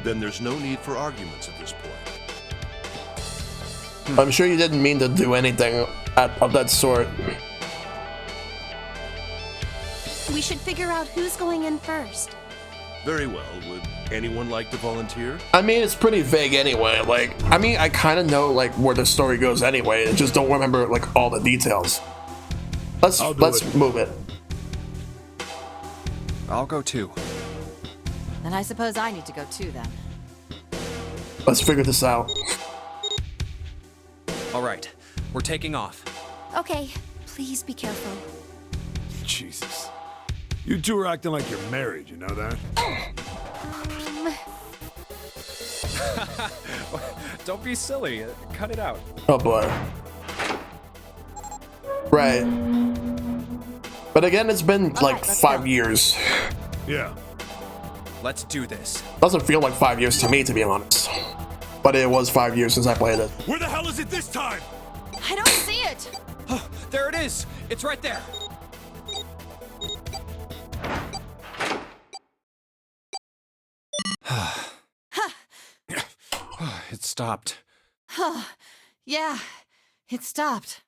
Then there's no need for arguments at this point. I'm sure you didn't mean to do anything of that sort. We should figure out who's going in first. Very well. Would anyone like to volunteer? I mean, it's pretty vague anyway. Like, I mean, I kind of know like where the story goes anyway. I just don't remember like all the details. Let's move it. I'll go too. And I suppose I need to go too then. Let's figure this out. All right, we're taking off. Okay, please be careful. Jesus. You two are acting like you're married, you know that? Don't be silly. Cut it out. Oh boy. Right. But again, it's been like 5 years. Yeah. Let's do this. Doesn't feel like 5 years to me, to be honest. But it was 5 years since I played it. Where the hell is it this time? I don't see it! Oh, there it is. It's right there. It stopped. Yeah, it stopped.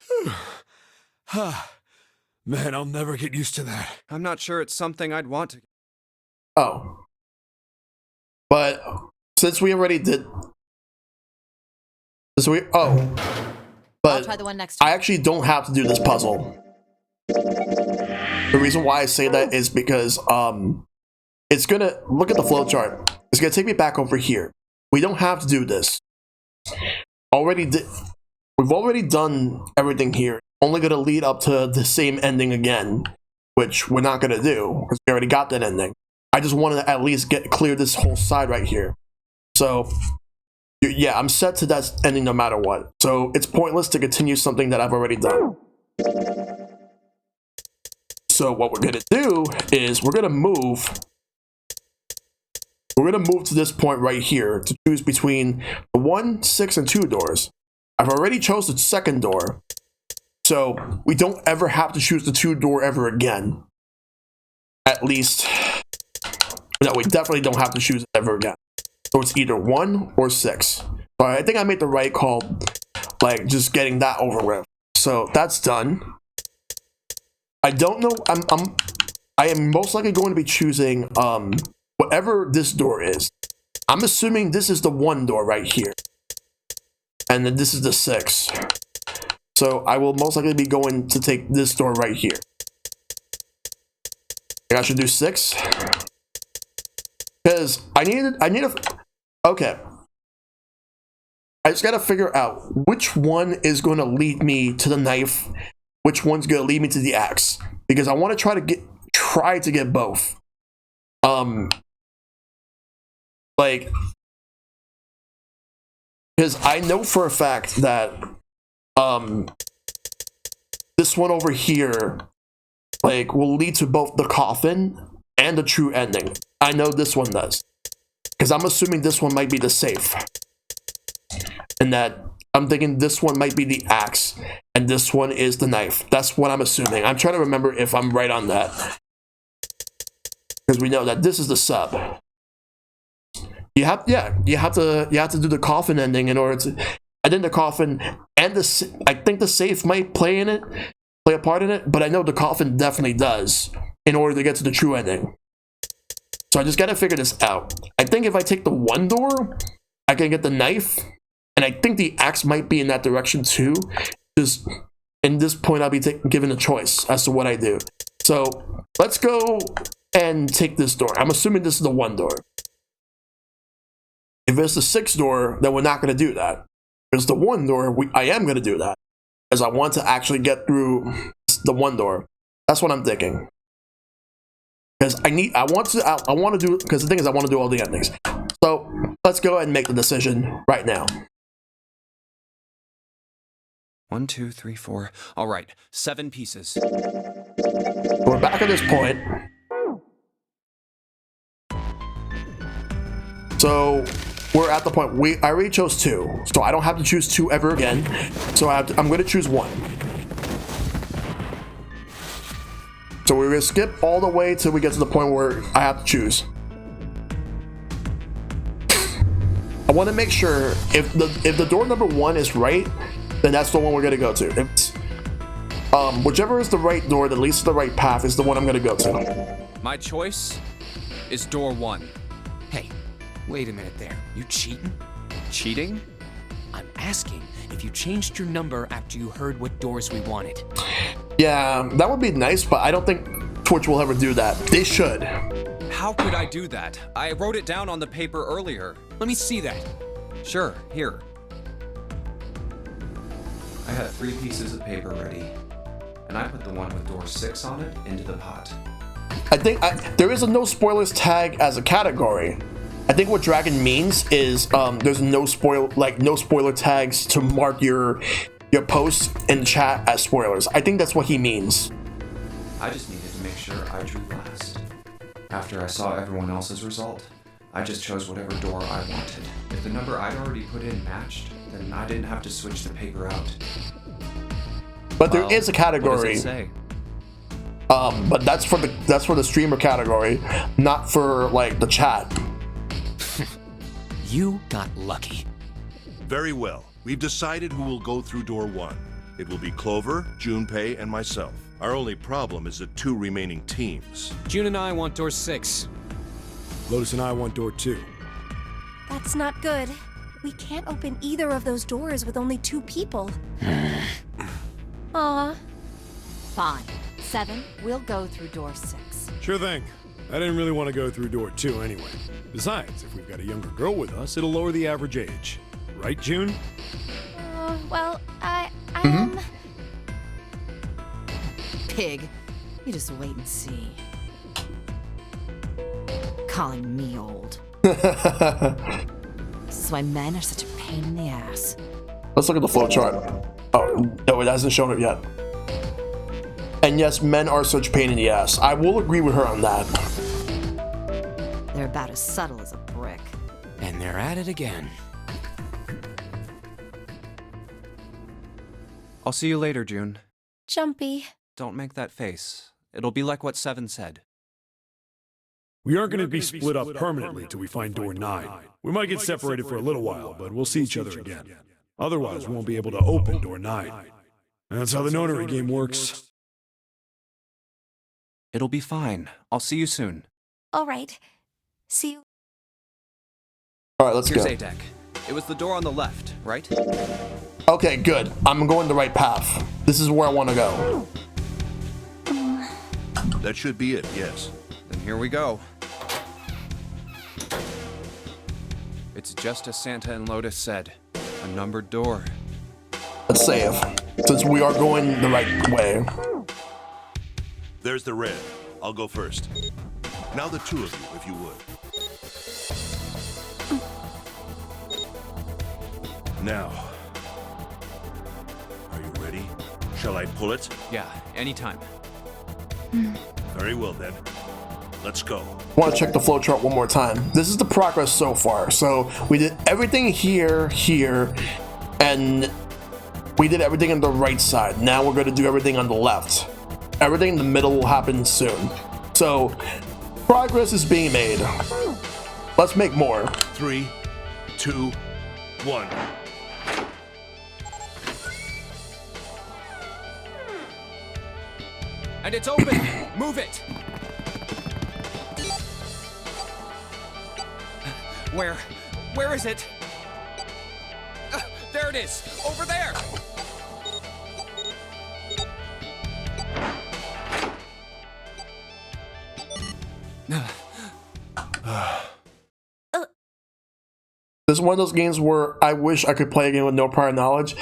Man, I'll never get used to that. I'm not sure it's something I'd want to. Oh. But since we already did... Oh. But I'll try the one next to I actually don't have to do this puzzle. The reason why I say that is because it's gonna... Look at the flowchart. It's gonna take me back over here. We don't have to do this. We've already done everything here. Only gonna lead up to the same ending again, which we're not gonna do because we already got that ending. I just wanted to at least clear this whole side right here. So yeah, I'm set to that ending no matter what. So it's pointless to continue something that I've already done. So what we're gonna do is we're gonna move to this point right here to choose between the 1, 6, and 2 doors. I've already chose the second door, so we don't ever have to choose the 2 door ever again. At least, no, we definitely don't have to choose it ever again. So it's either 1 or 6. So I think I made the right call, like just getting that over with. So that's done. I don't know. I am most likely going to be choosing whatever this door is. I'm assuming this is the 1 door right here. And then this is the 6. So I will most likely be going to take this door right here. I think I should do 6. Because okay. I just gotta figure out which one is going to lead me to the knife, which one's going to lead me to the axe. Because I want to try to get both. Like, because I know for a fact that this one over here like will lead to both the coffin and the true ending. I know this one does, because I'm assuming this one might be the safe, and that I'm thinking this one might be the axe and this one is the knife. That's what I'm assuming. I'm trying to remember if I'm right on that, because we know that this is the sub. You have to do the coffin ending in order to, and then the coffin and I think the safe might play a part in it, but I know the coffin definitely does in order to get to the true ending. So I just gotta figure this out. I think if I take the 1 door, I can get the knife, and I think the axe might be in that direction too. Just in this point, I'll be given a choice as to what I do. So let's go and take this door. I'm assuming this is the 1 door. If it's the 6 door, then we're not going to do that. If it's the 1 door, I am going to do that, because I want to actually get through the 1 door. That's what I'm thinking. Because I want to do, because the thing is, I want to do all the endings. So let's go ahead and make the decision right now. 1, 2, 3, 4. All right, 7 pieces. We're back at this point. So we're at the point, I already chose 2, so I don't have to choose 2 ever again. So I'm going to choose 1. So we're going to skip all the way till we get to the point where I have to choose. I want to make sure if the door number 1 is right, then that's the one we're going to go to. If it's, whichever is the right door that leads to the right path is the one I'm going to go to. My choice is door 1. Hey, wait a minute there. You cheating? Cheating? I'm asking if you changed your number after you heard what doors we wanted. Yeah, that would be nice, but I don't think Twitch will ever do that. They should. How could I do that? I wrote it down on the paper earlier. Let me see that. Sure, here. I had 3 pieces of paper ready, and I put the one with door 6 on it into the pot. I think there is a no spoilers tag as a category. I think what Dragon means is there's no spoiler tags to mark your posts in chat as spoilers. I think that's what he means. I just needed to make sure I drew last. After I saw everyone else's result, I just chose whatever door I wanted. If the number I'd already put in matched, then I didn't have to switch the paper out. But there is a category. What does it say? But that's for the streamer category, not for like the chat. You got lucky. Very well. We've decided who will go through door 1. It will be Clover, Junpei, and myself. Our only problem is the 2 remaining teams. June and I want door 6. Lotus and I want door 2. That's not good. We can't open either of those doors with only 2 people. Aw. Fine. 7, we'll go through door 6. Sure thing. I didn't really want to go through door 2 anyway. Besides, if we've got a younger girl with us, it'll lower the average age. Right, June? Well, Pig. You just wait and see. Calling me old. This is why men are such a pain in the ass. Let's look at the flowchart. Oh, no, it hasn't shown it yet. And yes, men are such a pain in the ass. I will agree with her on that. They're about as subtle as a brick. And they're at it again. I'll see you later, June. Jumpy. Don't make that face. It'll be like what 7 said. We aren't going to be split up permanently till we find door 9. We might get separated for a little while, but we'll see each other again. Otherwise, we won't be able to open door 9. And that's how the notary game works. It'll be fine. I'll see you soon. All right. See you. All right, let's Here's go. A-Deck. It was the door on the left, right? Okay, good. I'm going the right path. This is where I want to go. That should be it, yes. Then here we go. It's just as Santa and Lotus said. A numbered door. Let's save, since we are going the right way. There's the red. I'll go first. Now the 2 of you, if you would. Now. Are you ready? Shall I pull it? Yeah, anytime. Very well then. Let's go. I want to check the flowchart one more time. This is the progress so far. So we did everything here, and we did everything on the right side. Now we're going to do everything on the left. Everything in the middle will happen soon. So progress is being made. Let's make more. 3, 2, 1. And it's open! Move it! Where is it? There it is! Over there! This is one of those games where I wish I could play a game with no prior knowledge.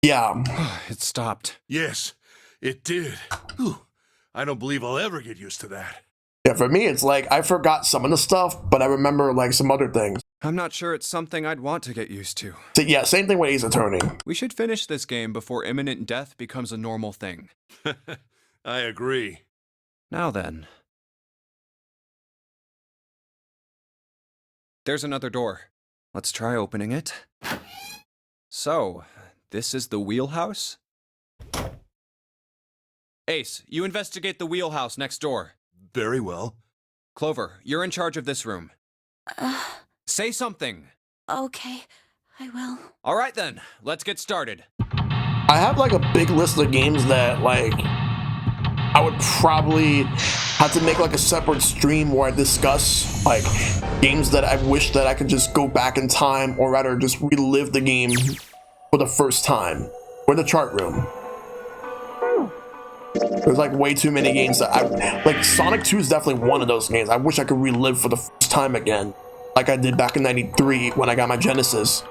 Yeah. It stopped. Yes, it did. Whew. I don't believe I'll ever get used to that. Yeah, for me, it's like I forgot some of the stuff, but I remember like some other things. I'm not sure it's something I'd want to get used to. So, yeah, same thing with Ace Attorney. We should finish this game before imminent death becomes a normal thing. I agree. Now then. There's another door. Let's try opening it. So, this is the wheelhouse? Ace, you investigate the wheelhouse next door. Very well. Clover, you're in charge of this room. Say something. Okay, I will. All right then, let's get started. I have like a big list of games that like I would probably have to make like a separate stream where I discuss like games that I wish that I could just go back in time, or rather just relive the game for the first time. Or the chart room. There's like way too many games that I like. Sonic 2 is definitely one of those games I wish I could relive for the first time again, like I did back in '93 when I got my Genesis.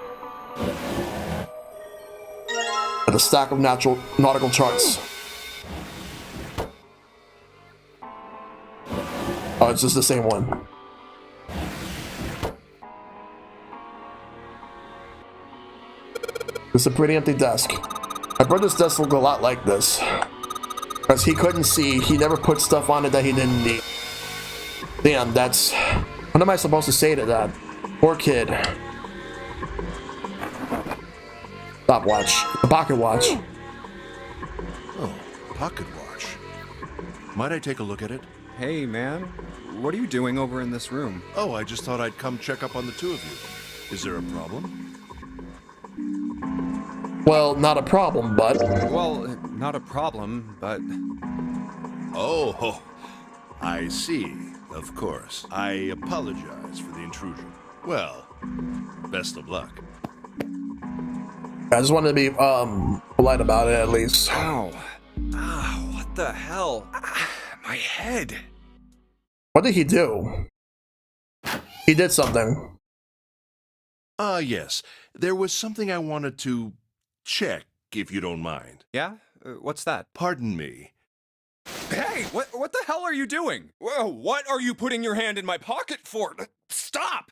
With a stack of nautical charts. Oh, it's just the same one. It's a pretty empty desk. My brother's desk looked a lot like this. Because he couldn't see, he never put stuff on it that he didn't need. Damn, that's... What am I supposed to say to that? Poor kid. Stopwatch. A pocket watch. Oh, pocket watch. Might I take a look at it? Hey, man. What are you doing over in this room? Oh, I just thought I'd come check up on the two of you. Is there a problem? Well, not a problem, but... Well, not a problem, but... Oh, I see. Of course. I apologize for the intrusion. Well, best of luck. I just wanted to be, polite about it, at least. Ow. Ow, what the hell? My head. What did he do? He did something. Yes. There was something I wanted to check, if you don't mind. Yeah? What's that? Pardon me. Hey, what the hell are you doing? Whoa, what are you putting your hand in my pocket for? Stop!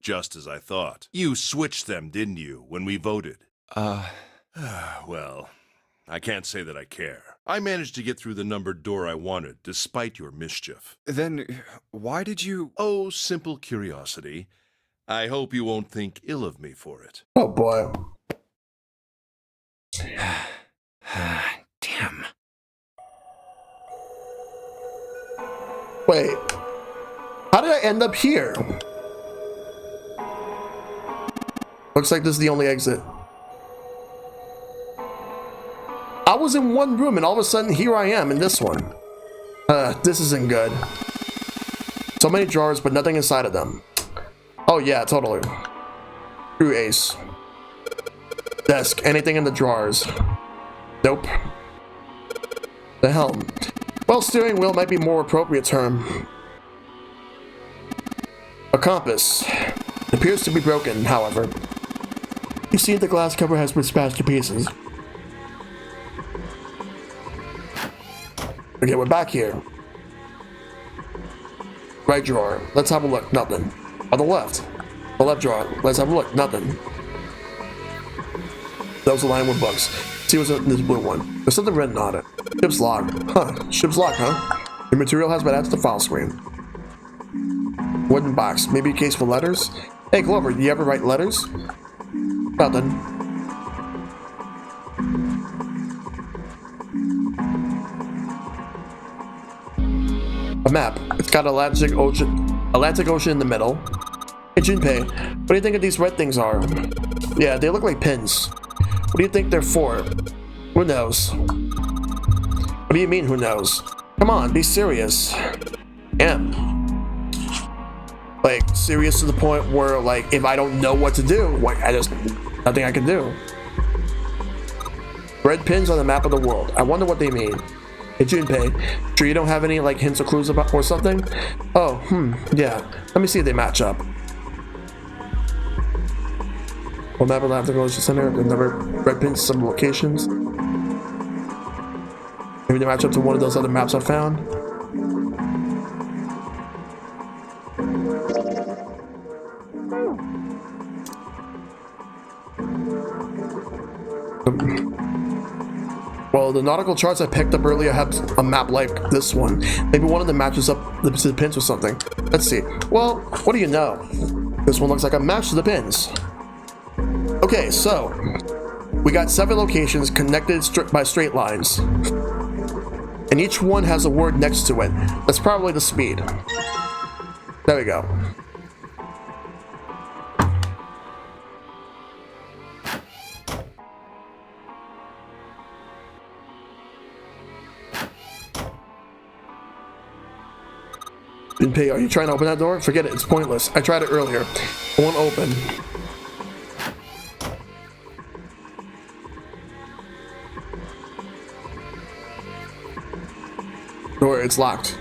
Just as I thought. You switched them, didn't you, when we voted? Well, I can't say that I care. I managed to get through the numbered door I wanted, despite your mischief. Then, why did you... Oh, simple curiosity. I hope you won't think ill of me for it. Oh, boy. Damn. Wait. How did I end up here? Looks like this is the only exit. I was in one room and all of a sudden here I am in this one. This isn't good. So many drawers, but nothing inside of them. Oh yeah, totally. True Ace. Desk, anything in the drawers. Nope. The helm. Well, steering wheel might be a more appropriate term. A compass. It appears to be broken, however. You see the glass cover has been smashed to pieces. Okay, we're back here. Right drawer. Let's have a look. Nothing. On the left. The left drawer. Let's have a look. Nothing. That was a line with books. See what's in this blue one. There's something written on it. Ship's log. Huh. Ship's log, huh? Your material has been added to the file screen. Wooden box. Maybe a case for letters? Hey, Clover, do you ever write letters? Nothing. A map. It's got Atlantic Ocean in the middle. Hey, Junpei, what do you think of these red things are? Yeah, they look like pins. What do you think they're for? Who knows? What do you mean, who knows? Come on, be serious. Am. Like, serious to the point where, like, if I don't know what to do, like, nothing I can do. Red pins on the map of the world. I wonder what they mean. Hey, Junpei, sure you don't have any, like, hints or clues about or something? Oh, yeah. Let me see if they match up. Well, map will have to go to the center. The number red pins some locations. Maybe they match up to one of those other maps I found. Well, the nautical charts I picked up earlier have a map like this one. Maybe one of them matches up to the pins or something. Let's see. Well, what do you know? This one looks like a match to the pins. Okay, so we got 7 locations connected by straight lines. And each one has a word next to it. That's probably the speed. There we go. Junpei, are you trying to open that door? Forget it, it's pointless. I tried it earlier. It won't open. Door, it's locked.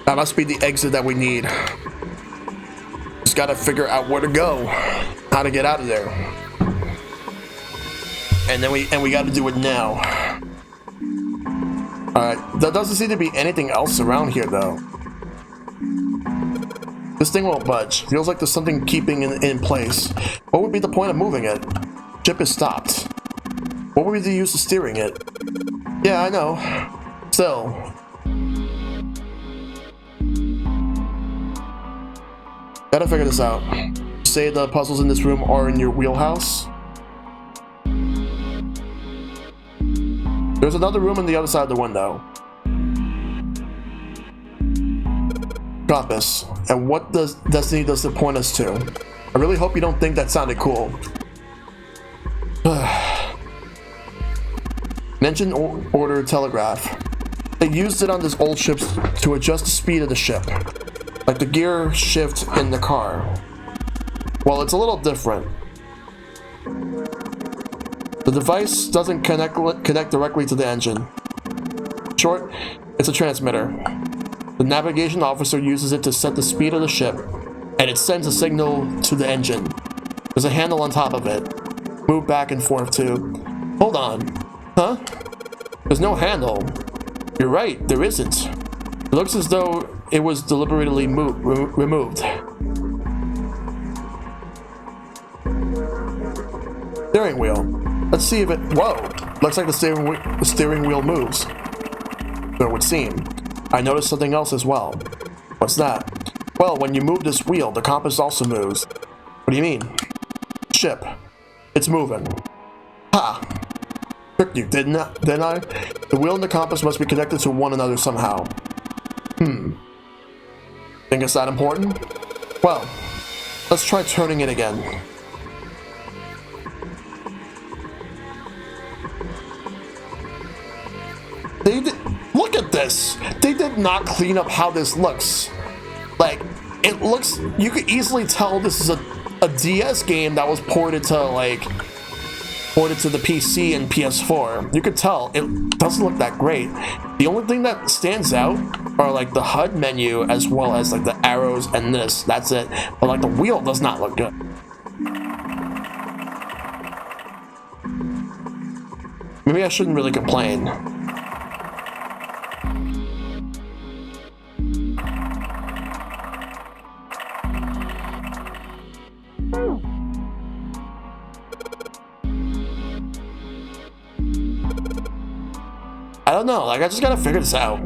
That must be the exit that we need. Just gotta figure out where to go. How to get out of there. And then we gotta do it now. Alright, there doesn't seem to be anything else around here though. This thing won't budge. Feels like there's something keeping it in place. What would be the point of moving it? Ship is stopped. What would be the use of steering it? Yeah, I know. Still. Gotta figure this out. Say the puzzles in this room are in your wheelhouse. There's another room on the other side of the window. Compass. And what does Destiny does it point us to? I really hope you don't think that sounded cool. An engine order telegraph. They used it on this old ship to adjust the speed of the ship, like the gear shift in the car. Well, it's a little different. The device doesn't connect directly to the engine. In short, it's a transmitter. The navigation officer uses it to set the speed of the ship, and it sends a signal to the engine. There's a handle on top of it. Move back and forth too. Hold on. Huh? There's no handle. You're right, there isn't. It looks as though it was deliberately removed. Steering wheel. Let's see if it... Whoa! Looks like the steering wheel moves. So it would seem. I noticed something else as well. What's that? Well, when you move this wheel, the compass also moves. What do you mean? Ship. It's moving. Ha! Tricked you, didn't I? The wheel and the compass must be connected to one another somehow. Think it's that important? Well, let's try turning it again. Look at this! They did not clean up how this looks. Like, it looks... You could easily tell this is a DS game that was ported to, the PC and PS4. You could tell it doesn't look that great. The only thing that stands out are, like, the HUD menu as well as, like, the arrows and this. That's it. But, like, the wheel does not look good. Maybe I shouldn't really complain. I don't know, like, I just gotta figure this out.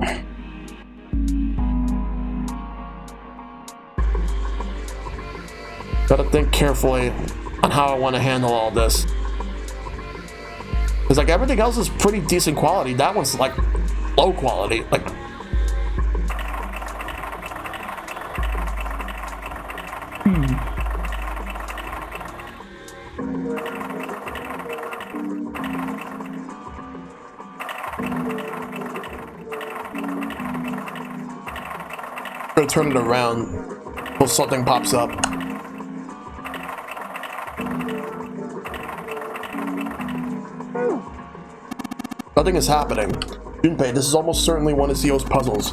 Gotta think carefully on how I want to handle all this. Because, like, everything else is pretty decent quality. That one's, like, low quality. Like... Gonna turn it around until something pops up. Nothing is happening. Junpei, this is almost certainly one of Zio's puzzles.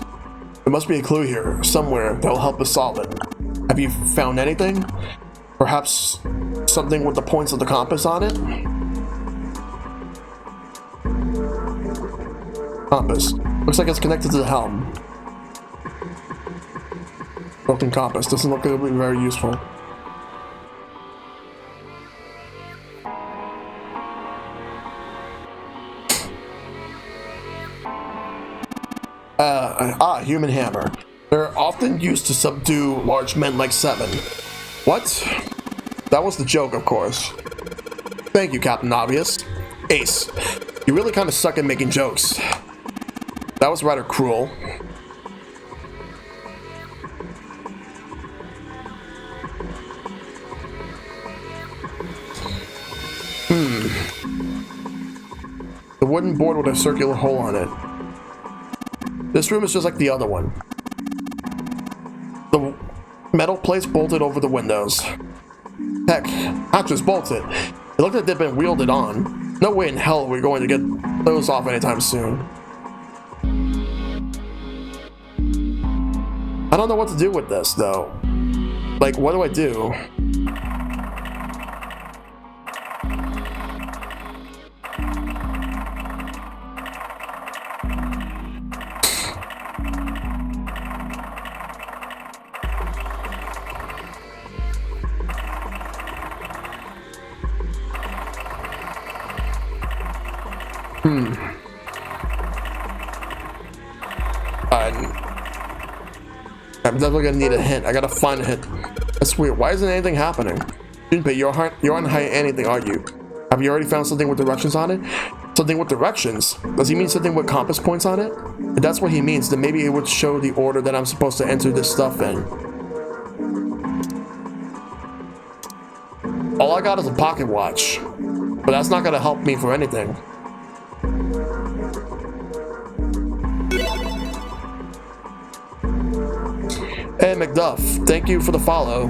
There must be a clue here, somewhere, that will help us solve it. Have you found anything? Perhaps something with the points of the compass on it. Compass. Looks like it's connected to the helm. Broken compass. Doesn't look like it'll be very useful. Human hammer. They're often used to subdue large men like Seven. What? That was the joke, of course. Thank you, Captain Obvious. Ace, you really kind of suck at making jokes. That was rather cruel. The wooden board with a circular hole on it. This room is just like the other one. The metal plates bolted over the windows. Heck, not just bolted. It looked like they'd been wielded on. No way in hell we're going to get those off anytime soon. I don't know what to do with this, though. Like, what do I do? I'm definitely gonna need a hint. I gotta find a hint. That's weird. Why isn't anything happening? Junpei, you're on high anything, are you? Have you already found something with directions on it? Something with directions? Does he mean something with compass points on it? If that's what he means, then maybe it would show the order that I'm supposed to enter this stuff in. All I got is a pocket watch, but that's not gonna help me for anything. Hey McDuff, thank you for the follow.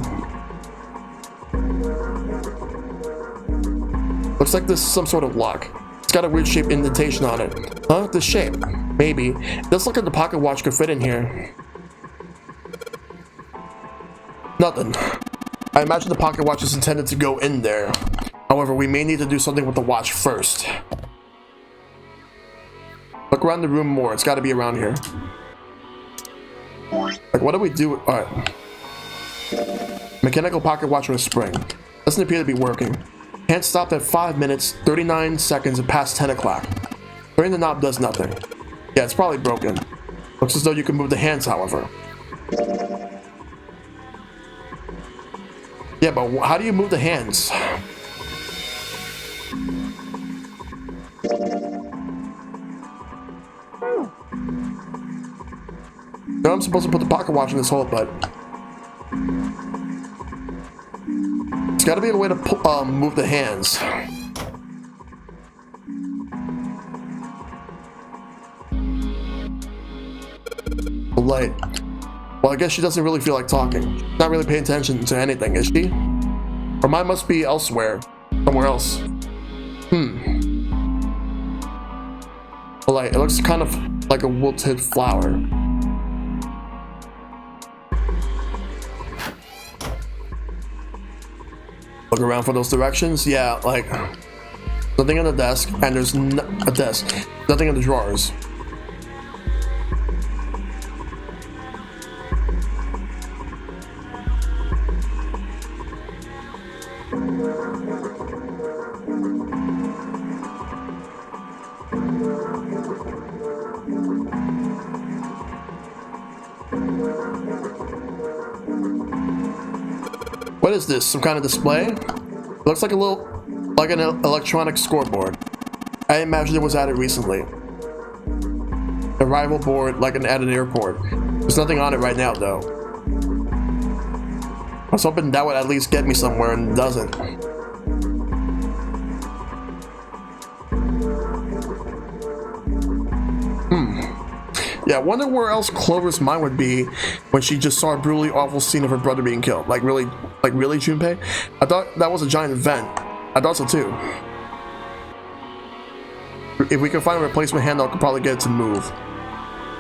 Looks like this is some sort of lock. It's got a weird shaped indentation on it. Huh? This shape? Maybe. It does look like the pocket watch could fit in here. Nothing. I imagine the pocket watch is intended to go in there. However, we may need to do something with the watch first. Look around the room more. It's got to be around here. Like, what do we do? Alright. Mechanical pocket watch with a spring. Doesn't appear to be working. Can't stop at 5 minutes, 39 seconds past 10 o'clock. Turning the knob does nothing. Yeah, it's probably broken. Looks as though you can move the hands, however. Yeah, but how do you move the hands? No, I'm supposed to put the pocket watch in this hole, but there's got to be a way to move the hands. The light. Well, I guess she doesn't really feel like talking. Not really paying attention to anything, is she? Her mind must be elsewhere. Somewhere else. The light. It looks kind of like a wilted flower. Look around for those directions. Yeah, like nothing on the desk, and there's a desk. Nothing in the drawers. What is this? Some kind of display? It looks like an electronic scoreboard. I imagine it was added recently. Arrival board like an at an airport. There's nothing on it right now, though. I was hoping that would at least get me somewhere, and it doesn't. Yeah, I wonder where else Clover's mind would be when she just saw a brutally awful scene of her brother being killed. Like really, Junpei? I thought that was a giant event. I thought so too. If we can find a replacement handle, I could probably get it to move.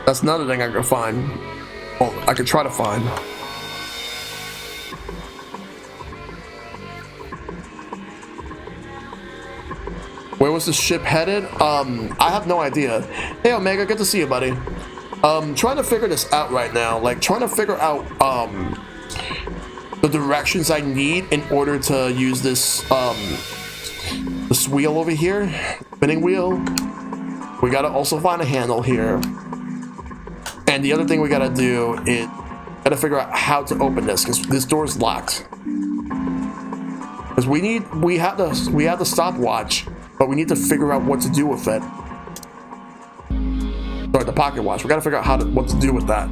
That's another thing I could find. Well, I could try to find. Where was the ship headed? I have no idea. Hey, Omega, good to see you, buddy. Trying to figure this out right now. Like, trying to figure out, the directions I need in order to use this, this wheel over here. Spinning wheel. We gotta also find a handle here. And the other thing we gotta do is, gotta figure out how to open this, because this door is locked. Because we have the stopwatch, but we need to figure out what to do with it. Sorry, the pocket watch. We gotta figure out what to do with that.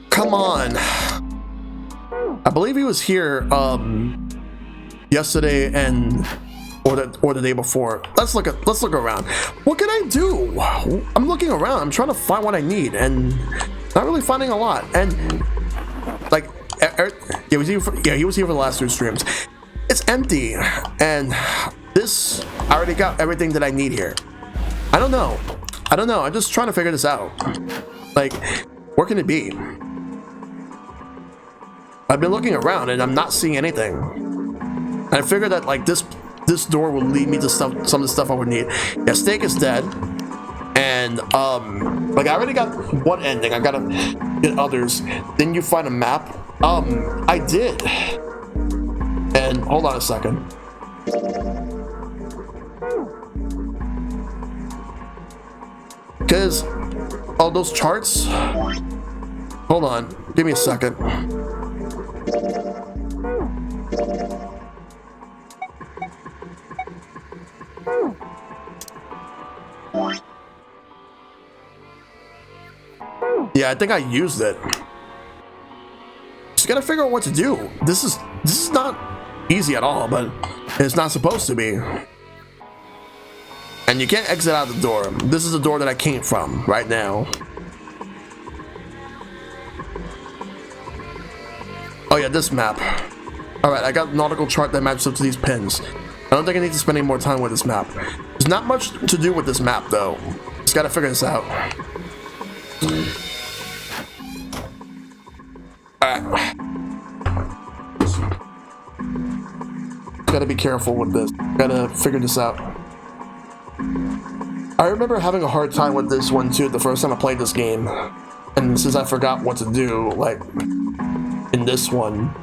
Come on. I believe he was here yesterday or the day before. Let's look around. What can I do? I'm looking around. I'm trying to find what I need and not really finding a lot. And like he was here for the last 2 streams. It's empty, and this, I already got everything that I need here. I don't know. I'm just trying to figure this out. Like, where can it be? I've been looking around and I'm not seeing anything. And I figured that like this door will lead me to some of the stuff I would need. Yeah, Steak is dead. And like I already got one ending. I gotta get others. Then you find a map. I did. And hold on a second. Because all those charts. Hold on. Give me a second. Yeah, I think I used it. Just gotta figure out what to do. This is not easy at all, but it's not supposed to be. And you can't exit out the door. This is the door that I came from right now. Oh yeah, this map. Alright, I got a nautical chart that matches up to these pins. I don't think I need to spend any more time with this map. There's not much to do with this map though. Just gotta figure this out. Alright. Gotta be careful with this. Gotta figure this out. I remember having a hard time with this one too the first time I played this game. And since I forgot what to do, like in this one,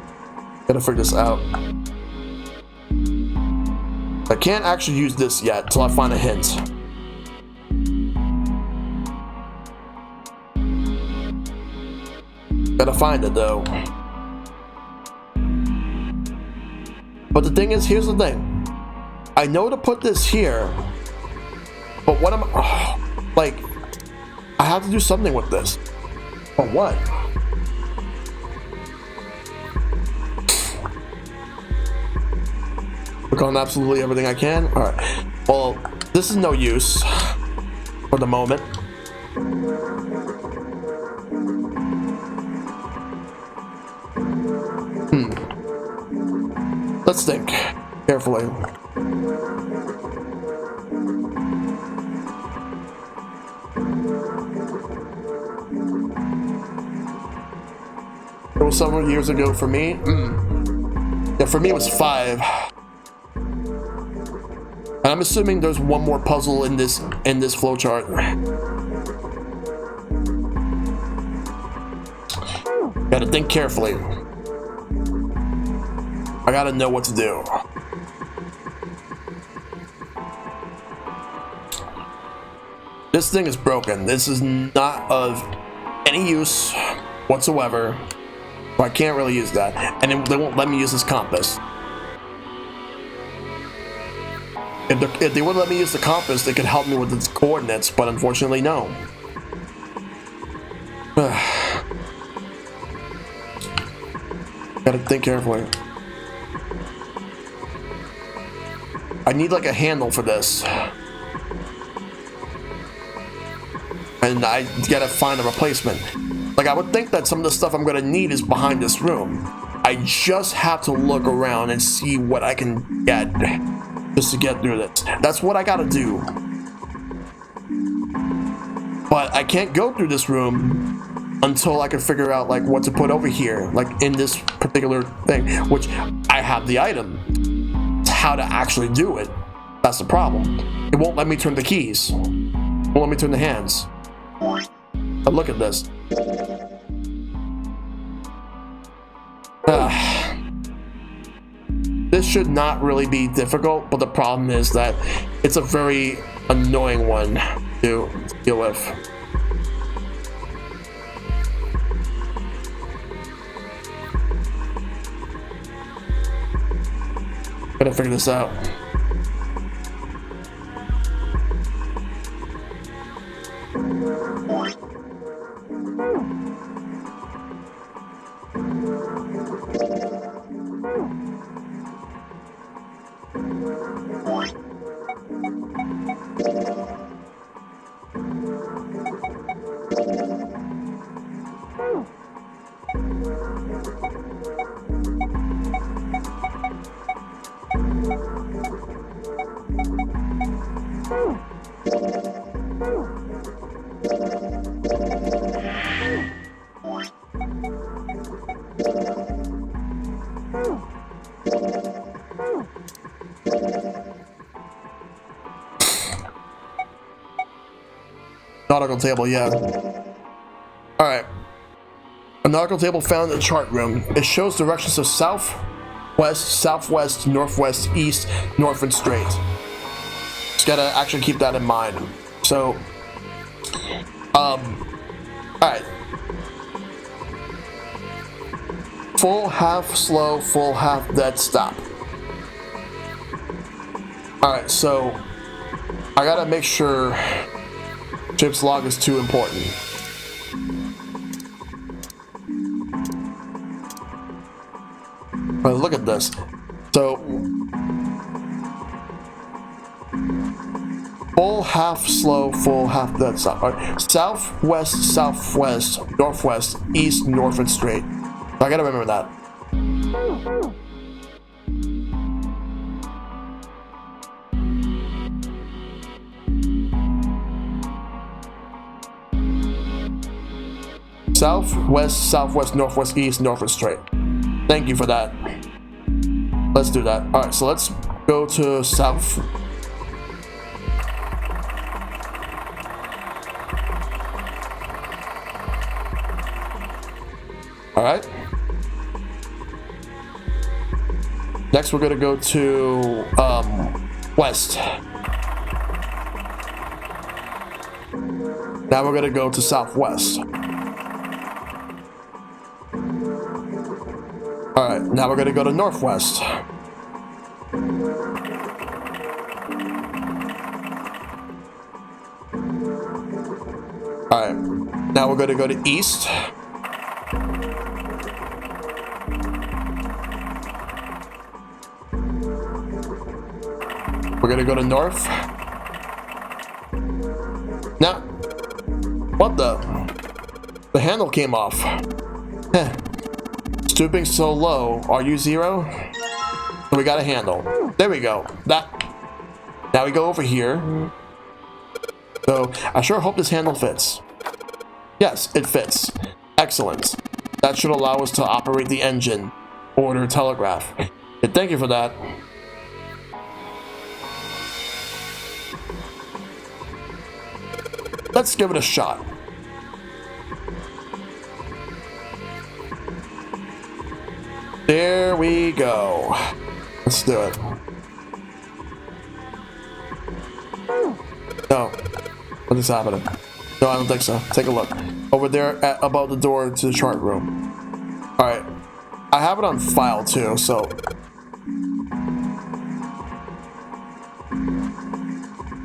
gotta figure this out. I can't actually use this yet till I find a hint. Gotta find it though. But the thing is, here's the thing. I know to put this here, but what am I, like, I have to do something with this. But what? Work on absolutely everything I can. All right. Well, this is no use for the moment. Let's think carefully. It was several years ago for me. Yeah, for me it was 5. And I'm assuming there's one more puzzle in this flowchart. Gotta think carefully. I gotta know what to do. This thing is broken. This is not of any use whatsoever. So I can't really use that. And they won't let me use this compass. If they would let me use the compass, they could help me with its coordinates, but unfortunately, no. Gotta think carefully. I need like a handle for this. And I gotta find a replacement. Like, I would think that some of the stuff I'm gonna need is behind this room. I just have to look around and see what I can get just to get through this. That's what I gotta do. But I can't go through this room until I can figure out like what to put over here, like in this particular thing, which I have the item. It's how to actually do it. That's the problem. It won't let me turn the keys. It won't let me turn the hands. But look at this. This should not really be difficult, but the problem is that it's a very annoying one to deal with. Gotta figure this out. Nautical table, yeah. Alright. A nautical table found in the chart room. It shows directions of south, west, southwest, northwest, east, north, and straight. Just gotta actually keep that in mind. So, alright. Full, half, slow, full, half, dead, stop. Alright, so I gotta make sure Chip's log is too important. But look at this. So full, half, slow, full, half, dead, stop. Right. Southwest, southwest, northwest, east, north, and straight. So I gotta remember that. South, west, southwest, northwest, east, north, and straight. Thank you for that. Let's do that. Alright, so let's go to south. Alright. Next we're gonna go to west. Now we're gonna go to southwest. Alright, now we're gonna go to northwest. Alright, now we're gonna go to east. We're gonna go to north. Now, what the handle came off. Heh. Stooping so low. Are you 0? So we got a handle. There we go. That. Now we go over here. So I sure hope this handle fits. Yes, it fits. Excellent. That should allow us to operate the engine or telegraph. And thank you for that. Let's give it a shot. There we go. Let's do it. No. What is happening? No, I don't think so. Take a look. Over there above the door to the chart room. Alright. I have it on file too, so.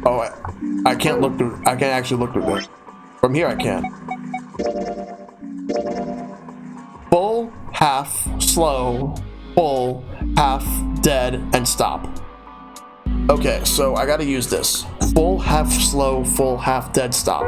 Oh, I can't look through. I can't actually look through there. From here I can. Full, half, slow, full, half, dead, and stop. Okay, so I gotta use this. Full, half, slow, full, half, dead, stop.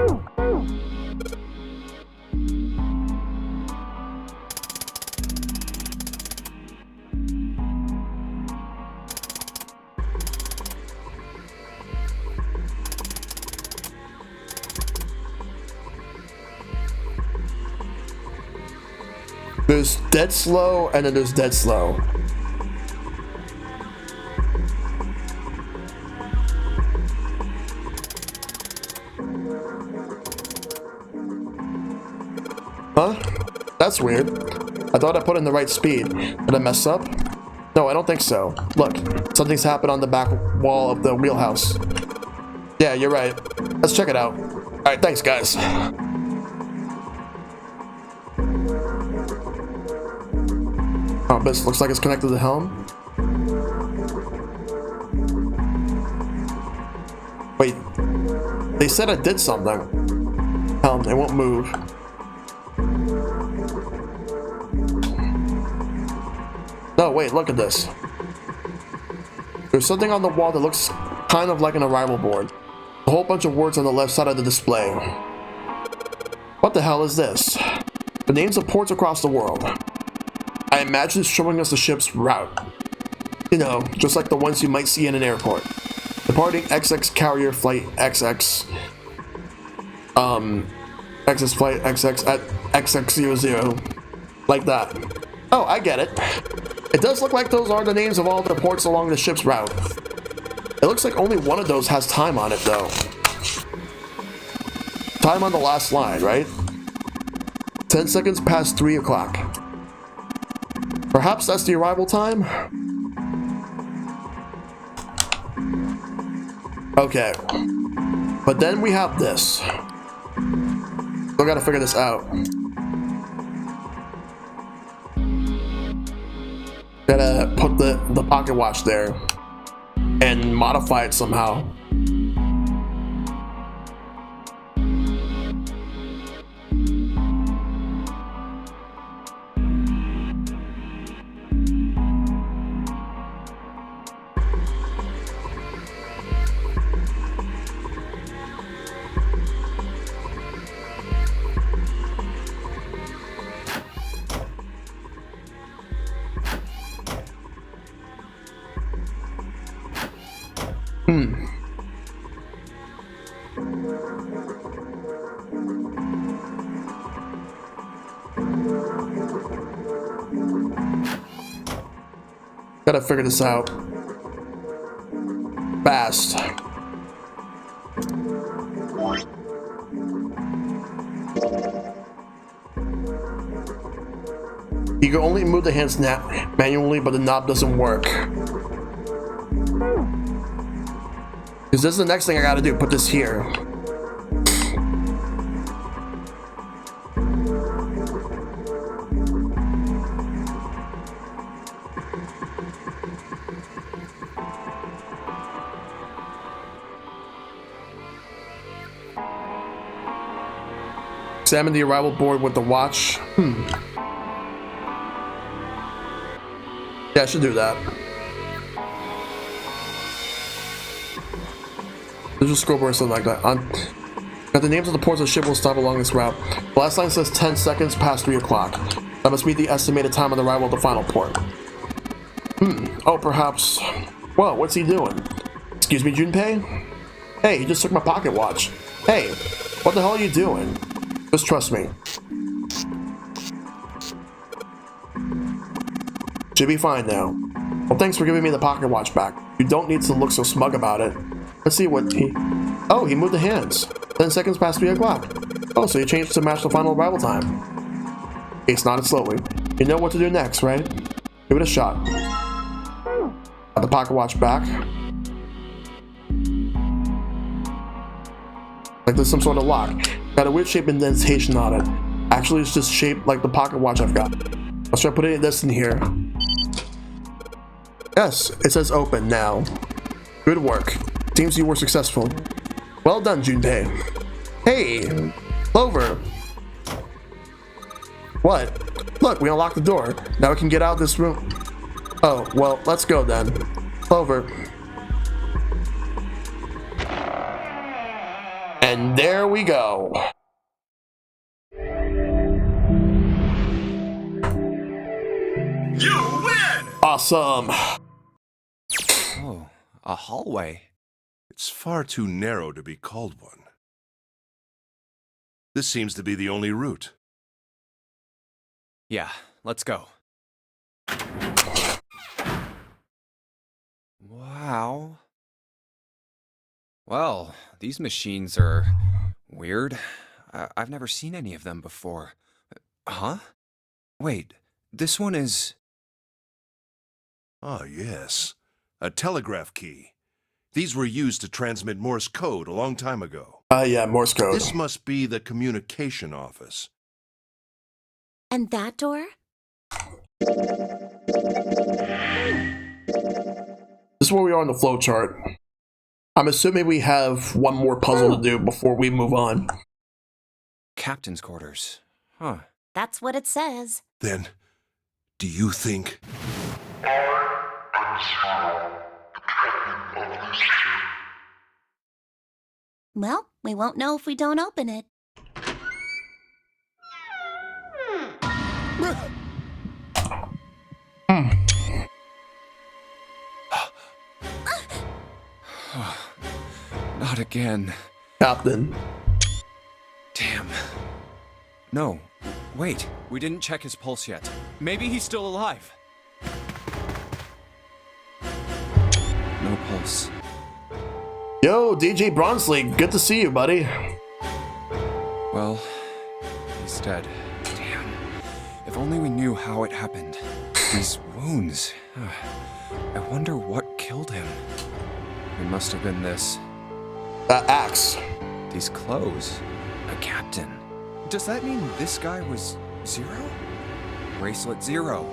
There's dead slow, and then there's dead slow. Huh? That's weird. I thought I put in the right speed. Did I mess up? No, I don't think so. Look, something's happened on the back wall of the wheelhouse. Yeah, you're right. Let's check it out. Alright, thanks, guys. Oh, this looks like it's connected to the helm. Wait. They said I did something. Helm, it won't move. No, wait, look at this. There's something on the wall that looks kind of like an arrival board. A whole bunch of words on the left side of the display. What the hell is this? The names of ports across the world. I imagine it's showing us the ship's route. You know, just like the ones you might see in an airport. Departing XX carrier flight XX. XX flight XX at XX00. Like that. Oh, I get it. It does look like those are the names of all the ports along the ship's route. It looks like only one of those has time on it, though. Time on the last line, right? 10 seconds past 3 o'clock. Perhaps that's the arrival time? Okay. But then we have this. Still gotta figure this out. Gotta put the pocket watch there and modify it somehow. Gotta figure this out. Fast. You can only move the hands manually, but the knob doesn't work. Because this is the next thing I gotta do. Put this here. Examine the arrival board with the watch. Yeah, I should do that. There's a scoreboard or something like that. Got the names of the ports of the ship will stop along this route. The last line says 10 seconds past 3 o'clock. That must be the estimated time of the arrival of the final port. Oh, perhaps... Whoa, what's he doing? Excuse me, Junpei? Hey, he just took my pocket watch. Hey, what the hell are you doing? Just trust me. Should be fine now. Well, thanks for giving me the pocket watch back. You don't need to look so smug about it. Let's see what he... Oh, he moved the hands. 10 seconds past 3 o'clock. Oh, so you changed to match the final arrival time. Ace nodded slowly. You know what to do next, right? Give it a shot. Got the pocket watch back. Like there's some sort of lock. Got a weird shape indentation on it. Actually, it's just shaped like the pocket watch I've got. Let's try putting this in here. Yes, it says open now. Good work. Seems you were successful. Well done, Junpei. Hey, Clover. What? Look, we unlocked the door. Now we can get out of this room. Oh, well, let's go then. Clover. And there we go. You win! Awesome. Oh, a hallway. It's far too narrow to be called one. This seems to be the only route. Yeah, let's go. Wow. Well, these machines are weird. I've never seen any of them before. Huh? Wait, this one is... Ah, yes. A telegraph key. These were used to transmit Morse code a long time ago. Yeah, Morse code. This must be the communication office. And that door? This is where we are on the flow chart. I'm assuming we have one more puzzle to do before we move on. Captain's quarters. Huh. That's what it says. Then, do you think... Well, we won't know if we don't open it. Not again. Captain. Damn. No. Wait, we didn't check his pulse yet. Maybe he's still alive. No pulse. Yo, DJ Bronsley, good to see you, buddy. Well, he's dead. Damn. If only we knew how it happened. These wounds. I wonder what killed him. It must have been this. That axe. These clothes. A captain. Does that mean this guy was 0? Bracelet 0.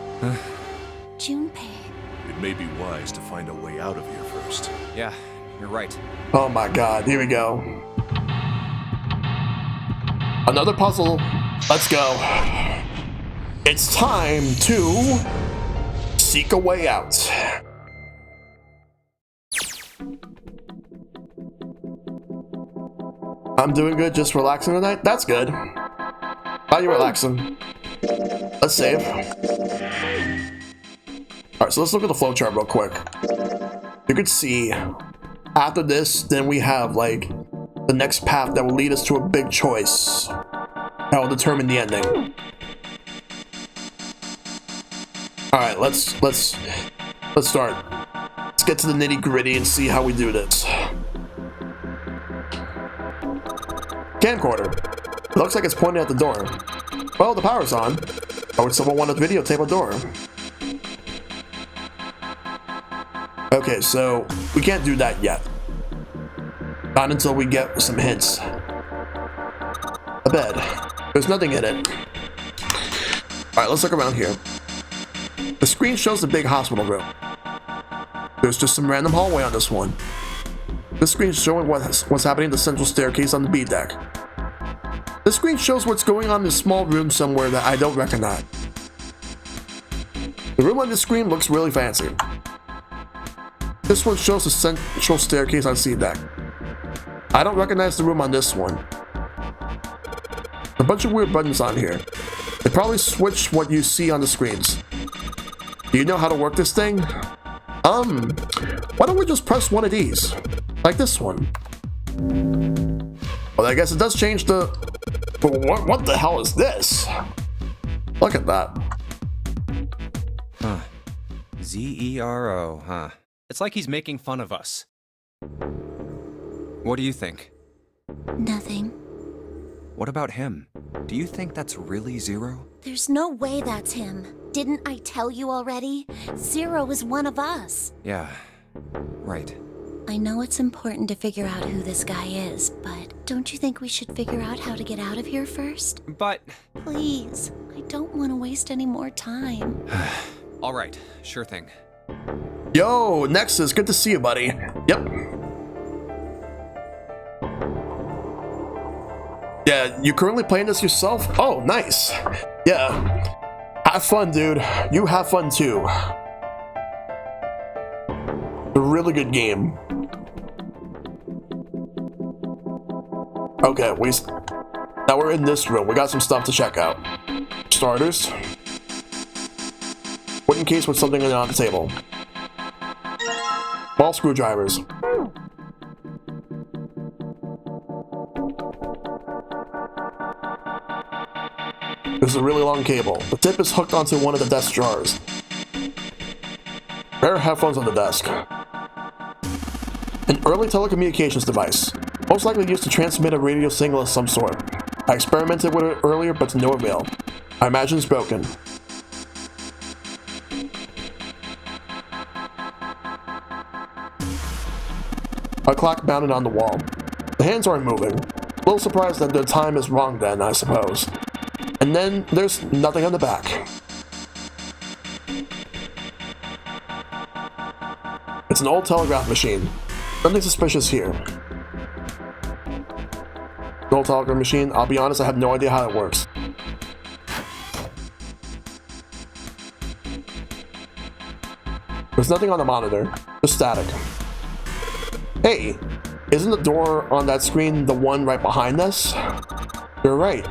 Junpei. It may be wise to find a way out of here first. Yeah, you're right. Oh my god, here we go. Another puzzle. Let's go. It's time to seek a way out. I'm doing good, just relaxing tonight? That's good. How are you relaxing? Let's save. Alright, so let's look at the flowchart real quick. You can see, after this, then we have, like, the next path that will lead us to a big choice. That will determine the ending. Alright, let's start. Let's get to the nitty-gritty and see how we do this. Camcorder. It looks like it's pointing at the door. Well, the power's on. Why would someone want to videotape a door? Okay, so we can't do that yet. Not until we get some hints. A bed. There's nothing in it. Alright, let's look around here. The screen shows the big hospital room. There's just some random hallway on this one. This screen's showing what's happening in the central staircase on the B deck. This screen shows what's going on in a small room somewhere that I don't recognize. The room on this screen looks really fancy. This one shows the central staircase on C deck. I don't recognize the room on this one. A bunch of weird buttons on here. They probably switch what you see on the screens. Do you know how to work this thing? Why don't we just press one of these? Like this one. Well, I guess it does change the... But what the hell is this? Look at that. Huh. Z-E-R-O, huh? It's like he's making fun of us. What do you think? Nothing. What about him? Do you think that's really 0? There's no way that's him. Didn't I tell you already? 0 is one of us. Yeah, right. I know it's important to figure out who this guy is, but don't you think we should figure out how to get out of here first? But... Please, I don't want to waste any more time. All right, sure thing. Yo, Nexus, good to see you, buddy. Yep. Yeah, you currently playing this yourself? Oh, nice. Yeah. Have fun, dude. You have fun too. A really good game. Okay, now we're in this room. We got some stuff to check out. Starters. Wooden case with something on the table. Ball screwdrivers. There's a really long cable. The tip is hooked onto one of the desk drawers. There are headphones on the desk. An early telecommunications device, most likely used to transmit a radio signal of some sort. I experimented with it earlier, but to no avail. I imagine it's broken. A clock mounted on the wall. The hands aren't moving. A little surprised that the time is wrong then, I suppose. And then there's nothing on the back. It's an old telegraph machine. Nothing suspicious here. An old telegraph machine, I'll be honest, I have no idea how it works. There's nothing on the monitor, just static. Hey, isn't the door on that screen the one right behind us? You're right.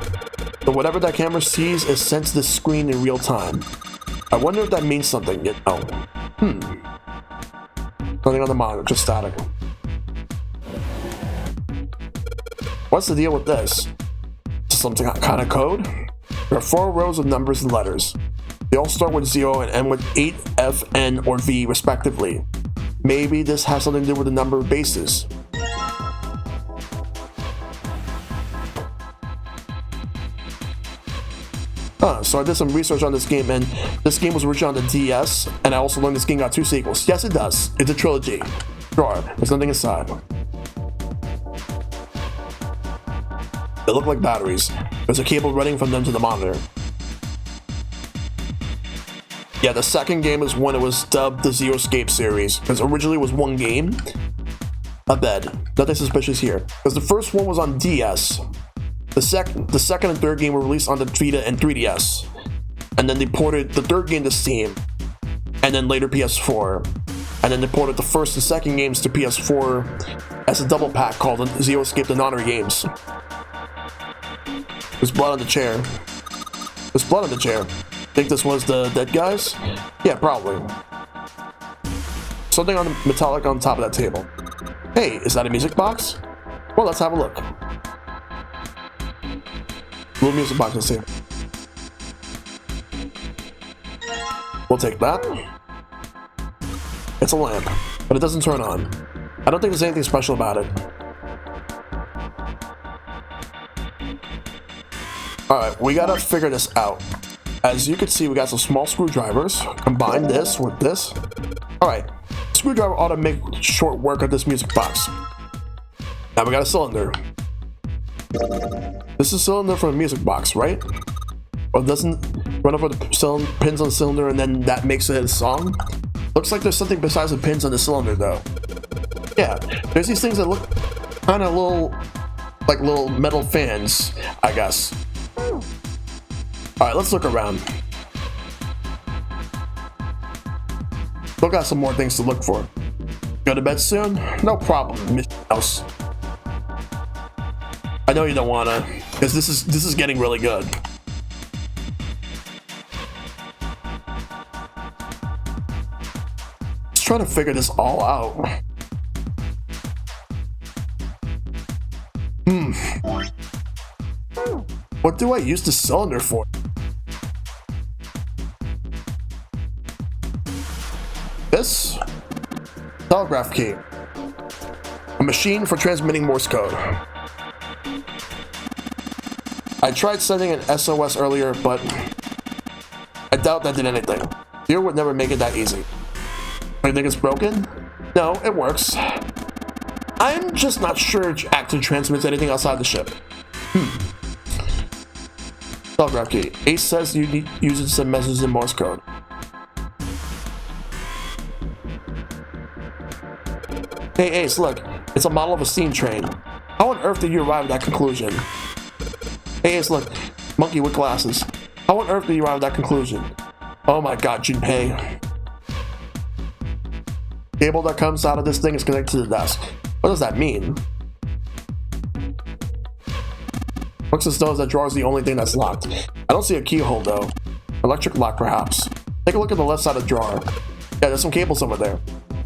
But whatever that camera sees is sent to the screen in real time. I wonder if that means something, you know. Nothing on the monitor, just static. What's the deal with this? Some kind of code? There are 4 rows of numbers and letters. They all start with 0 and end with 8, F, N, or V respectively. Maybe this has something to do with the number of bases. So I did some research on this game, and this game was originally on the DS, and I also learned this game got 2 sequels. Yes, it does. It's a trilogy. Sure, there's nothing inside. They look like batteries. There's a cable running from them to the monitor. Yeah, the second game is when it was dubbed the Zero Escape series, because originally it was one game, a bed. Nothing suspicious here, because the first one was on DS. The second and third game were released on the Vita and 3DS, and then they ported the third game to Steam, and then later PS4, and then they ported the first and second games to PS4 as a double pack called the Zero Escape the Nonary games. There's blood on the chair. There's blood on the chair. Think this was the dead guys? Yeah, probably. Something on the metallic on top of that table. Hey, is that a music box? Well, let's have a look. Little music box, let's see. We'll take that. It's a lamp, but it doesn't turn on. I don't think there's anything special about it. Alright, we gotta figure this out. As you can see, we got some small screwdrivers. Combine this with this. Alright, screwdriver ought to make short work of this music box. Now we got a cylinder. This is a cylinder for a music box, right? Or doesn't run over the pins on the cylinder and then that makes it a song? Looks like there's something besides the pins on the cylinder though. Yeah, there's these things that look kind of like little metal fans, I guess. Alright, let's look around. Still got some more things to look for. Go to bed soon? No problem, Miss House. I know you don't wanna, because this is getting really good. Just trying to figure this all out. What do I use the cylinder for? This? Telegraph key. A machine for transmitting Morse code. I tried sending an SOS earlier, but I doubt that did anything. Zero would never make it that easy. You think it's broken? No, it works. I'm just not sure it actually transmits anything outside the ship. Telegraph key. Ace says you need to use it to send messages in Morse code. Hey Ace, look. It's a model of a steam train. How on earth did you arrive at that conclusion? Hey Ace, look. Monkey with glasses. How on earth did you arrive at that conclusion? Oh my god, Junpei. Cable that comes out of this thing is connected to the desk. What does that mean? Looks as though that drawer is the only thing that's locked. I don't see a keyhole though. Electric lock perhaps. Take a look at the left side of the drawer. Yeah, there's some cables over there.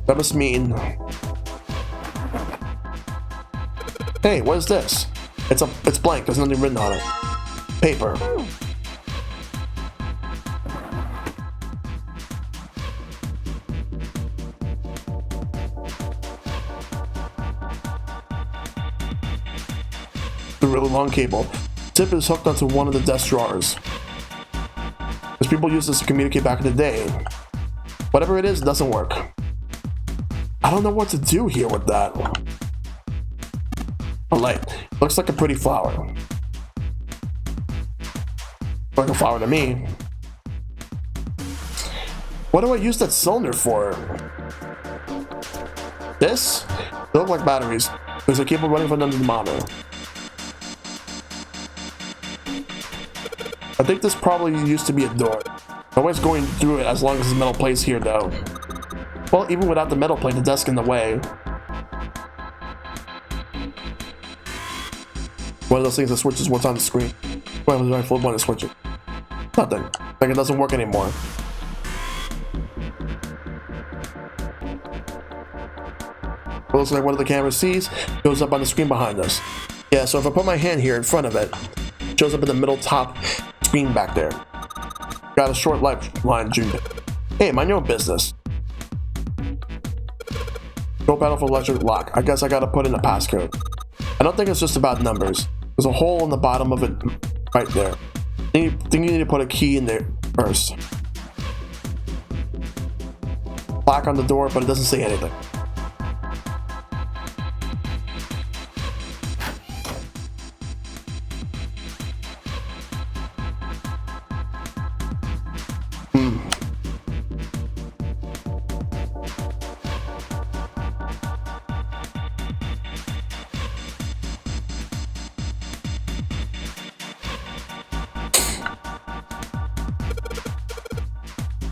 That must mean... Hey, what is this? It's blank, there's nothing written on it. Paper. The really long cable. Tip is hooked onto one of the desk drawers. Because people used this to communicate back in the day. Whatever it is, it doesn't work. I don't know what to do here with that. A light. Looks like a pretty flower. Like a flower to me. What do I use that cylinder for? This? They look like batteries. There's a cable running from under the monitor. I think this probably used to be a door. Nobody's going through it as long as there's metal plates here though. Well, even without the metal plate, the desk in the way. One of those things that switches what's on the screen. Why was I flip on to switch it? Nothing. Like it doesn't work anymore. It looks like one of the camera sees, goes up on the screen behind us. Yeah, so if I put my hand here in front of it, it shows up in the middle top screen back there. Got a short lifeline, Junior. Hey, mind your own business. Go pedal for electric lock. I guess I gotta put in a passcode. I don't think it's just about numbers. There's a hole in the bottom of it right there. I think you need to put a key in there first. Lock on the door, but it doesn't say anything.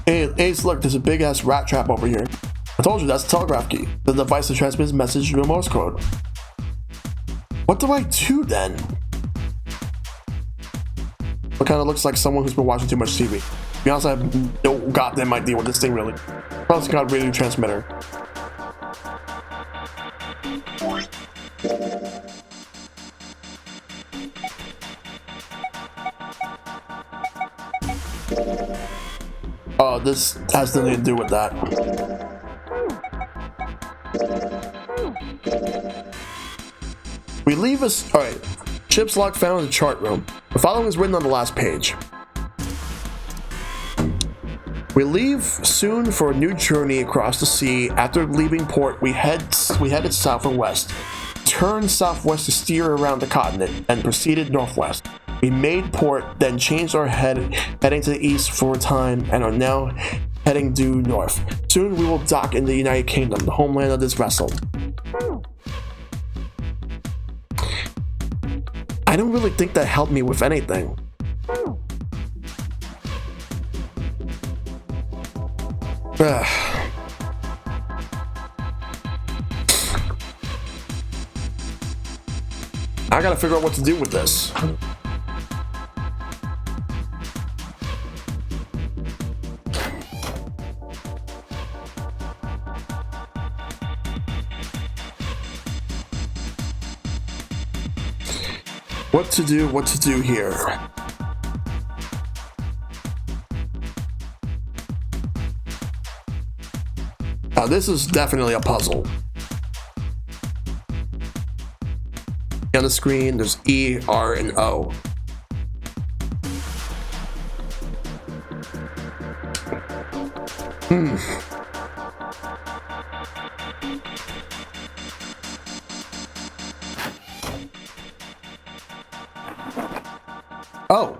Hey, Ace, look, there's a big ass rat trap over here. I told you that's a telegraph key. The device that transmits message through a Morse code. What do I do then? It kind of looks like someone who's been watching too much TV. To be honest, I have no goddamn idea what this thing really. Probably some kind of radio transmitter. Oh, this has nothing to do with that. We leave us. Alright. Ship's log found in the chart room. The following is written on the last page. We leave soon for a new journey across the sea. After leaving port, we headed south and west. Turned southwest to steer around the continent and proceeded northwest. We made port, then changed our heading to the east for a time, and are now heading due north. Soon we will dock in the United Kingdom, the homeland of this vessel. I don't really think that helped me with anything. I gotta figure out what to do with this. What to do here. Now this is definitely a puzzle. On the screen, there's E, R, and O. Oh.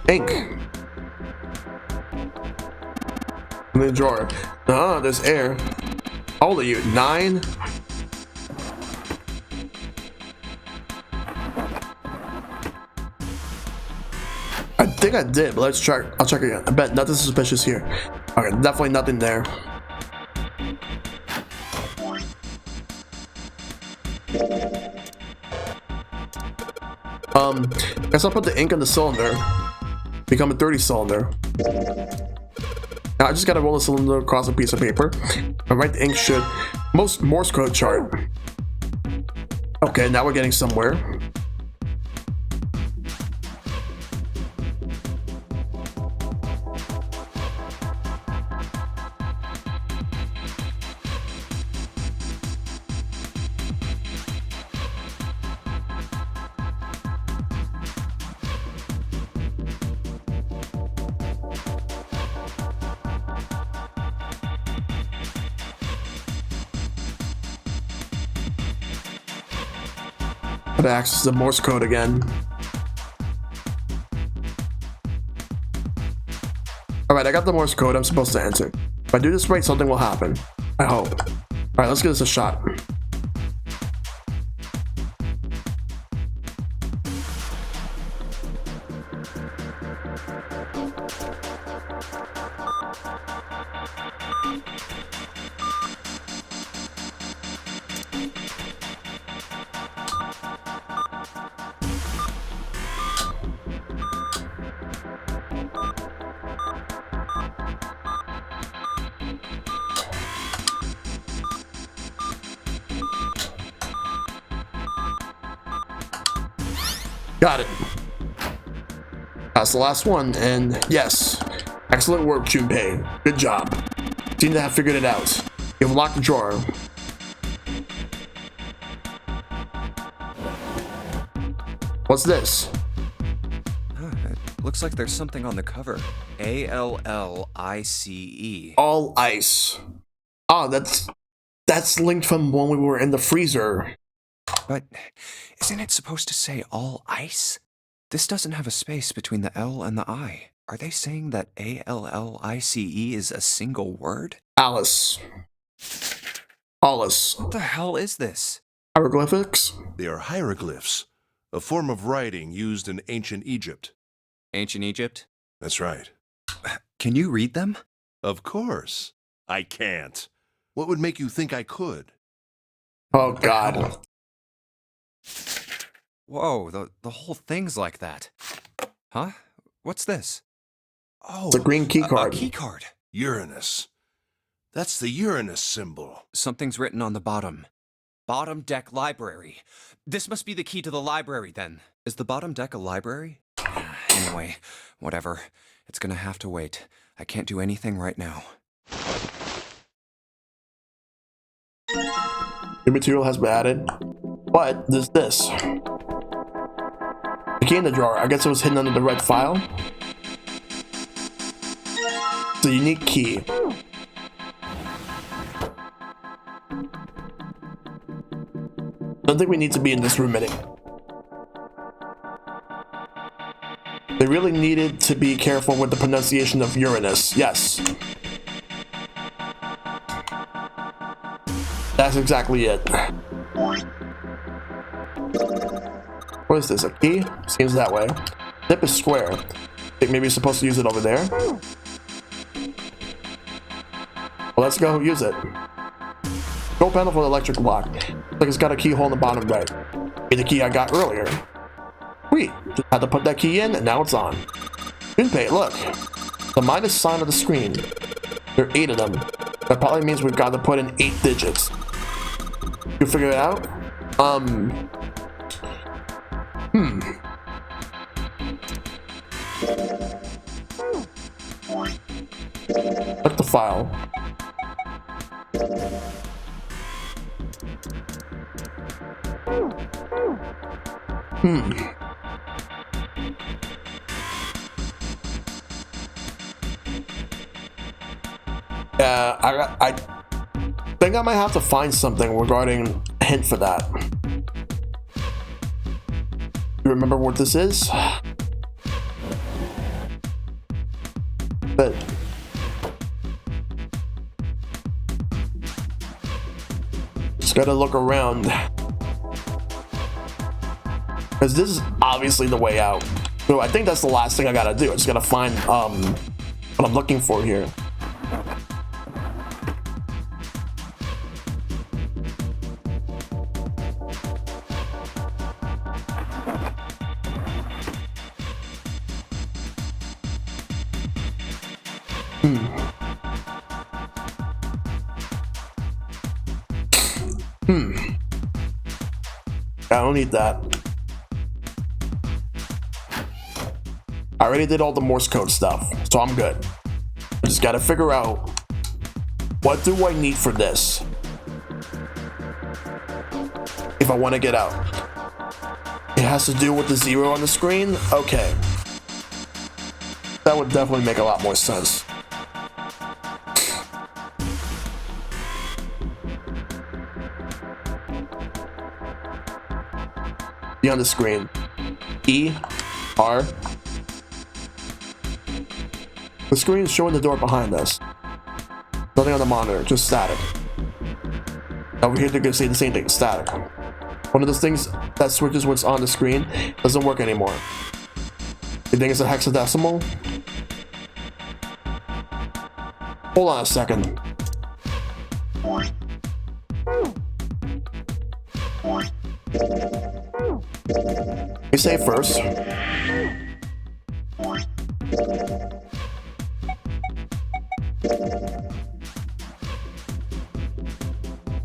Ink. In the drawer. There's air. How old are you? 9? I think I did, but let's check. I'll check again. I bet nothing suspicious here. Okay, definitely nothing there. Guess I'll put the ink on the cylinder. Become a 30 cylinder. Now I just gotta roll the cylinder across a piece of paper. And write the ink should. Most Morse code chart. Okay, now we're getting somewhere. Gotta access the Morse code again. Alright, I got the Morse code I'm supposed to enter. If I do this right, something will happen. I hope. Alright, let's give this a shot. Got it. That's the last one, and yes. Excellent work, Junpei. Good job. Seem to have figured it out. You've locked the drawer. What's this? It looks like there's something on the cover. ALLICE. All ice. Oh, that's linked from when we were in the freezer. But isn't it supposed to say all ice? This doesn't have a space between the L and the I. Are they saying that ALLICE is a single word? Alice. Alice. What the hell is this? Hieroglyphics? They are hieroglyphs, a form of writing used in ancient Egypt. Ancient Egypt? That's right. Can you read them? Of course. I can't. What would make you think I could? Oh, God. Whoa, the whole thing's like that. Huh? What's this? Oh, It's a green key card. A key card. Uranus. That's the Uranus symbol. Something's written on the bottom. Bottom deck library. This must be the key to the library, then. Is the bottom deck a library? Anyway, whatever. It's gonna have to wait. I can't do anything right now. New material has been added. But there's this. The key in the drawer. I guess it was hidden under the red file. It's a unique key. Don't think we need to be in this room anymore. They really needed to be careful with the pronunciation of Uranus. Yes. That's exactly it. What is this, a key? Seems that way. Tip is square. Think maybe you're supposed to use it over there? Well, let's go use it. Go panel for the electric block. Looks like it's got a keyhole in the bottom right. Be the key I got earlier. Sweet. Just had to put that key in, and now it's on. Junpei, look. The minus sign of the screen. There are 8 of them. That probably means we've got to put in 8 digits. You figure it out? Check the file. Yeah, I think I might have to find something regarding a hint for that. You remember what this is? But just gotta look around, because this is obviously the way out. So I think that's the last thing I gotta do. I just gotta find what I'm looking for here. I don't need that. I already did all the Morse code stuff, so I'm good. I just gotta figure out, what do I need for this if I want to get out? It has to do with the 0 on the screen? Okay. That would definitely make a lot more sense. be on the screen. E, R. The screen is showing the door behind us. Nothing on the monitor, just static. Over here, they're gonna say the same thing, static. One of those things that switches what's on the screen doesn't work anymore. You think it's a hexadecimal? Hold on a second. We say first.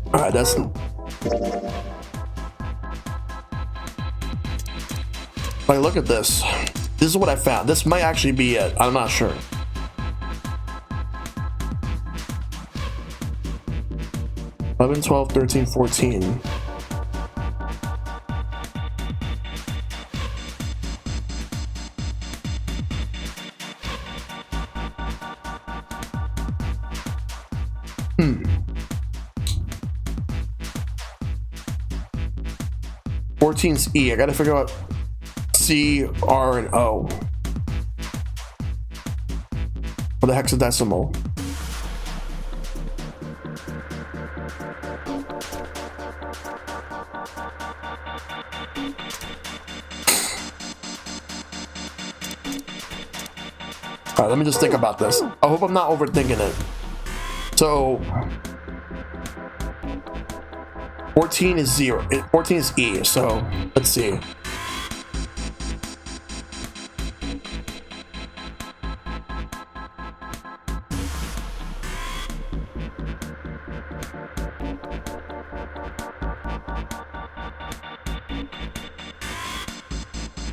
Alright, that's... Like, look at this. This is what I found. This might actually be it. I'm not sure. $11, $12, $13, $14. Hmm. 14's E. I gotta figure out C, R, and O for the hexadecimal. Alright, let me just think about this. I hope I'm not overthinking it. So 14 is 0. 14 is E, so let's see.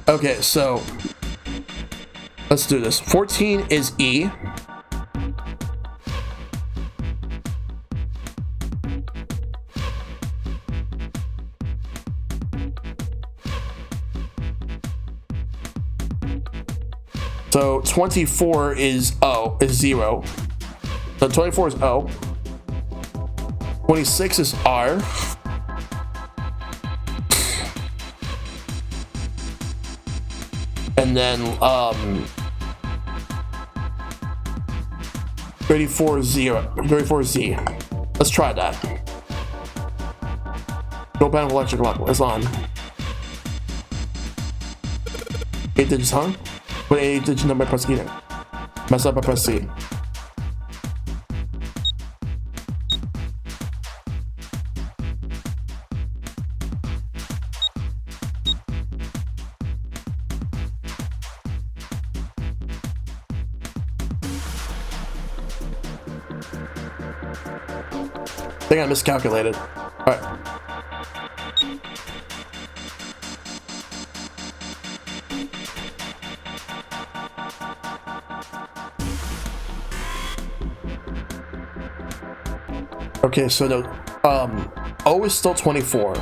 Okay, so let's do this. 14 is E. So 24 is O, is 0. So 24 is O. 26 is R. And then 34 is 0. 34 is Z. Let's try that. No panel electric lock is on. 8 digits, huh? Put 8 digit number, press E. Mess up, I press C. I think I miscalculated. Alright. Okay, so the O is still 24.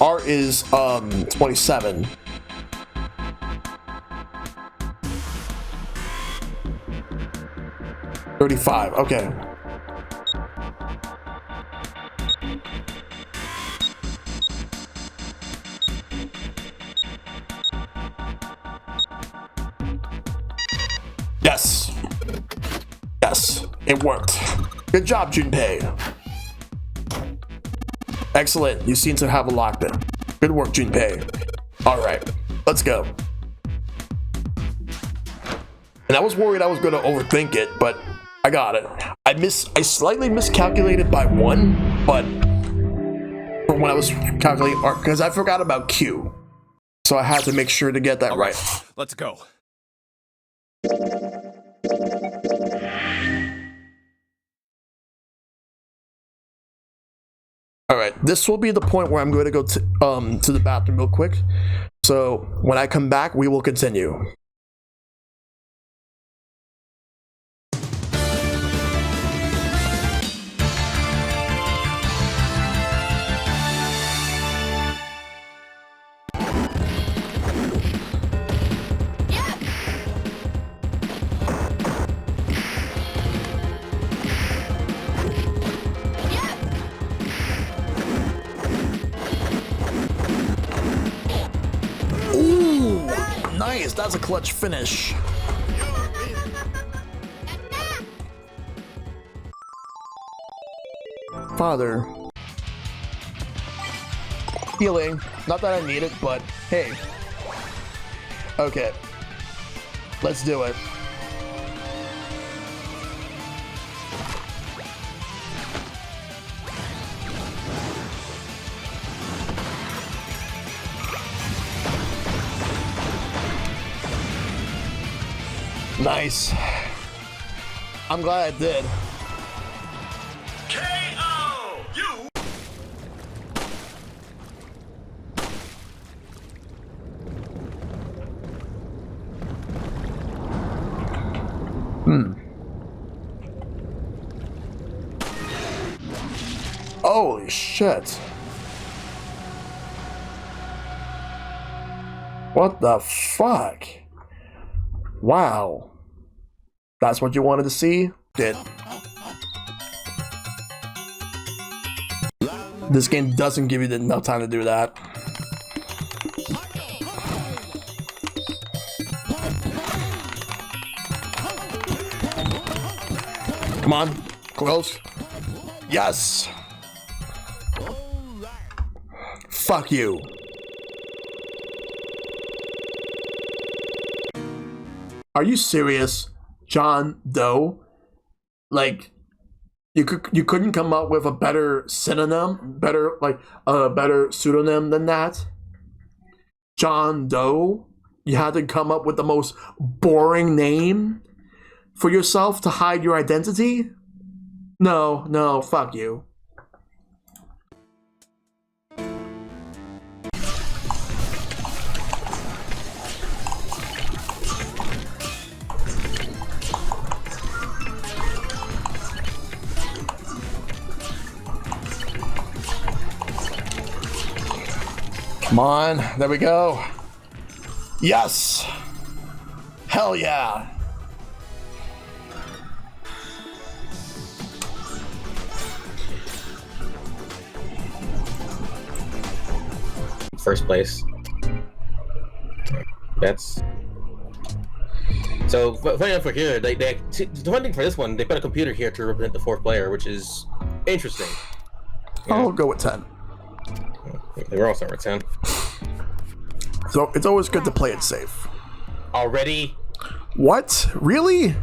R is 27. $35. Okay. Yes. Yes, it worked. Good job, Junpei. Excellent. You seem to have locked it. Good work, Junpei. All right, let's go. And I was worried I was going to overthink it, but I got it. I slightly miscalculated by 1, but from when I was calculating R, because I forgot about Q, so I had to make sure to get that right. Let's go. All right, this will be the point where I'm going to go to the bathroom real quick. So when I come back, we will continue. Nice, that's a clutch finish. Father. Healing. Not that I need it, but hey. Okay. Let's do it. Nice. I'm glad I did. KO! You! Holy shit. What the fuck? Wow. That's what you wanted to see? Did. This game doesn't give you enough time to do that. Come on, close. Yes! Fuck you. Are you serious, John Doe? Like, you couldn't come up with a better synonym, better pseudonym than that? John Doe? You had to come up with the most boring name for yourself to hide your identity? No, fuck you. Come on, there we go. Yes! Hell yeah! First place. That's so funny enough for here. The one thing for this one, they put a computer here to represent the fourth player, which is interesting. I'll go with 10. We're all starting with 10. So it's always good to play it safe. Already? What? Really?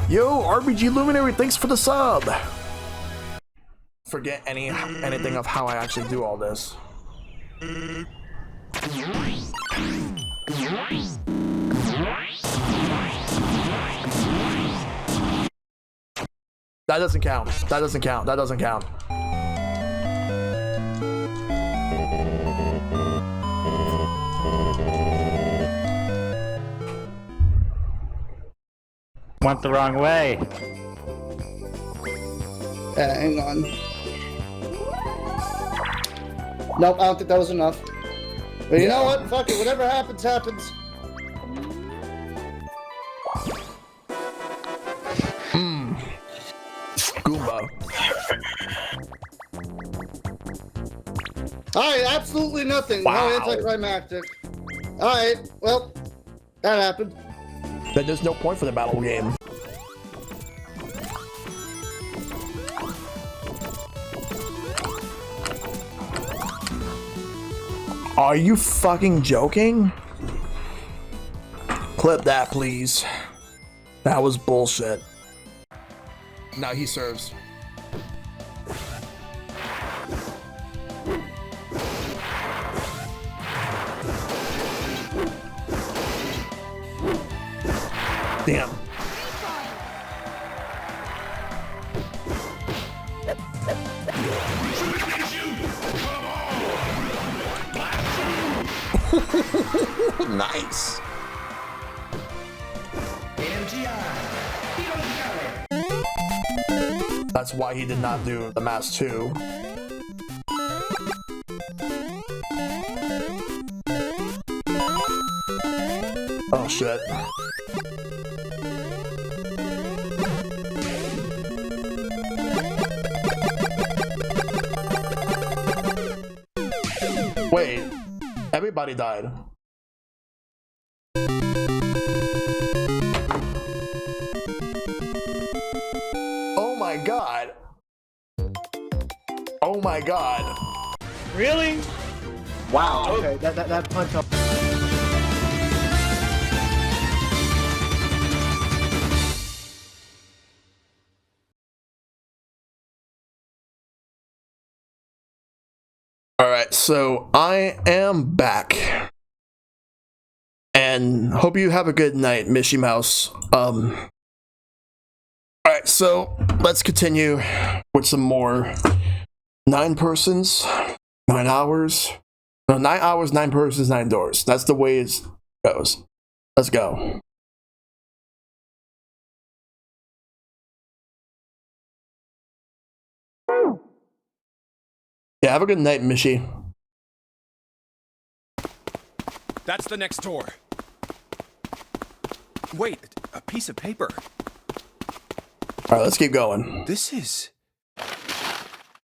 Yo, RBG Luminary, thanks for the sub. Forget anything of how I actually do all this. That doesn't count. That doesn't count. That doesn't count. Went the wrong way. Hang on. Nope, I don't think that was enough. But you know what? Fuck it. Whatever happens, happens. Goomba. Alright, absolutely nothing. Wow. No anticlimactic. Alright, well, that happened. Then there's no point for the battle game. Are you fucking joking? Clip that, please. That was bullshit. Now he serves. Damn. Nice. That's why he did not do the Mask 2. Oh shit. Wait, everybody died. Oh my god. Really? Wow. Okay, that punch up. Alright, so I am back. And hope you have a good night, Mishy Mouse. Alright, so let's continue with some more 9 persons, 9 hours. No, 9 hours, 9 persons, 9 doors. That's the way it goes. Let's go. Yeah, have a good night, Mishy. That's the next door. Wait, a piece of paper. Alright, let's keep going. This is...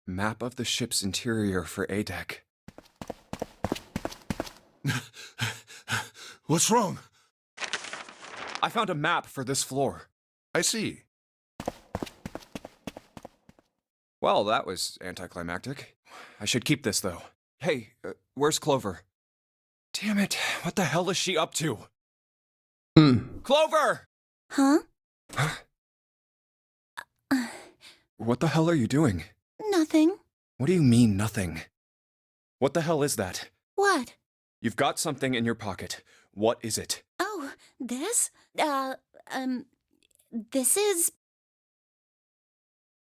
Map of the ship's interior for A-Deck. What's wrong? I found a map for this floor. I see. Well, that was anticlimactic. I should keep this, though. Hey, where's Clover? Damn it, what the hell is she up to? Clover! Huh? What the hell are you doing? Nothing. What do you mean, nothing? What the hell is that? What? You've got something in your pocket. What is it? Oh, this? This is...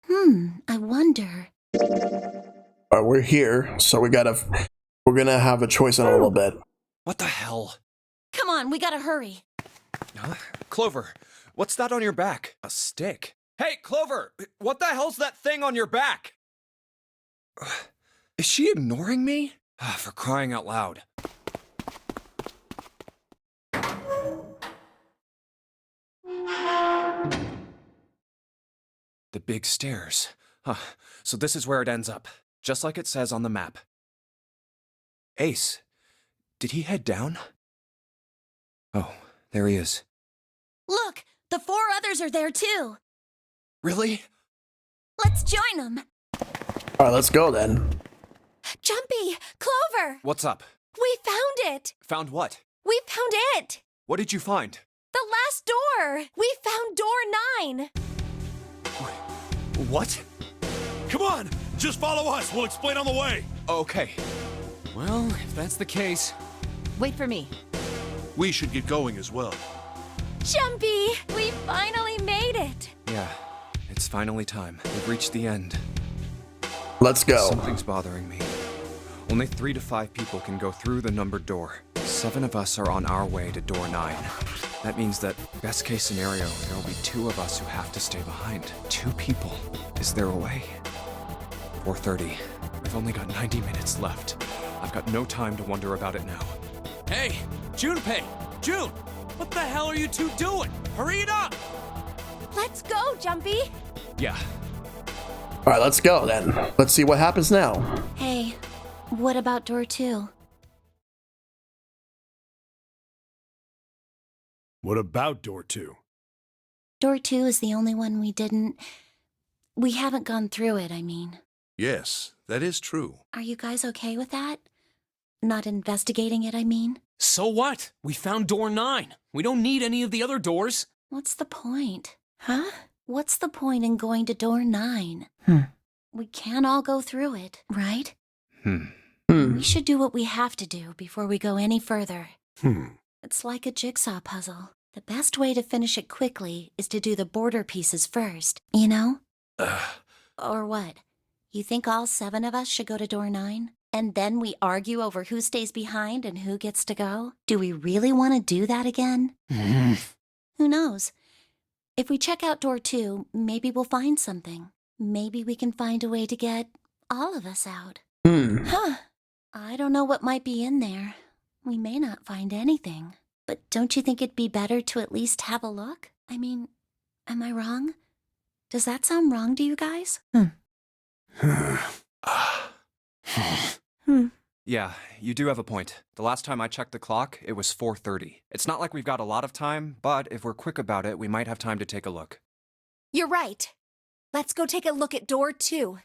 I wonder. Alright, we're here, so we're gonna have a choice in a little bit. What the hell? Come on, we gotta hurry. Huh? Clover, what's that on your back? A stick? Hey, Clover! What the hell's that thing on your back? Is she ignoring me? For crying out loud. The big stairs. Huh. So this is where it ends up. Just like it says on the map. Ace, did he head down? Oh, there he is. Look, the 4 others are there too. Really? Let's join them. Alright, let's go then. Jumpy! Clover! What's up? We found it! Found what? We found it! What did you find? The last door! We found door 9! What? Come on! Just follow us! We'll explain on the way! Okay. Well, if that's the case... Wait for me. We should get going as well. Jumpy! We finally made it! Yeah, it's finally time. We've reached the end. Let's go. Something's bothering me. Only 3 to 5 people can go through the numbered door. 7 of us are on our way to door 9. That means that, best case scenario, there will be 2 of us who have to stay behind. 2 people. Is there a way? 4:30. We've only got 90 minutes left. I've got no time to wonder about it now. Hey, Junpei! June! What the hell are you two doing? Hurry it up! Let's go, Jumpy! Yeah. Alright, let's go then. Let's see what happens now. Hey, what about door 2? What about door 2? Door 2 is the only one we haven't gone through it, I mean. Yes, that is true. Are you guys okay with that? Not investigating it, I mean? So what? We found door 9. We don't need any of the other doors. What's the point? Huh? What's the point in going to door 9? We can't all go through it, right? We should do what we have to do before we go any further. It's like a jigsaw puzzle. The best way to finish it quickly is to do the border pieces first, you know? Or what? You think all 7 of us should go to door 9? And then we argue over who stays behind and who gets to go? Do we really want to do that again? Who knows? If we check out door 2, maybe we'll find something. Maybe we can find a way to get all of us out. Huh. I don't know what might be in there. We may not find anything. But don't you think it'd be better to at least have a look? I mean, am I wrong? Does that sound wrong to you guys? Yeah, you do have a point. The last time I checked the clock, it was 4:30. It's not like we've got a lot of time, but if we're quick about it, we might have time to take a look. You're right. Let's go take a look at door 2.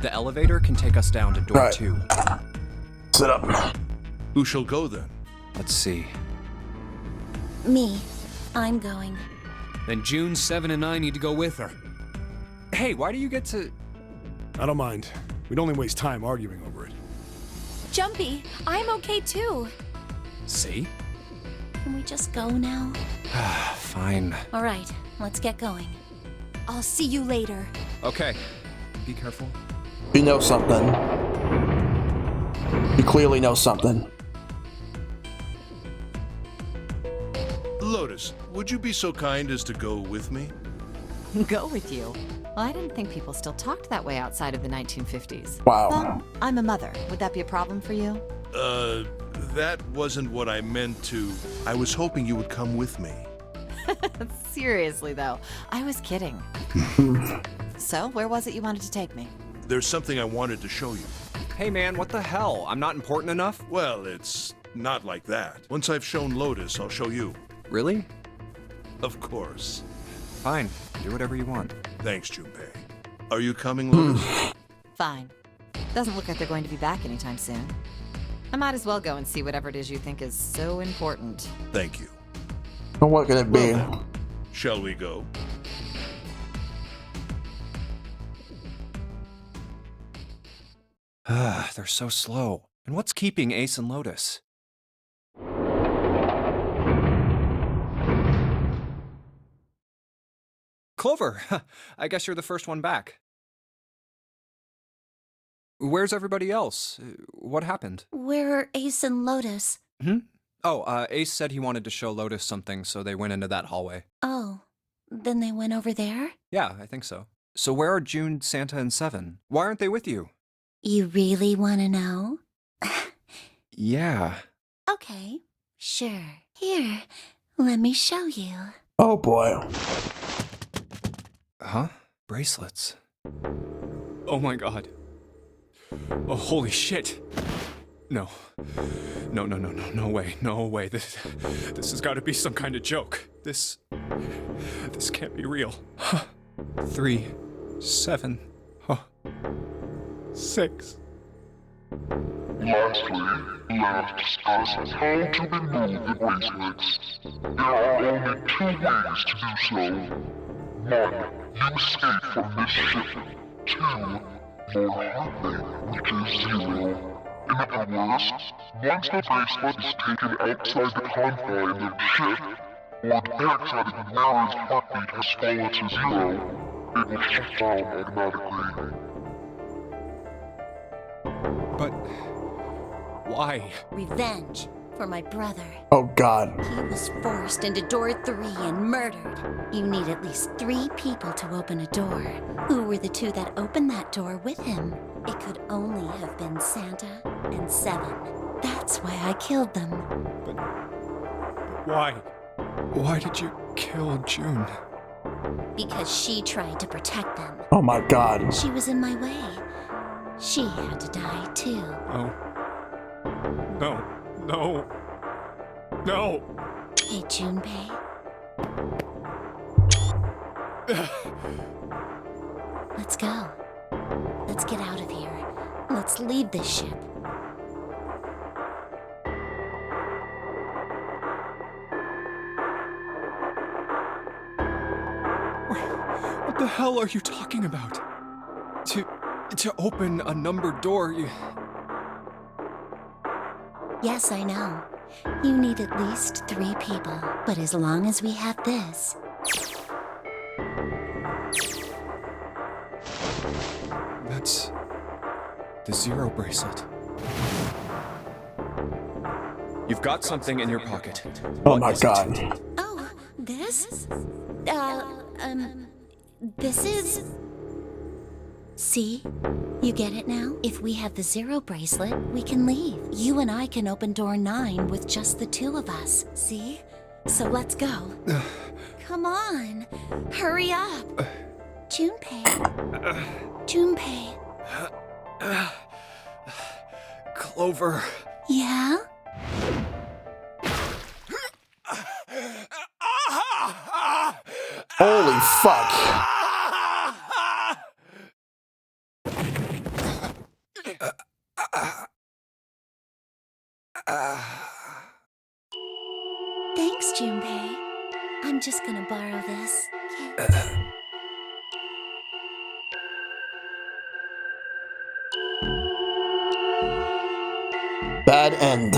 The elevator can take us down to door Right. 2. Sit up. Who shall go then? Let's see. Me. I'm going. Then June, 7, and I need to go with her. Hey, why do you get to... I don't mind. We'd only waste time arguing over it. Jumpy, I'm okay too. See? Can we just go now? Fine. All right, let's get going. I'll see you later. Okay. Be careful. You know something. You clearly know something. Lotus, would you be so kind as to go with me? Go with you? Well, I didn't think people still talked that way outside of the 1950s. Wow. Well, I'm a mother. Would that be a problem for you? That wasn't what I meant to. I was hoping you would come with me. Seriously, though. I was kidding. So, where was it you wanted to take me? There's something I wanted to show you. Hey man, what the hell? I'm not important enough? Well, it's not like that. Once I've shown Lotus, I'll show you. Really? Of course. Fine. Do whatever you want. Thanks, Junpei. Are you coming, Lotus? Fine. Doesn't look like they're going to be back anytime soon. I might as well go and see whatever it is you think is so important. Thank you. And what can it be? Well, then, shall we go? They're so slow. And what's keeping Ace and Lotus? Clover! I guess you're the first one back. Where's everybody else? What happened? Where are Ace and Lotus? Oh, Ace said he wanted to show Lotus something, so they went into that hallway. Oh, then they went over there? Yeah, I think so. So where are June, Santa, and Seven? Why aren't they with you? You really want to know? Yeah. Okay, sure. Here, let me show you. Oh boy. Huh? Bracelets. Oh my god. Oh, holy shit. No. No way. No way. This has got to be some kind of joke. This can't be real. 3, 7, 6. Lastly, let us discuss how to remove the bracelets. There are only 2 ways to do so. 1. You escape from this ship. 2. Your heart rate reaches 0. In other words, once the bracelet is taken outside the confines of the ship, or the parasitic wearer's heartbeat has fallen to 0, it will shut down automatically. But why? Revenge for my brother. Oh god. He was forced into door 3 and murdered. You need at least 3 people to open a door. Who were the 2 that opened that door with him? It could only have been Santa and Seven. That's why I killed them. But why? Why did you kill June? Because she tried to protect them. Oh my god. She was in my way. She had to die too. No. No. Hey, Junpei. Let's go. Let's get out of here. Let's leave this ship. What the hell are you talking about? To open a numbered door, you... Yes, I know. You need at least 3 people. But as long as we have this... That's... the 0 bracelet. You've got something in your pocket. Oh my god. Oh, this? This is... See? You get it now? If we have the 0 bracelet, we can leave. You and I can open door 9 with just the 2 of us. See? So let's go. Come on. Hurry up. Junpei. Junpei. Clover. Yeah? Holy fuck. gonna borrow this. Bad end.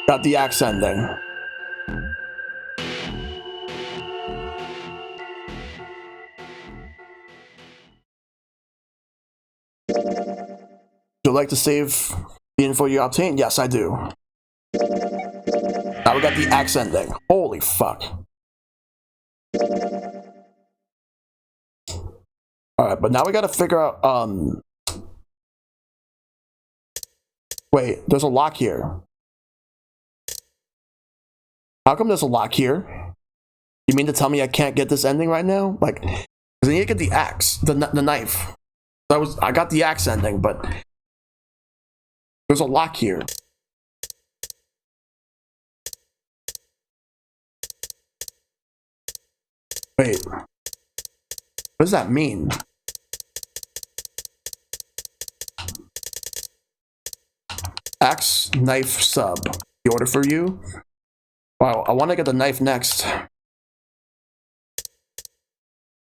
Got the axe ending. Would you like to save the info you obtained? Yes, I do. Now we got the axe ending. Holy fuck. Alright, but now we gotta figure out, wait, there's a lock here. How come there's a lock here? You mean to tell me I can't get this ending right now? Like, because I need to get the axe, the knife. I got the axe ending, but there's a lock here. Wait, what does that mean? Axe, knife, sub. The order for you? Wow, I want to get the knife next. So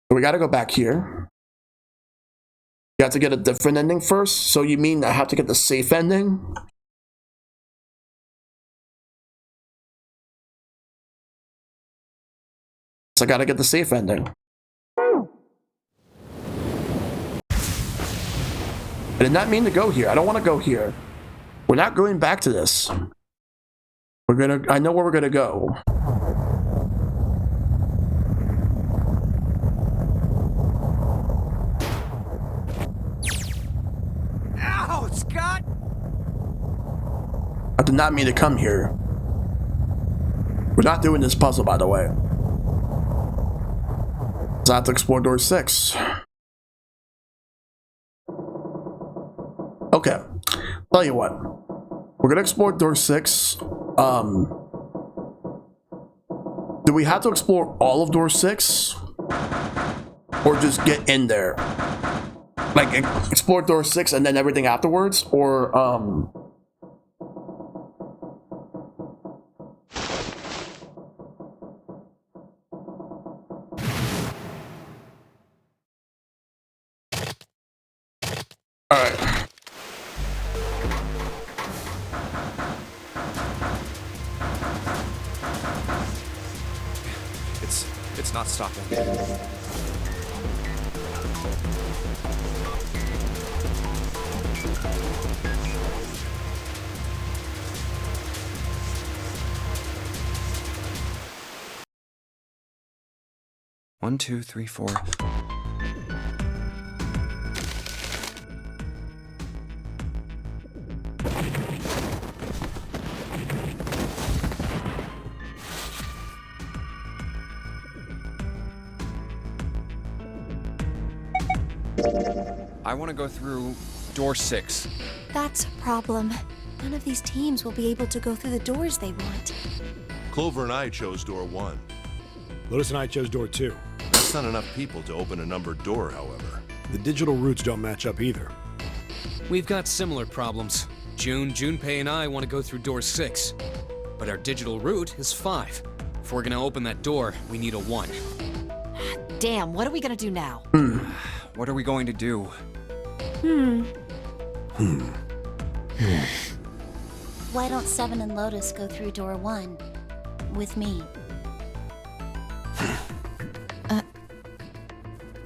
we gotta go back here. You have to get a different ending first? So you mean I have to get the safe ending? So I gotta get the safe ending. I did not mean to go here. I don't want to go here. We're not going back to this. I know where we're gonna go. Ow, Scott! I did not mean to come here. We're not doing this puzzle, by the way. So I have to explore door 6. Okay. Tell you what. We're gonna explore door 6. Do we have to explore all of door 6? Or just get in there? Like, explore door 6 and then everything afterwards? Or, Alright. It's not stopping. One, two, three, four. I want to go through door 6. That's a problem. None of these teams will be able to go through the doors they want. Clover and I chose door 1. Lotus and I chose door 2. That's not enough people to open a numbered door, however. The digital routes don't match up either. We've got similar problems. Junpei and I want to go through door 6. But our digital route is 5. If we're gonna open that door, we need a 1. Damn, what are we gonna do now? What are we going to do? Why don't 7 and Lotus go through door 1 with me?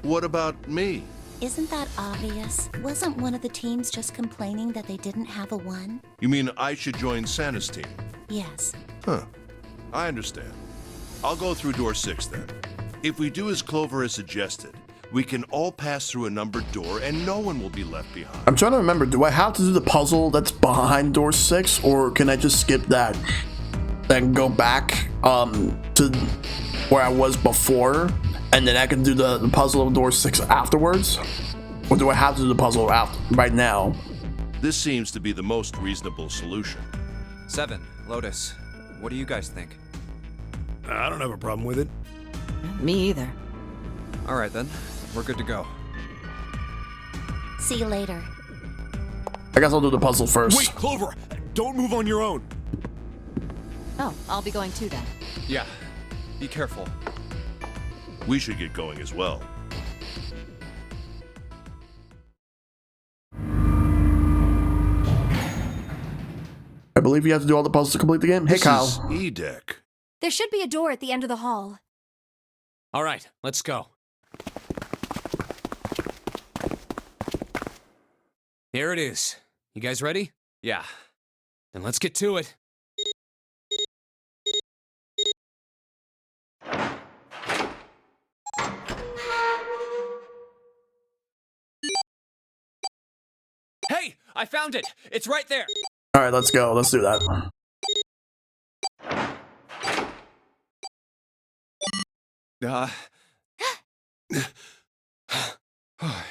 What about me? Isn't that obvious? Wasn't one of the teams just complaining that they didn't have a 1? You mean I should join Santa's team? Yes. Huh. I understand. I'll go through door 6 then. If we do as Clover has suggested, we can all pass through a numbered door and no one will be left behind. I'm trying to remember, do I have to do the puzzle that's behind door 6, or can I just skip that? Then go back to where I was before, and then I can do the puzzle of door 6 afterwards? Or do I have to do the puzzle right now? This seems to be the most reasonable solution. 7, Lotus. What do you guys think? I don't have a problem with it. Me either. All right then, we're good to go. See you later. I guess I'll do the puzzle first. Wait, Clover! Don't move on your own! Oh, I'll be going too then. Yeah, be careful. We should get going as well. I believe you have to do all the puzzles to complete the game. Hey, Kyle. This is E-Deck. There should be a door at the end of the hall. All right, let's go. Here it is. You guys ready? Yeah. Then let's get to it. Hey, I found it. It's right there. All right, let's go. Let's do that.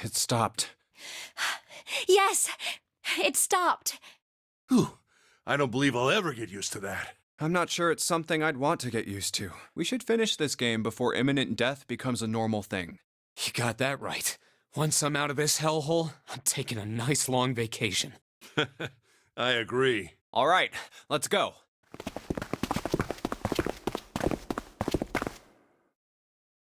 It stopped. Yes, it stopped. Whew. I don't believe I'll ever get used to that. I'm not sure it's something I'd want to get used to. We should finish this game before imminent death becomes a normal thing. You got that right. Once I'm out of this hellhole, I'm taking a nice long vacation. I agree. All right, let's go.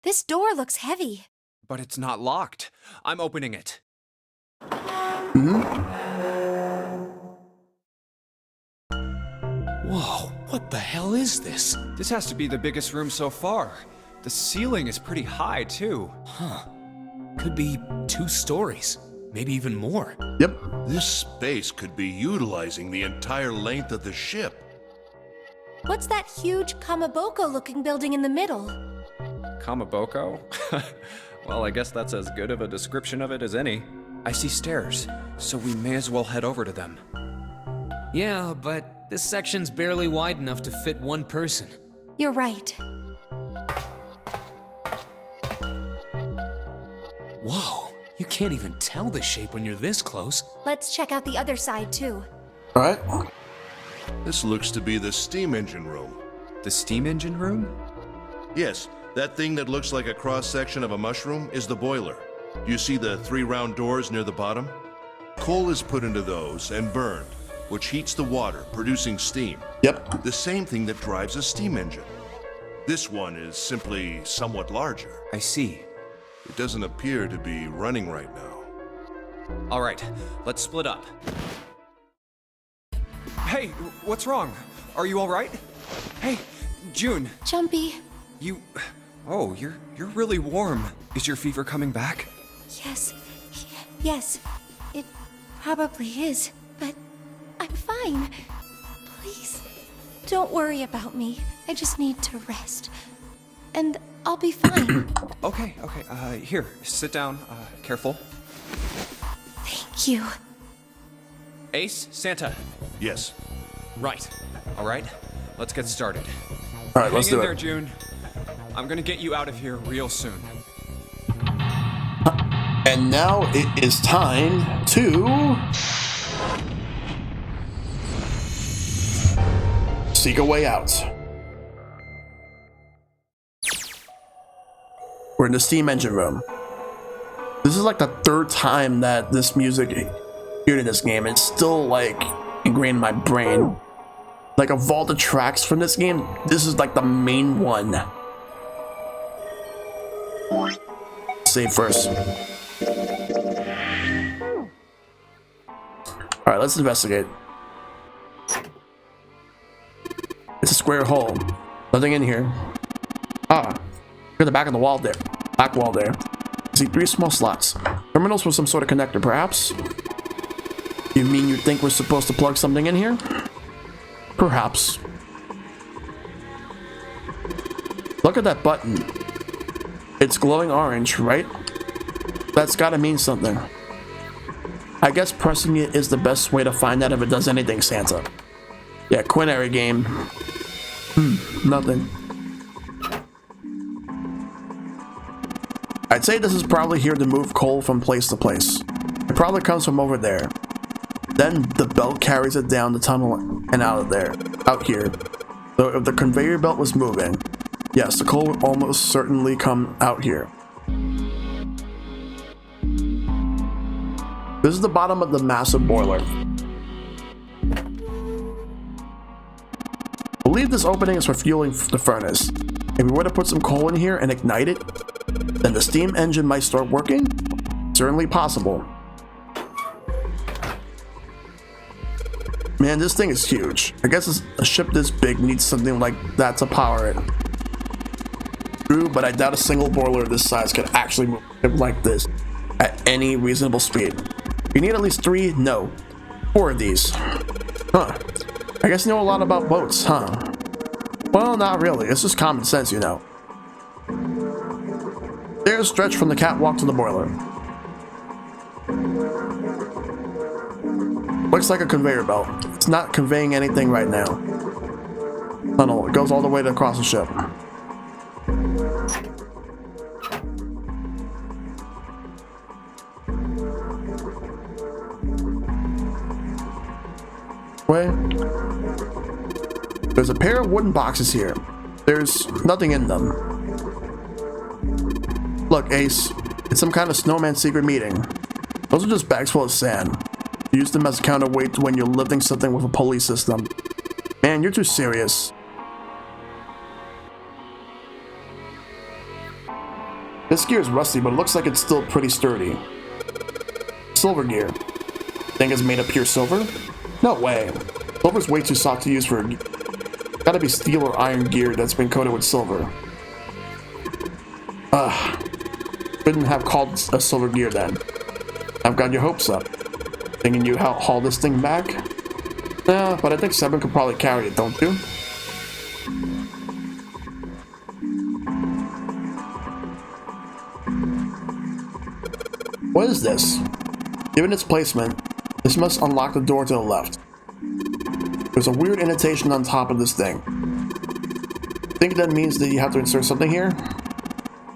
This door looks heavy. But it's not locked. I'm opening it. Whoa, what the hell is this? This has to be the biggest room so far. The ceiling is pretty high, too. Huh. Could be 2 stories. Maybe even more. Yep. This space could be utilizing the entire length of the ship. What's that huge Kamaboko-looking building in the middle? Kamaboko? Well, I guess that's as good of a description of it as any. I see stairs, so we may as well head over to them. Yeah, but this section's barely wide enough to fit 1 person. You're right. Whoa, you can't even tell the shape when you're this close. Let's check out the other side, too. All right. This looks to be the steam engine room. The steam engine room? Yes, that thing that looks like a cross-section of a mushroom is the boiler. You see the 3 round doors near the bottom? Coal is put into those and burned, which heats the water, producing steam. Yep. The same thing that drives a steam engine. This one is simply somewhat larger. I see. It doesn't appear to be running right now. All right, let's split up. Hey, what's wrong? Are you all right? Hey, June. Jumpy. You... Oh, you're really warm. Is your fever coming back? Yes. Yes. It probably is, but I'm fine. Please, don't worry about me. I just need to rest. And I'll be fine. Okay. Here, sit down. Careful. Thank you. Ace, Santa. Yes. Right. All right, let's get started. All right, let's Hang do in there, it. June. I'm gonna get you out of here real soon. And now it is time to seek a way out. We're in the steam engine room. This is like the 3rd time that this music appeared in this game. It's still like ingrained in my brain. Like of all the tracks from this game, this is like the main one. Save first. Alright, let's investigate. It's a square hole. Nothing in here. Ah, look at the back of the wall there. Back wall there. I see 3 small slots. Terminals for some sort of connector, perhaps? You mean you think we're supposed to plug something in here? Perhaps. Look at that button. It's glowing orange, right? That's gotta mean something. I guess pressing it is the best way to find out if it does anything, Santa. Yeah, Quinary game. Nothing. I'd say this is probably here to move coal from place to place. It probably comes from over there. Then the belt carries it down the tunnel and out of there, out here. So if the conveyor belt was moving, yes, the coal would almost certainly come out here. This is the bottom of the massive boiler. I believe this opening is for fueling the furnace. If we were to put some coal in here and ignite it, then the steam engine might start working? Certainly possible. Man, this thing is huge. I guess a ship this big needs something like that to power it. True, but I doubt a single boiler this size could actually move a ship like this at any reasonable speed. You need at least 3, no, 4 of these. Huh. I guess you know a lot about boats, huh? Well, not really. It's just common sense, you know. Stairs stretch from the catwalk to the boiler. Looks like a conveyor belt. It's not conveying anything right now. Tunnel. It goes all the way across the ship. Wait. There's a pair of wooden boxes here. There's nothing in them. Look, Ace. It's some kind of snowman secret meeting. Those are just bags full of sand. Use them as a counterweight when you're lifting something with a pulley system. Man, you're too serious. This gear is rusty, but it looks like it's still pretty sturdy. Silver gear. Think it's made of pure silver? No way. Silver's way too soft to use for a... Gotta be steel or iron gear that's been coated with silver. Couldn't have called a silver gear then. I've got your hopes up. Thinking you haul this thing back? Yeah, but I think 7 could probably carry it, don't you? What is this? Given its placement, this must unlock the door to the left. There's a weird indentation on top of this thing. Think that means that you have to insert something here?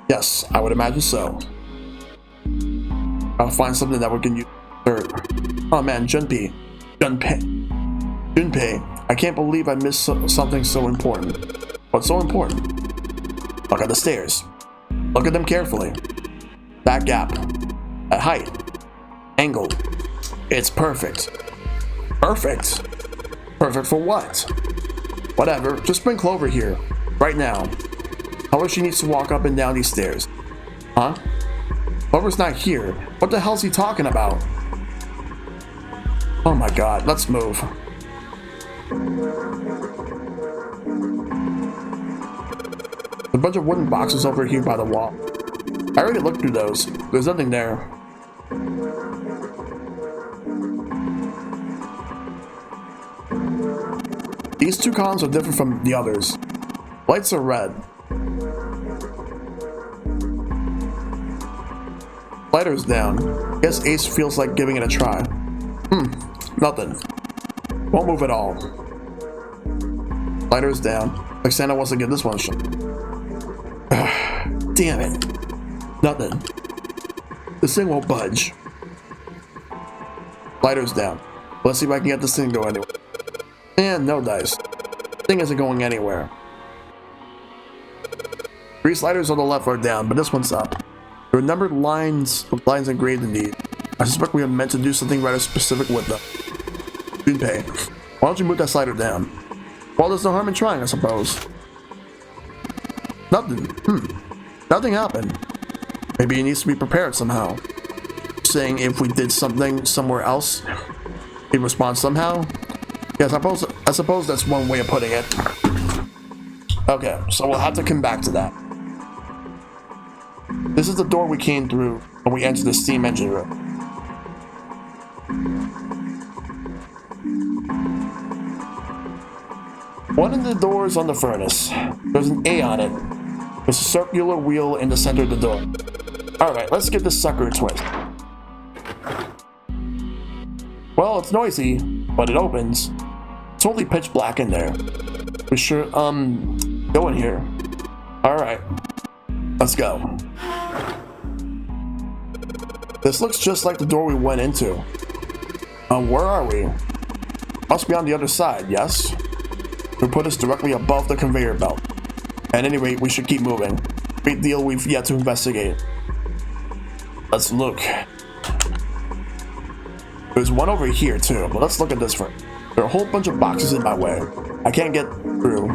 Yes, I would imagine so. I'll find something that we can use to insert. Oh man, Junpei. I can't believe I missed something so important. What's so important? Look at the stairs. Look at them carefully. That gap. That height. Angle. It's perfect. Perfect? Perfect for what? Whatever, just bring Clover here. Right now. Tell her she needs to walk up and down these stairs. Huh? Clover's not here. What the hell's he talking about? Oh my god, let's move. There's a bunch of wooden boxes over here by the wall. I already looked through those. There's nothing there. These 2 columns are different from the others. Lights are red. Lighter's down. Guess Ace feels like giving it a try. Nothing. Won't move at all. Lighter's down. Like Santa wants to give this one a shot. Damn it. Nothing. This thing won't budge. Lighter's down. Let's see if I can get this thing going anywhere. And no dice. Thing isn't going anywhere. 3 sliders on the left are down, but this one's up. There are numbered lines engraved in these. I suspect we are meant to do something rather specific with them. Junpei, why don't you move that slider down? Well, there's no harm in trying, I suppose. Nothing. Nothing happened. Maybe it needs to be prepared somehow. Saying if we did something somewhere else, he'd respond somehow? Yes, I suppose that's one way of putting it. Okay, so we'll have to come back to that. This is the door we came through when we entered the steam engine room. One of the doors on the furnace. There's an A on it. There's a circular wheel in the center of the door. Alright, let's give this sucker a twist. Well, it's noisy, but it opens. It's totally pitch black in there. We should, go in here. Alright. Let's go. This looks just like the door we went into. Where are we? Must be on the other side, yes? We put us directly above the conveyor belt. At any rate, we should keep moving. Big deal we've yet to investigate. Let's look. There's one over here too, but let's look at this first. There are a whole bunch of boxes in my way. I can't get through.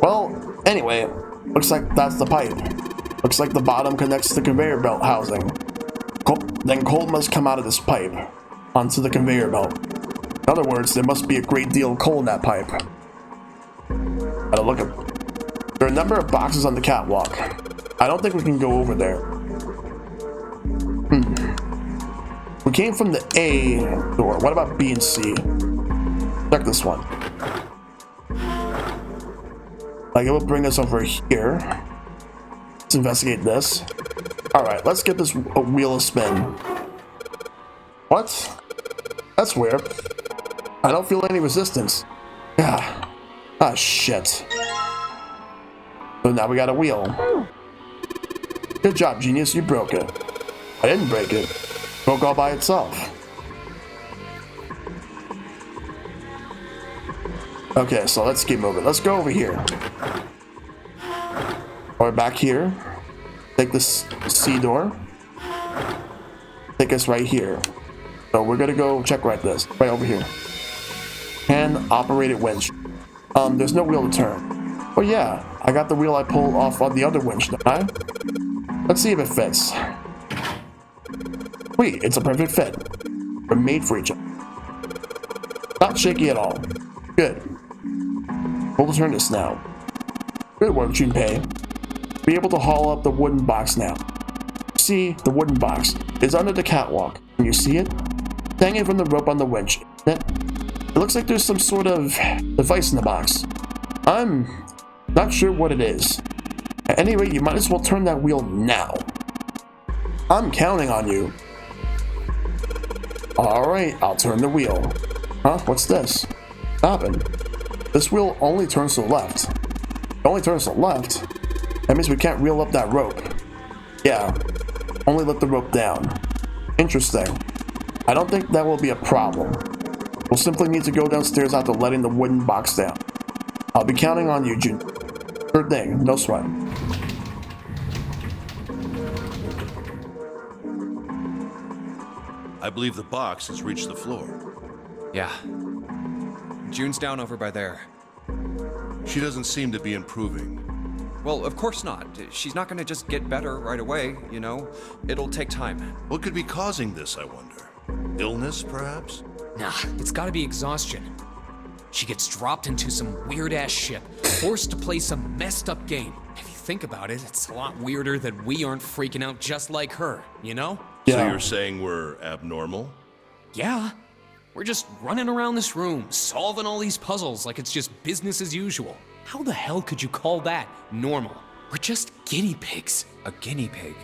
Well, anyway, looks like that's the pipe. Looks like the bottom connects to the conveyor belt housing. Then coal must come out of this pipe onto the conveyor belt. In other words, there must be a great deal of coal in that pipe. Gotta look at. There are a number of boxes on the catwalk. I don't think we can go over there. We came from the A door. What about B and C? Check this one. Like, it will bring us over here. Let's investigate this. Alright, let's get this wheel a spin. What? That's weird. I don't feel any resistance. Ah. Ah, shit. So now we got a wheel. Good job, genius. You broke it. I didn't break it. It broke all by itself. Okay, so let's keep moving. Let's go over here. Or back here. Take this C door. Take us right here. So we're gonna go check right over here. Hand operated winch. There's no wheel to turn. Oh yeah, I got the wheel I pulled off on the other winch, don't I? Let's see if it fits. Sweet, it's a perfect fit. We're made for each other. Not shaky at all. Good. We'll turn this now. Good work, Junpei. Be able to haul up the wooden box now. See, the wooden box is under the catwalk. Can you see it? Hanging from the rope on the winch, isn't it? It looks like there's some sort of device in the box. I'm not sure what it is. At any rate, you might as well turn that wheel now. I'm counting on you. Alright, I'll turn the wheel. Huh? What's this? Stopping. This wheel only turns to the left. It only turns to the left? That means we can't reel up that rope. Yeah, only let the rope down. Interesting. I don't think that will be a problem. We'll simply need to go downstairs after letting the wooden box down. I'll be counting on you, Jun. Sure thing, no sweat. I believe the box has reached the floor. Yeah. June's down over by there. She doesn't seem to be improving. Well, of course not. She's not gonna just get better right away, you know? It'll take time. What could be causing this, I wonder? Illness, perhaps? Nah, it's gotta be exhaustion. She gets dropped into some weird-ass ship, forced to play some messed-up game. If you think about it, it's a lot weirder that we aren't freaking out just like her, you know? Yeah. So you're saying we're abnormal? Yeah. We're just running around this room, solving all these puzzles like it's just business as usual. How the hell could you call that normal? We're just guinea pigs. A guinea pig?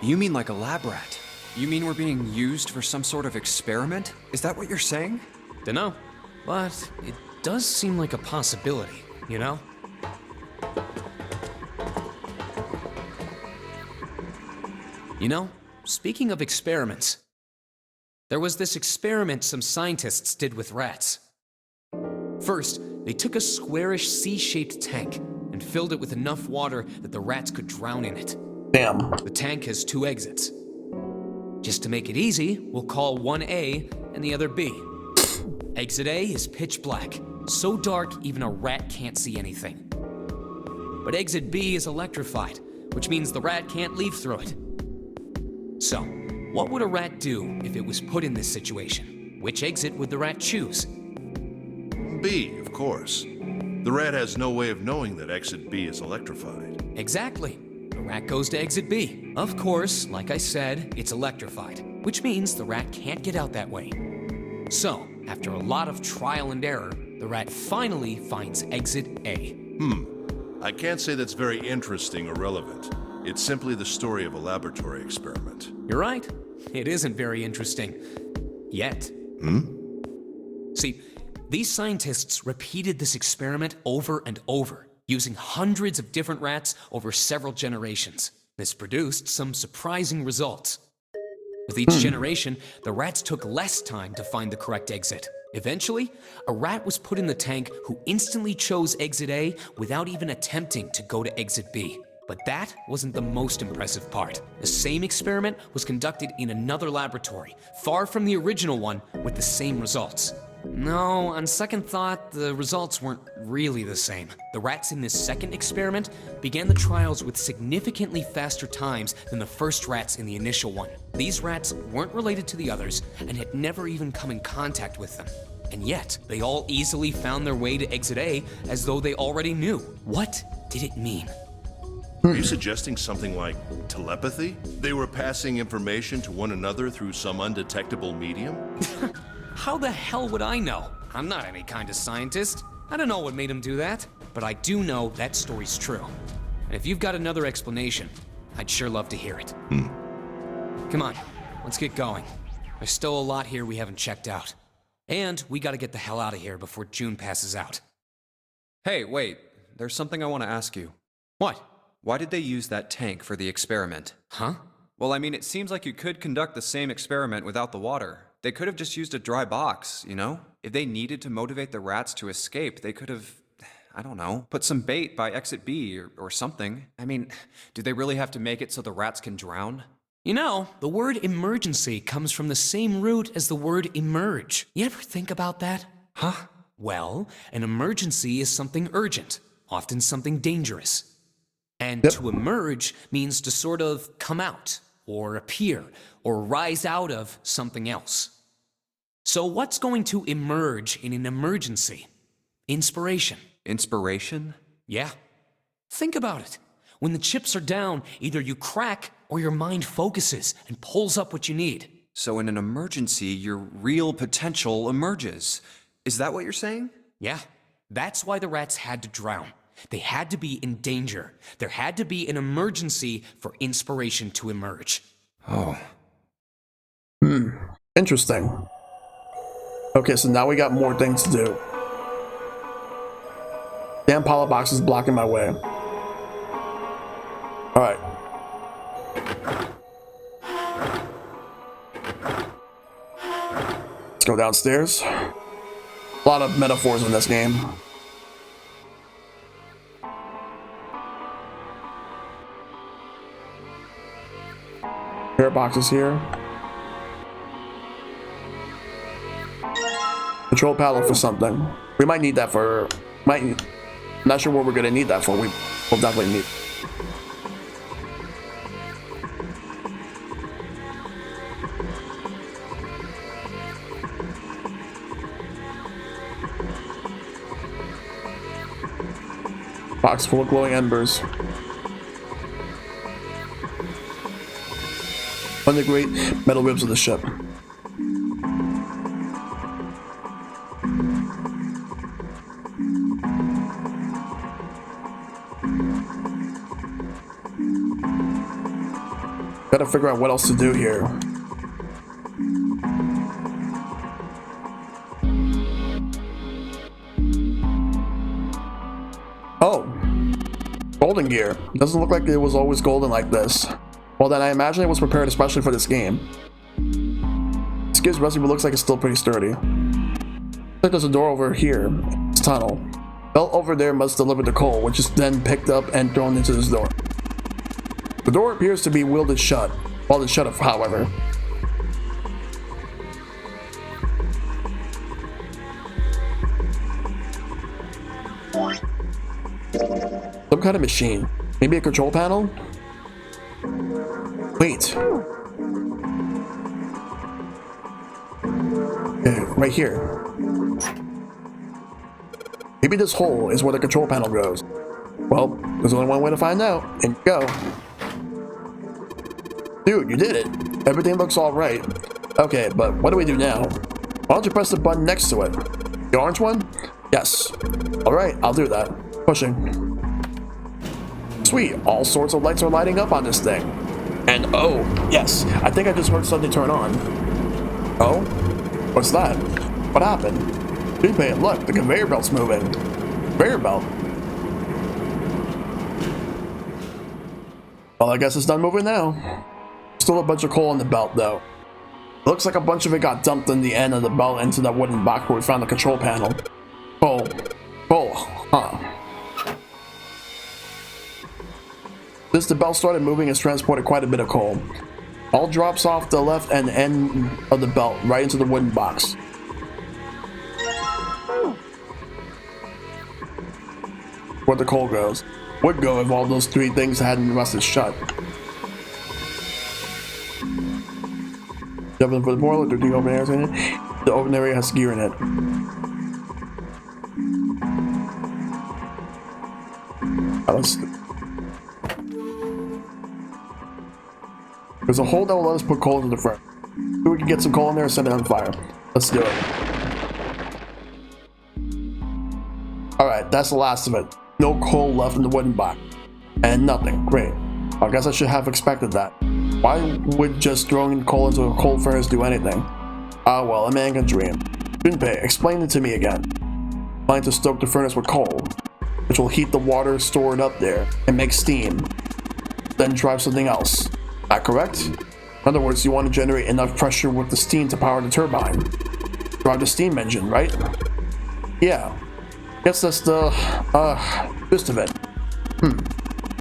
You mean like a lab rat? You mean we're being used for some sort of experiment? Is that what you're saying? Dunno, but it does seem like a possibility, you know? You know, speaking of experiments, there was this experiment some scientists did with rats. First, they took a squarish C-shaped tank and filled it with enough water that the rats could drown in it. Damn. The tank has 2 exits. Just to make it easy, we'll call one A and the other B. Exit A is pitch black, so dark even a rat can't see anything. But exit B is electrified, which means the rat can't leave through it. So, what would a rat do if it was put in this situation? Which exit would the rat choose? B, of course. The rat has no way of knowing that exit B is electrified. Exactly. The rat goes to exit B. Of course, like I said, it's electrified, which means the rat can't get out that way. So, after a lot of trial and error, the rat finally finds exit A. I can't say that's very interesting or relevant. It's simply the story of a laboratory experiment. You're right. It isn't very interesting. Yet. See, these scientists repeated this experiment over and over, using hundreds of different rats over several generations. This produced some surprising results. With each generation, the rats took less time to find the correct exit. Eventually, a rat was put in the tank who instantly chose exit A without even attempting to go to exit B. But that wasn't the most impressive part. The same experiment was conducted in another laboratory, far from the original one, with the same results. No, on second thought, the results weren't really the same. The rats in this second experiment began the trials with significantly faster times than the first rats in the initial one. These rats weren't related to the others and had never even come in contact with them. And yet, they all easily found their way to Exit A as though they already knew. What did it mean? Are you suggesting something like telepathy? They were passing information to one another through some undetectable medium? How the hell would I know? I'm not any kind of scientist. I don't know what made them do that, but I do know that story's true. And if you've got another explanation, I'd sure love to hear it. Come on, let's get going. There's still a lot here we haven't checked out. And we gotta get the hell out of here before June passes out. Hey, wait. There's something I want to ask you. What? Why did they use that tank for the experiment? Huh? Well, I mean, it seems like you could conduct the same experiment without the water. They could have just used a dry box, you know? If they needed to motivate the rats to escape, they could have, I don't know, put some bait by exit B or something. I mean, do they really have to make it so the rats can drown? You know, the word emergency comes from the same root as the word emerge. You ever think about that? Huh? Well, an emergency is something urgent, often something dangerous. And to emerge means to sort of come out, or appear, or rise out of something else. So what's going to emerge in an emergency? Inspiration. Inspiration? Yeah. Think about it. When the chips are down, either you crack or your mind focuses and pulls up what you need. So in an emergency, your real potential emerges. Is that what you're saying? Yeah. That's why the rats had to drown. They had to be in danger. There had to be an emergency for inspiration to emerge. Oh. Interesting. Okay, so now we got more things to do. Damn pilot box is blocking my way. Alright. Let's go downstairs. A lot of metaphors in this game. Pair boxes here. Control panel for something. We might need that for. Not sure what we're gonna need that for. We will definitely need. Box full of glowing embers. One of the great metal ribs of the ship. Gotta figure out what else to do here. Oh, golden gear. Doesn't look like it was always golden like this. Well then, I imagine it was prepared especially for this game. This gear's rusty but looks like it's still pretty sturdy. Looks like there's a door over here. This tunnel. Belt over there must deliver the coal, which is then picked up and thrown into this door. The door appears to be welded shut. Welded shut, however. Some kind of machine. Maybe a control panel? Wait. Okay, right here. Maybe this hole is where the control panel goes. Well, there's only one way to find out. And go. Dude, you did it. Everything looks alright. Okay, but what do we do now? Why don't you press the button next to it? The orange one? Yes. Alright, I'll do that. Pushing. Sweet, all sorts of lights are lighting up on this thing. And oh, yes, I think I just heard something turn on. Oh? What's that? What happened? Junpei, look, the conveyor belt's moving. Conveyor belt? Well, I guess it's done moving now. Still a bunch of coal in the belt, though. It looks like a bunch of it got dumped in the end of the belt into that wooden box where we found the control panel. Coal. Coal, huh. Since the belt started moving, it's transported quite a bit of coal. All drops off the left and end of the belt right into the wooden box. where the coal goes. Would go if all those 3 things hadn't rusted shut. Jumping for the boiler, dirty open areas in it. The open area has gear in it. There's a hole that will let us put coal into the front. Maybe we can get some coal in there and set it on fire. Let's do it. Alright, that's the last of it. No coal left in the wooden box. And nothing. Great. I guess I should have expected that. Why would just throwing coal into a coal furnace do anything? Ah well, a man can dream. Junpei, explain it to me again. Plan to stoke the furnace with coal, which will heat the water stored up there and make steam. Then drive something else. That correct? In other words, you want to generate enough pressure with the steam to power the turbine. Drive the steam engine, right? Yeah. Guess that's the, gist of it. In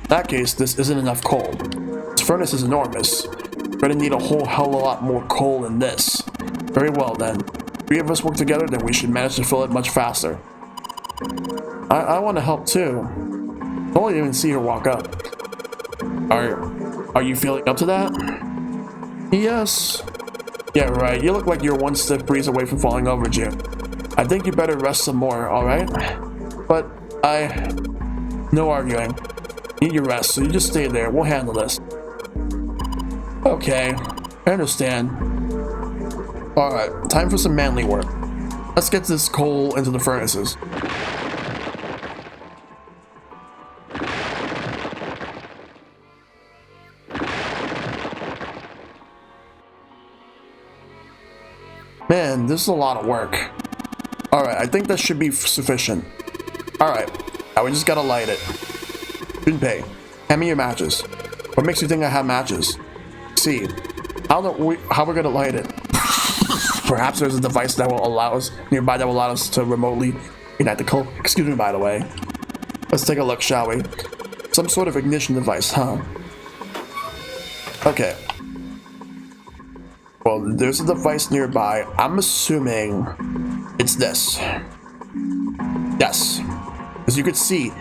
that case, this isn't enough coal. This furnace is enormous. We're gonna need a whole hell of a lot more coal than this. Very well then. 3 of us work together, then we should manage to fill it much faster. I want to help too. Don't even see her walk up. Are you feeling up to that? Yes. Yeah, right. You look like you're one stiff breeze away from falling over, Jim. I think you better rest some more, alright? But no arguing. You need your rest, so you just stay there. We'll handle this. Okay. I understand. Alright, time for some manly work. Let's get this coal into the furnaces. Man, this is a lot of work. Alright, I think that should be sufficient. Alright, now we just gotta light it. Junpei, hand me your matches. What makes you think I have matches? See, how we're gonna light it? Perhaps there's a device that will allow us nearby that will allow us to remotely ignite the coal. Excuse me, by the way. Let's take a look, shall we? Some sort of ignition device, huh? Okay. Well, there's a device nearby. I'm assuming it's this. Yes. As you can see,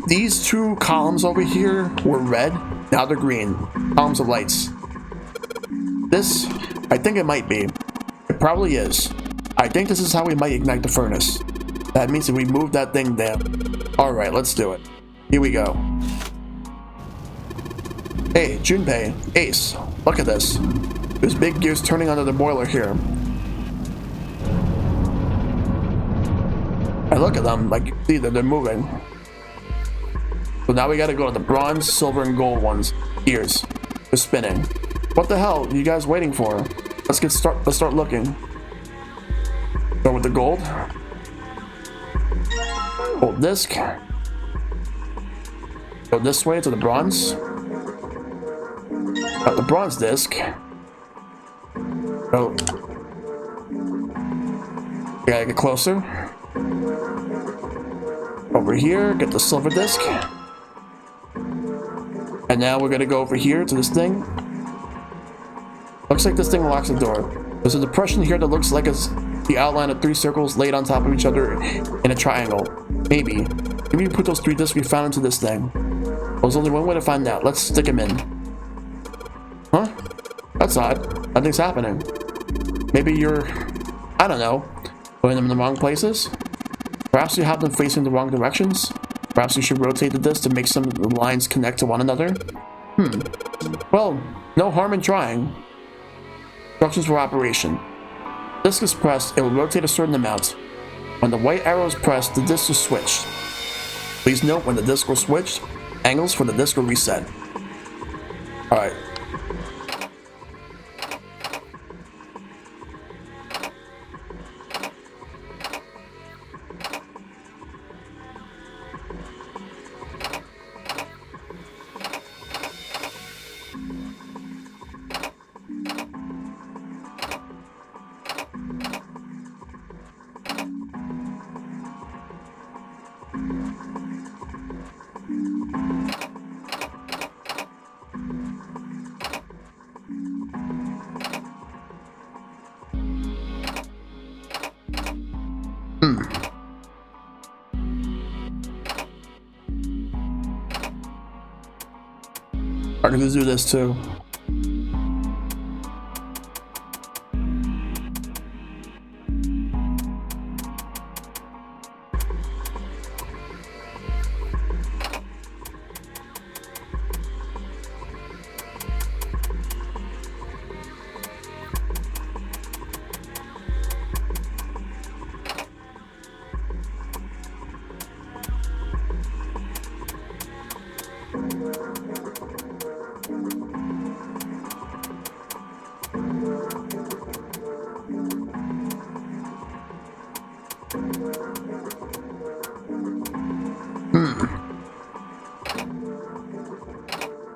these 2 columns over here were red. Now they're green. Columns of lights. This, I think it might be. It probably is. I think this is how we might ignite the furnace. That means that we move that thing down. Alright, let's do it. Here we go. Hey, Junpei, Ace, look at this. There's big gears turning under the boiler here. And look at them, like, see that they're moving. So now we gotta go to the bronze, silver, and gold ones. Gears. They're spinning. What the hell are you guys waiting for? Let's start looking. Start with the gold. Gold disc. Go this way to the bronze. Got the bronze disc. Oh. Gotta get closer. Over here, get the silver disc. And now we're gonna go over here to this thing. Looks like this thing locks the door. There's a depression here that looks like it's the outline of 3 circles laid on top of each other in a triangle. Maybe we put those 3 discs we found into this thing. There's only one way to find out. Let's stick them in. Huh? That's odd. Nothing's happening. Maybe you're, I don't know, putting them in the wrong places? Perhaps you have them facing the wrong directions? Perhaps you should rotate the disc to make some of the lines connect to one another? Well, no harm in trying. Instructions for operation. Disc is pressed, it will rotate a certain amount. When the white arrow is pressed, the disc is switched. Please note when the disc was switched, angles for the disc will reset. Alright. I'm gonna do this too.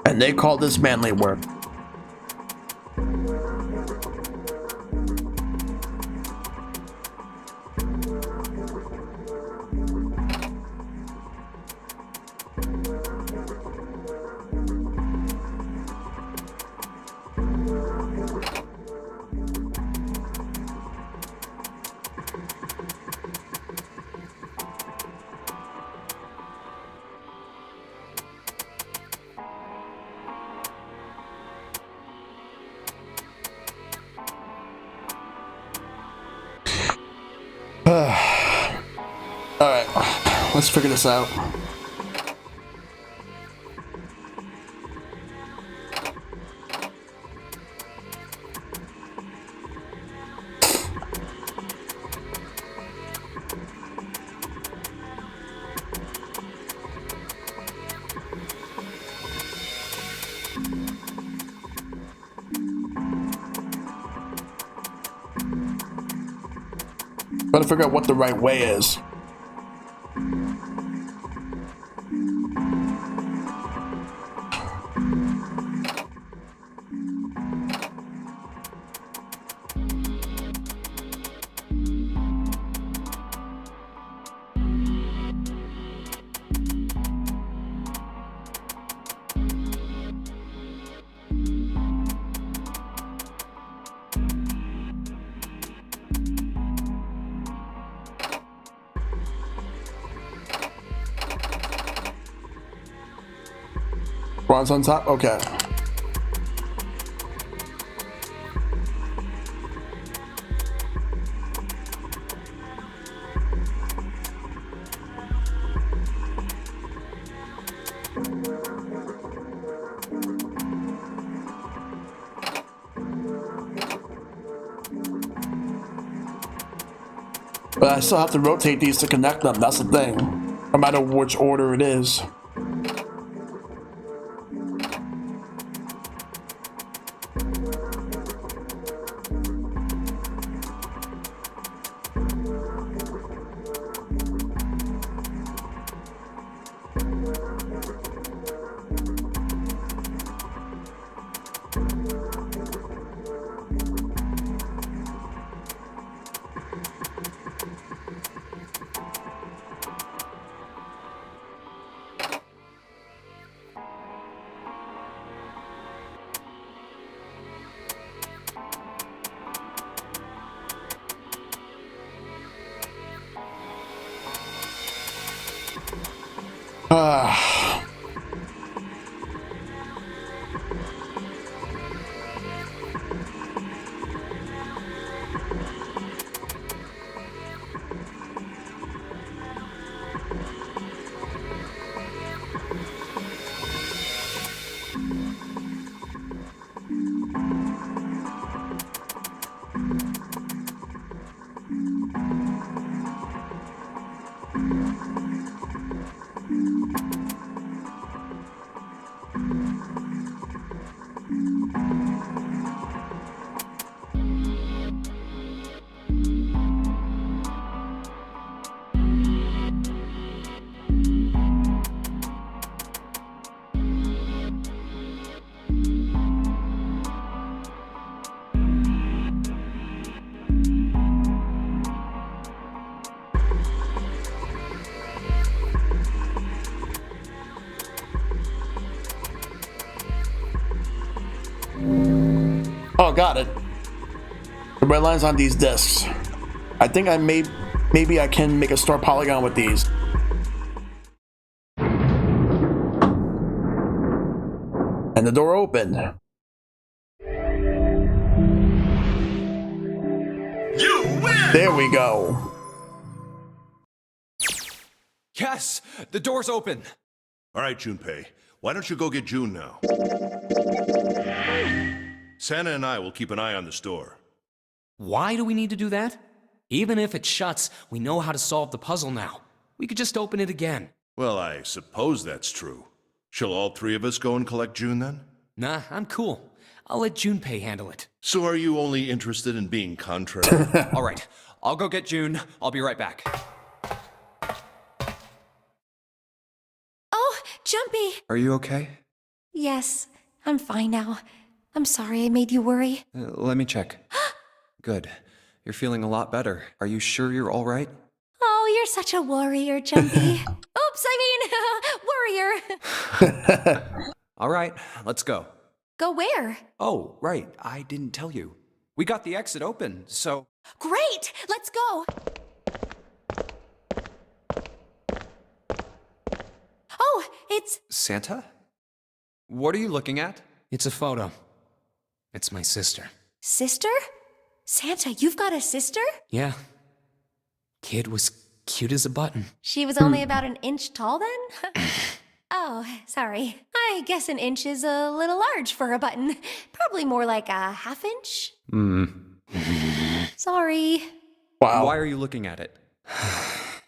And they call this manly work. Alright, let's figure this out. Gotta figure out what the right way is. Bronze on top? Okay. But I still have to rotate these to connect them, that's the thing. No matter which order it is. Oh, got it. The red line's on these discs. I think maybe I can make a star polygon with these. And the door opened. You win! There we go. Yes! The door's open! All right, Junpei. Why don't you go get June now? Santa and I will keep an eye on the store. Why do we need to do that? Even if it shuts, we know how to solve the puzzle now. We could just open it again. Well, I suppose that's true. Shall all three of us go and collect June then? Nah, I'm cool. I'll let Junpei handle it. So are you only interested in being contrary? All right, I'll go get June. I'll be right back. Oh, Jumpy! Are you okay? Yes, I'm fine now. I'm sorry I made you worry. Let me check. Good. You're feeling a lot better. Are you sure you're all right? Oh, you're such a warrior, Jumpy. Oops, I mean, warrior. All right, let's go. Go where? Oh, right. I didn't tell you. We got the exit open, so... Great! Let's go! Oh, it's... Santa? What are you looking at? It's a photo. It's my sister. Sister? Santa, you've got a sister? Yeah. Kid was cute as a button. She was only about an inch tall then? Oh, sorry. I guess an inch is a little large for a button. Probably more like a half inch. Sorry. Wow. Why are you looking at it?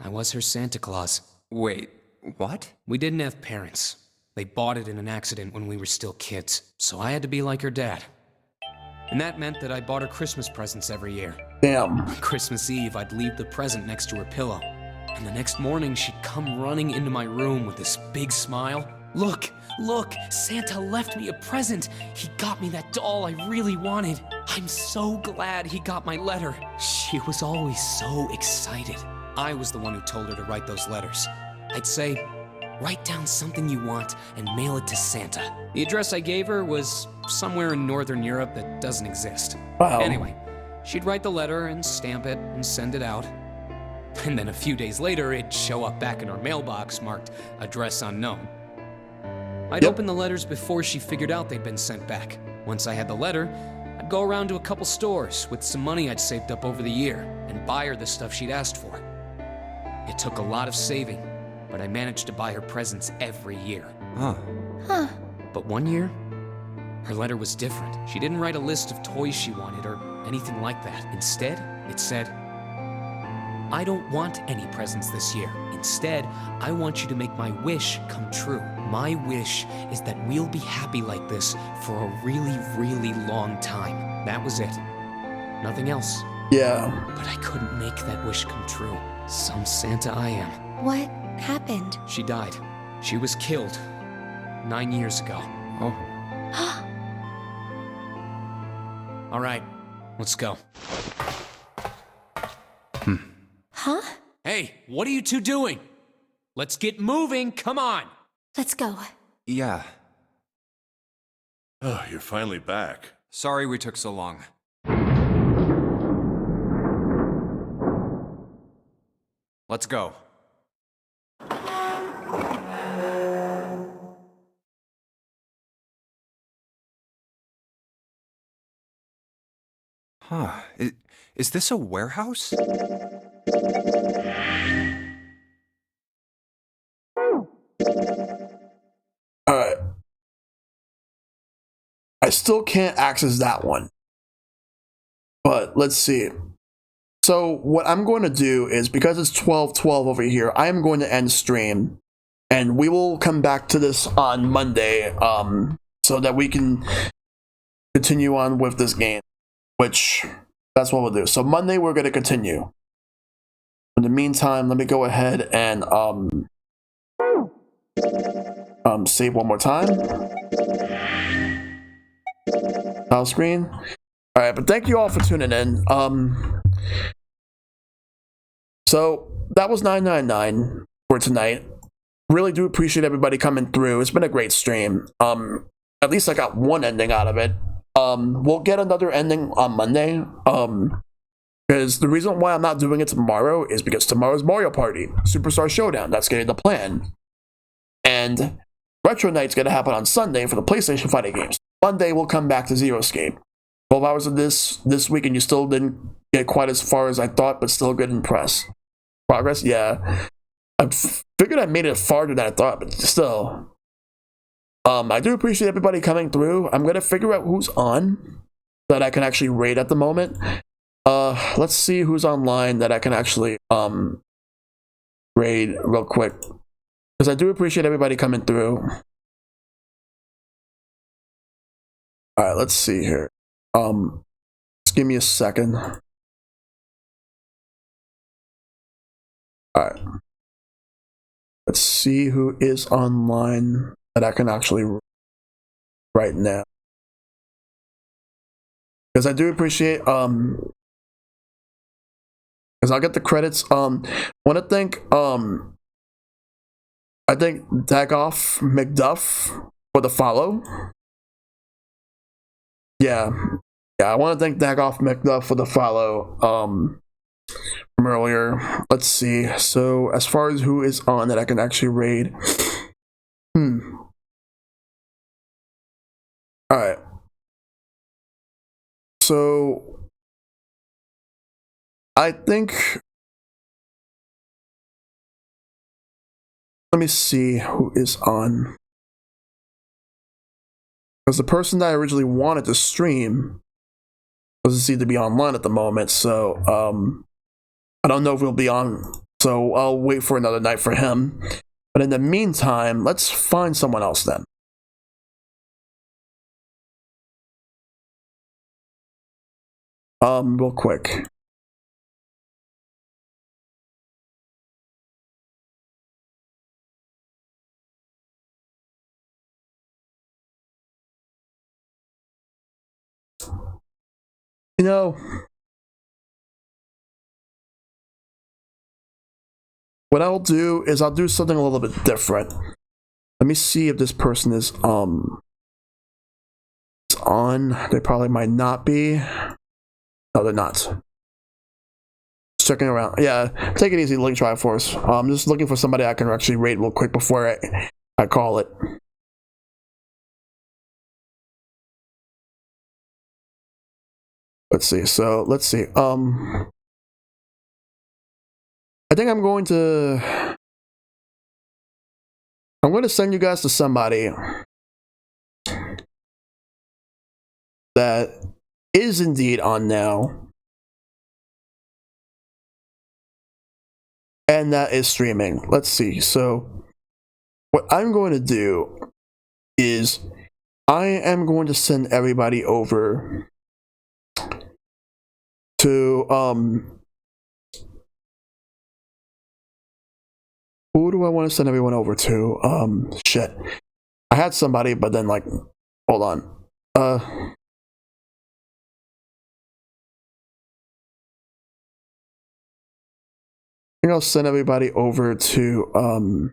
I was her Santa Claus. Wait, what? We didn't have parents. They bought it in an accident when we were still kids. So I had to be like her dad. And that meant that I bought her Christmas presents every year. Damn. On Christmas Eve, I'd leave the present next to her pillow. And the next morning, she'd come running into my room with this big smile. Look, Santa left me a present. He got me that doll I really wanted. I'm so glad he got my letter. She was always so excited. I was the one who told her to write those letters. I'd say, write down something you want and mail it to Santa. The address I gave her was somewhere in Northern Europe that doesn't exist. Wow. Anyway, she'd write the letter and stamp it and send it out. And then a few days later, it'd show up back in our mailbox marked address unknown. I'd open the letters before she figured out they'd been sent back. Once I had the letter, I'd go around to a couple stores with some money I'd saved up over the year and buy her the stuff she'd asked for. It took a lot of saving, but I managed to buy her presents every year. Huh. But one year, her letter was different. She didn't write a list of toys she wanted or anything like that. Instead, it said, I don't want any presents this year. Instead, I want you to make my wish come true. My wish is that we'll be happy like this for a really, really long time. That was it. Nothing else. Yeah. But I couldn't make that wish come true. Some Santa I am. What happened? She died. She was killed 9 years ago. Oh. All right, let's go. Huh? Hey, what are you two doing? Let's get moving, come on! Let's go. Yeah. Oh, you're finally back. Sorry we took so long. Let's go. Huh. Is this a warehouse? Alright. I still can't access that one. But let's see. So what I'm going to do is, because it's 12:12 over here, I am going to end stream. And we will come back to this on Monday, so that we can continue on with this game. Which, that's what we'll do. So Monday we're going to continue. In the meantime, let me go ahead and save one more time. File screen. Alright, but thank you all for tuning in. So that was 999 for tonight. Really do appreciate everybody coming through. It's been a great stream. At least I got one ending out of it. We'll get another ending on Monday. Because the reason why I'm not doing it tomorrow is because tomorrow's Mario Party, Superstar Showdown. That's getting the plan. And Retro Night's going to happen on Sunday for the PlayStation fighting games. Monday we'll come back to Zero Escape. 12 hours of this week, and you still didn't get quite as far as I thought, but still good in progress. Yeah, I figured I made it farther than I thought, but still. I do appreciate everybody coming through. I'm gonna figure out who's on that I can actually raid at the moment. Let's see who's online that I can actually raid real quick, because I do appreciate everybody coming through. All right, let's see here. Just give me a second. All right, let's see who is online that I can actually right now, because I do appreciate because I'll get the credits. Want to thank I think Dagoff McDuff for the follow. Yeah, I want to thank Dagoff McDuff for the follow from earlier. Let's see. So as far as who is on that I can actually raid. Alright. So I think, let me see who is on. Because the person that I originally wanted to stream doesn't seem to be online at the moment, so I don't know if he'll be on, so I'll wait for another night for him. But in the meantime, let's find someone else then. Real quick. You know, what I'll do is I'll do something a little bit different. Let me see if this person is on. They probably might not be. No, they're not. Just checking around. Yeah, take it easy, Link Triforce. I'm just looking for somebody I can actually rate real quick before I call it. Let's see. So let's see. I think I'm going to send you guys to somebody that is indeed on now, and that is streaming. Let's see. So what I'm going to do is I am going to send everybody over to who do I want to send everyone over to? Shit. I had somebody, but then like, hold on. I think I'll send everybody over to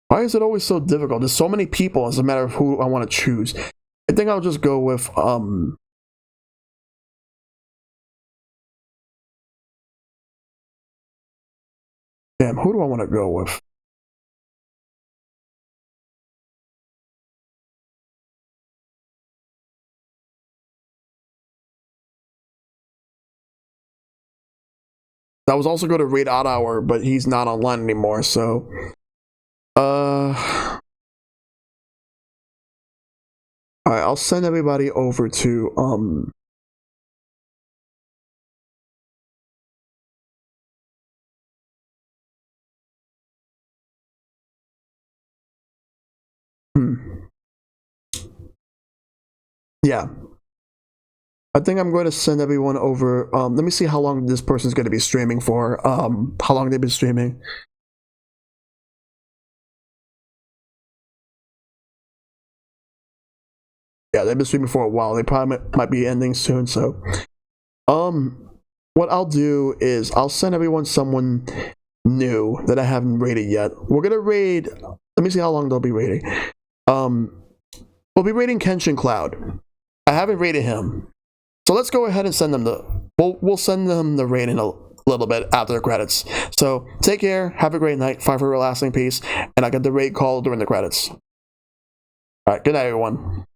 why is it always so difficult? There's so many people, it's a matter of who I want to choose. I think I'll just go with damn, who do I want to go with? I was also going to raid Odd Hour, but he's not online anymore, so alright, I'll send everybody over to yeah, I think I'm going to send everyone over. Let me see how long this person's going to be streaming for. How long they've been streaming. Yeah, they've been streaming for a while. They probably might be ending soon. So, what I'll do is I'll send everyone someone new that I haven't raided yet. We're gonna raid. Let me see how long they'll be raiding. We'll be raiding Kenshin Cloud. I haven't raided him. So let's go ahead and send them we'll send them the raid in a little bit after the credits. So take care, have a great night, find for a lasting peace, and I get the raid call during the credits. Alright, good night everyone.